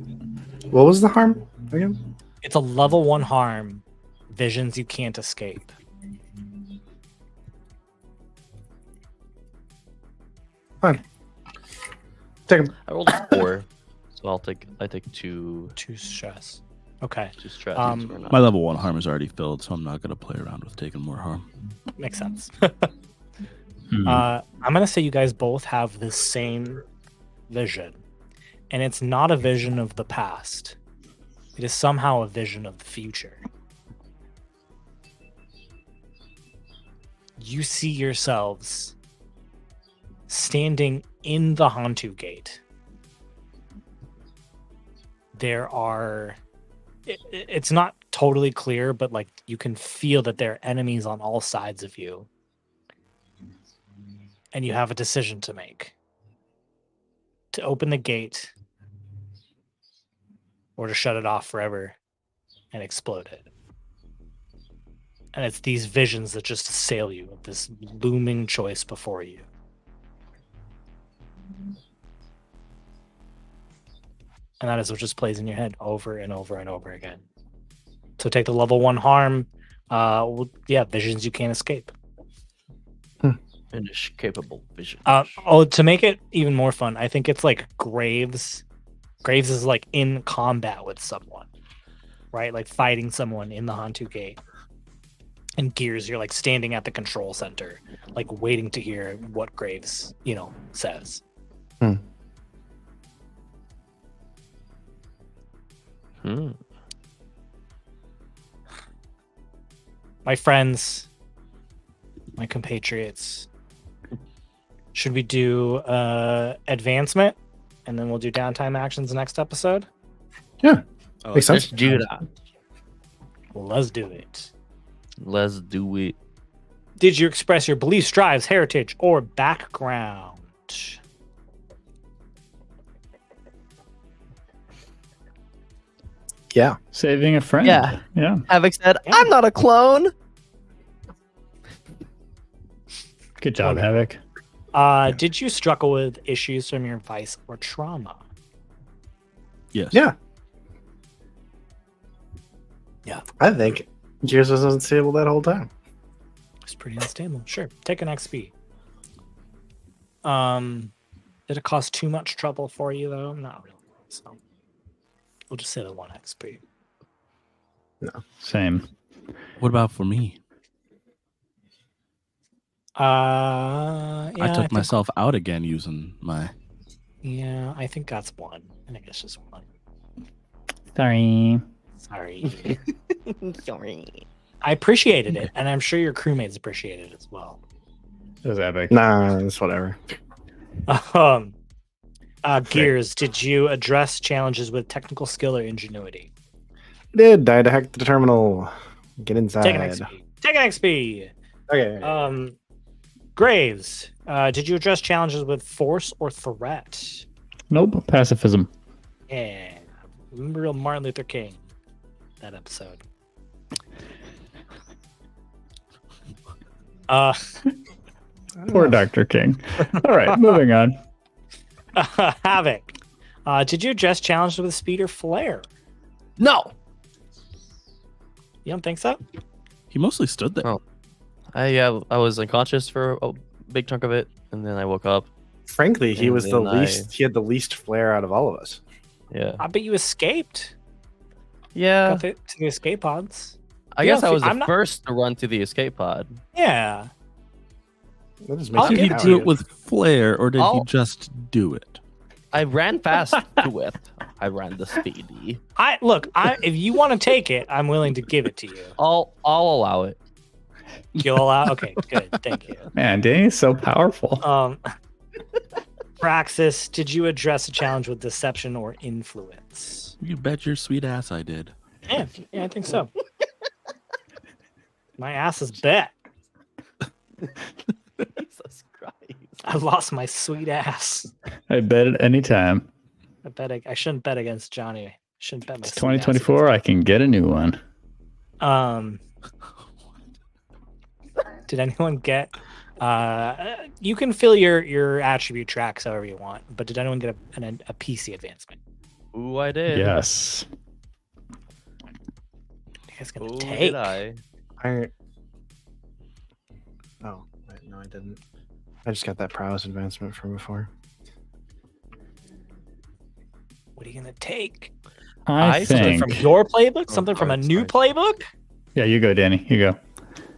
What was the harm again? It's a level 1 harm. Visions you can't escape. Fine. Take him. I rolled a 4, so I take 2 stress. Okay. 2 stress. My level 1 harm is already filled, so I'm not gonna play around with taking more harm. Makes sense. I'm gonna say you guys both have the same vision, and it's not a vision of the past. It is somehow a vision of the future. You see yourselves standing in the Hantu Gate. There are... It's not totally clear, but like you can feel that there are enemies on all sides of you. And you have a decision to make. To open the gate or to shut it off forever and explode it. And it's these visions that just assail you with this looming choice before you. And that is what just plays in your head over and over and over again. So take the level 1 harm. Visions you can't escape. Inescapable vision. To make it even more fun, I think it's like Graves. Graves is like in combat with someone, right? Like fighting someone in the Hantu Gate. And Gears, you're like standing at the control center, like waiting to hear what Graves, says. My friends, my compatriots, should we do advancement and then we'll do downtime actions next episode? Yeah, makes sense. Let's do that. Let's do it. Let's do it. Did you express your beliefs, drives, heritage, or background? Yeah. Saving a friend. Yeah. Yeah. Havok said, I'm not a clone. Good job, Havok. Did you struggle with issues from your vice or trauma? Yes. Yeah. I think Gears was unstable that whole time. It's pretty unstable. Sure. Take an XP. Did it cause too much trouble for you, though? Not really. So we'll just say the 1 XP. Same. What about for me? Yeah, I took myself out again using my. Yeah, I think that's one. I think it's just one. Sorry. Sorry. Sorry. I appreciated it, and I'm sure your crewmates appreciated it as well. It was epic. Nah, it's whatever. Gears, did you address challenges with technical skill or ingenuity? Did I hack the terminal? Get inside. Take an XP. Take an XP. Okay. Graves, did you address challenges with force or threat? Nope. Pacifism. Yeah. Real Martin Luther King. That episode. Poor Dr. King. All right, moving on. Havok, did you address challenges with speed or flare? No. You don't think so? He mostly stood there. Oh. I was unconscious for a big chunk of it, and then I woke up. Frankly, he And was the then least. He had the least flare out of all of us. Yeah. I bet you escaped. Yeah. Got to the escape pods. I Yeah, guess I was I'm the not- first to run to the escape pod. Yeah. That just I'll makes Did me he give it do to it you. with flair, or did he I'll- just do it? I ran fast to it. I ran the speedy. If you want to take it, I'm willing to give it to you. I'll allow it. You'll allow. Okay, good. Thank you. Man, Danny's so powerful. Praxis, did you address a challenge with deception or influence? You bet your sweet ass I did. Yeah, I think so. My ass is bet. Jesus Christ. I lost my sweet ass. I bet at any time. I shouldn't bet against Johnny. Shouldn't bet my It's sweet ass 2024. I can get a new one. against- Did anyone get? You can fill your attribute tracks however you want, but did anyone get a PC advancement? Ooh, I did. Yes. You guys gonna Ooh, take? did I? Oh, wait, no, I didn't. I just got that prowess advancement from before. What are you gonna take? I Something think. from your playbook? Something from a cards, new nice. playbook? Yeah, you go, Danny. You go.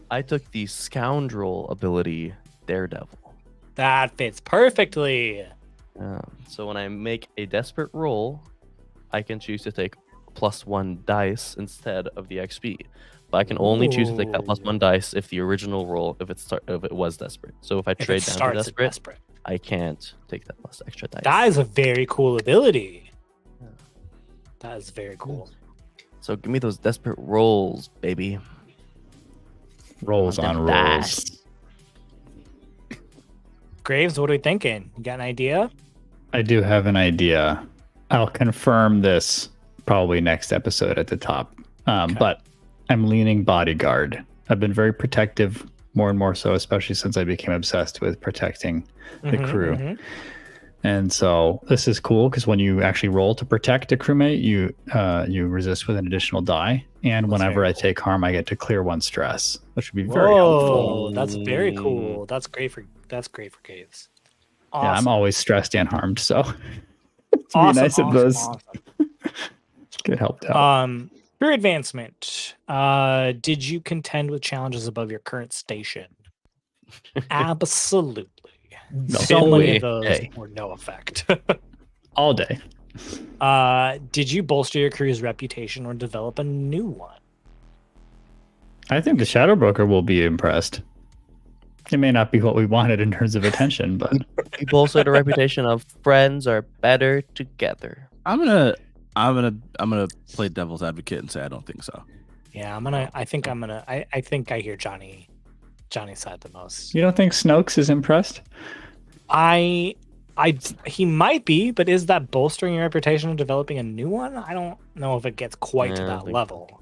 I took the scoundrel ability, Daredevil. That fits perfectly. So when I make a desperate roll, I can choose to take +1 dice instead of the XP. But I can only choose to take that +1 dice if the original roll, if it was desperate. So if I If trade it down to starts at desperate, desperate. I can't take that plus extra dice. That is a very cool ability. That is very cool. So give me those desperate rolls, baby. Rolls on rolls. Dice. Graves, what are we thinking? You got an idea? I do have an idea. I'll confirm this probably next episode at the top. But I'm leaning bodyguard. I've been very protective, more and more so, especially since I became obsessed with protecting the crew. And so this is cool because when you actually roll to protect a crewmate, you resist with an additional die. And whenever I take harm, I get to clear 1 stress, which would be very helpful. That's very cool. That's great for Graves. Awesome. Yeah, I'm always stressed and harmed, so it's awesome, be nice if those awesome. get helped out. Career advancement. Did you contend with challenges above your current station? Absolutely. No, So many way. of those Hey. were no effect. All day. Did you bolster your crew's reputation or develop a new one? I think the Shadow Broker will be impressed. It may not be what we wanted in terms of attention, but We bolstered a reputation of friends are better together. I'm gonna play devil's advocate and say I don't think so. Yeah, I think I hear Johnny's side the most. you don't think Snokes is impressed? He might be, but is that bolstering your reputation and developing a new one? I don't know if it gets quite to Yeah, I that think- level.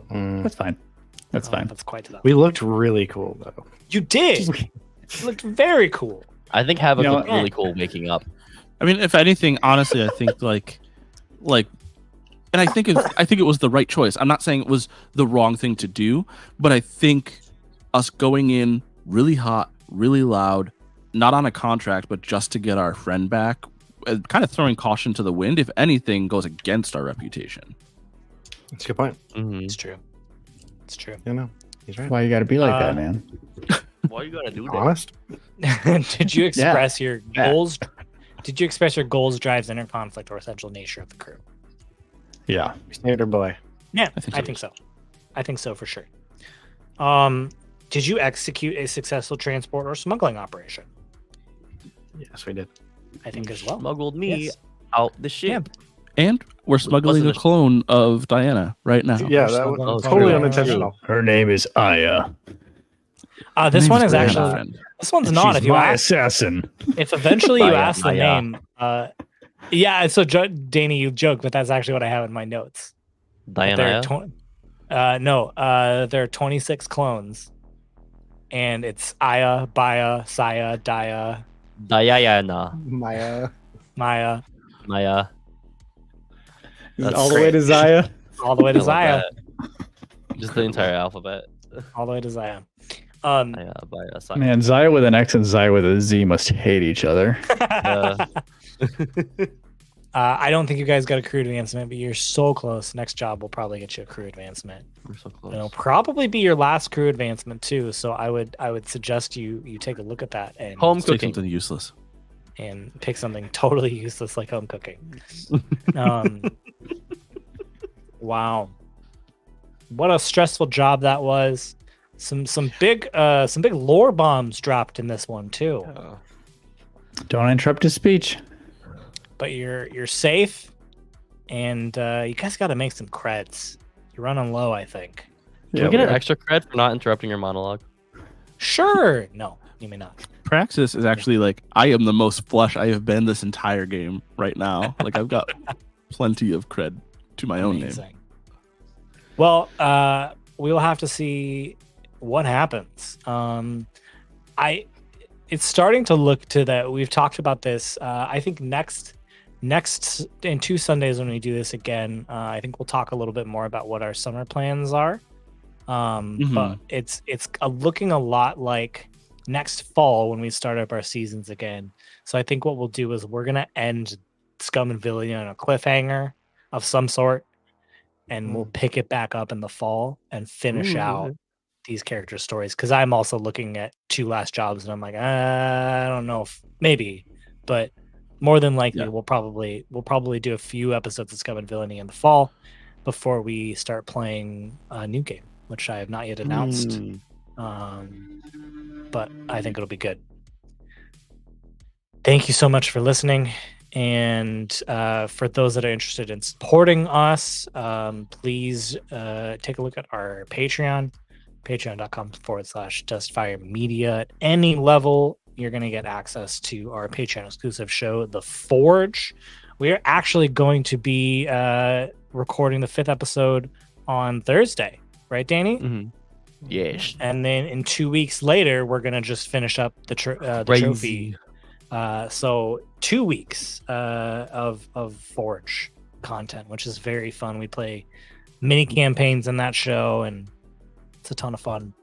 That's fine. That's fine. That's quite to that. We looked really cool though. You did. You looked very cool. I think Havok You know looked what? really cool waking up. I mean, if anything, honestly, I think like, and I think it was the right choice. I'm not saying it was the wrong thing to do, but I think us going in really hot, really loud, not on a contract, but just to get our friend back, kind of throwing caution to the wind, if anything, goes against our reputation. That's a good point. It's true. It's true. You know, he's right. Why you got to be like that, man? Why you gotta do that? Honest. Did you express your goals? Did you express your goals, drives, inner conflict, or essential nature of the crew? Yeah. Standard boy. Yeah, I think so. I think so for sure. Did you execute a successful transport or smuggling operation? Yes, we did. I think as well. Smuggled me Yes. out the ship. And we're smuggling a Wasn't it- clone of Diana right now. Yeah, that was smuggling totally true. unintentional. Her name is Aya. This one is Diana, actually. friend. This one's not. She's If you my ask, assassin. if eventually you Maya, ask the Maya. name, yeah. So Danny, you joke, but that's actually what I have in my notes. There Diana. are there are 26 clones, and it's Aya, Baya, Saya, Daya, Diana. Maya. Maya, Maya. That's All the way to Zaya. all the way to I love Zaya, that. Just the entire alphabet. all the way to Zaya. Maya, Baya, Saya. Man, Zaya with an X and Zaya with a Z must hate each other. I don't think you guys got a crew advancement, but you're so close. Next job will probably get you a crew advancement. We're so close. It'll probably be your last crew advancement too. So I would suggest you take a look at that and Home Let's take cooking. something useless. and pick something totally useless like home cooking. Wow, what a stressful job that was. Some big lore bombs dropped in this one too. Don't interrupt his speech. But you're safe, and you guys got to make some creds. You're running low, I think. Can we get an extra cred for not interrupting your monologue? Sure. No, you may not. Praxis is actually like, I am the most flush I have been this entire game right now. Like, I've got plenty of cred to my own name. Amazing. Well, we will have to see what happens. It's starting to look to that. We've talked about this. I think next in 2 Sundays when we do this again, I think we'll talk a little bit more about what our summer plans are. But it's looking a lot like next fall when we start up our seasons again. So I think what we'll do is we're gonna end Scum and Villainy on a cliffhanger of some sort, and we'll pick it back up in the fall and finish out these character stories. Because I'm also looking at 2 last jobs, and I'm like, I don't know if maybe, but more than likely we'll probably do a few episodes of Scum and Villainy in the fall before we start playing a new game, which I have not yet announced. But I think it'll be good. Thank you so much for listening. And for those that are interested in supporting us, please take a look at our Patreon, patreon.com/Dustfire Media. At any level, you're going to get access to our Patreon exclusive show, The Forge. We are actually going to be recording the 5th episode on Thursday, right, Danny? Mm-hmm. Yes. And then in 2 weeks later, we're going to just finish up the trophy. So 2 weeks of Forge content, which is very fun. We play mini campaigns in that show, and it's a ton of fun.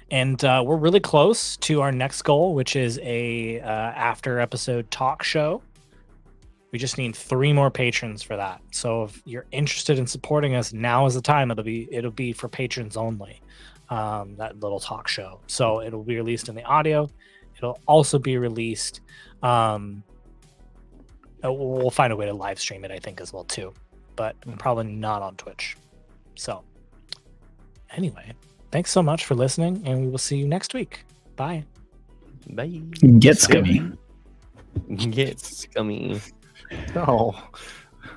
And we're really close to our next goal, which is a after episode talk show. We just need 3 more patrons for that. So if you're interested in supporting us, now is the time. It'll be for patrons only. That little talk show. So it'll be released in the audio. It'll also be released. We'll find a way to live stream it, I think, as well too, but probably not on Twitch. So anyway, thanks so much for listening, and we will see you next week. Bye. Bye. Get scummy. Get scummy. No.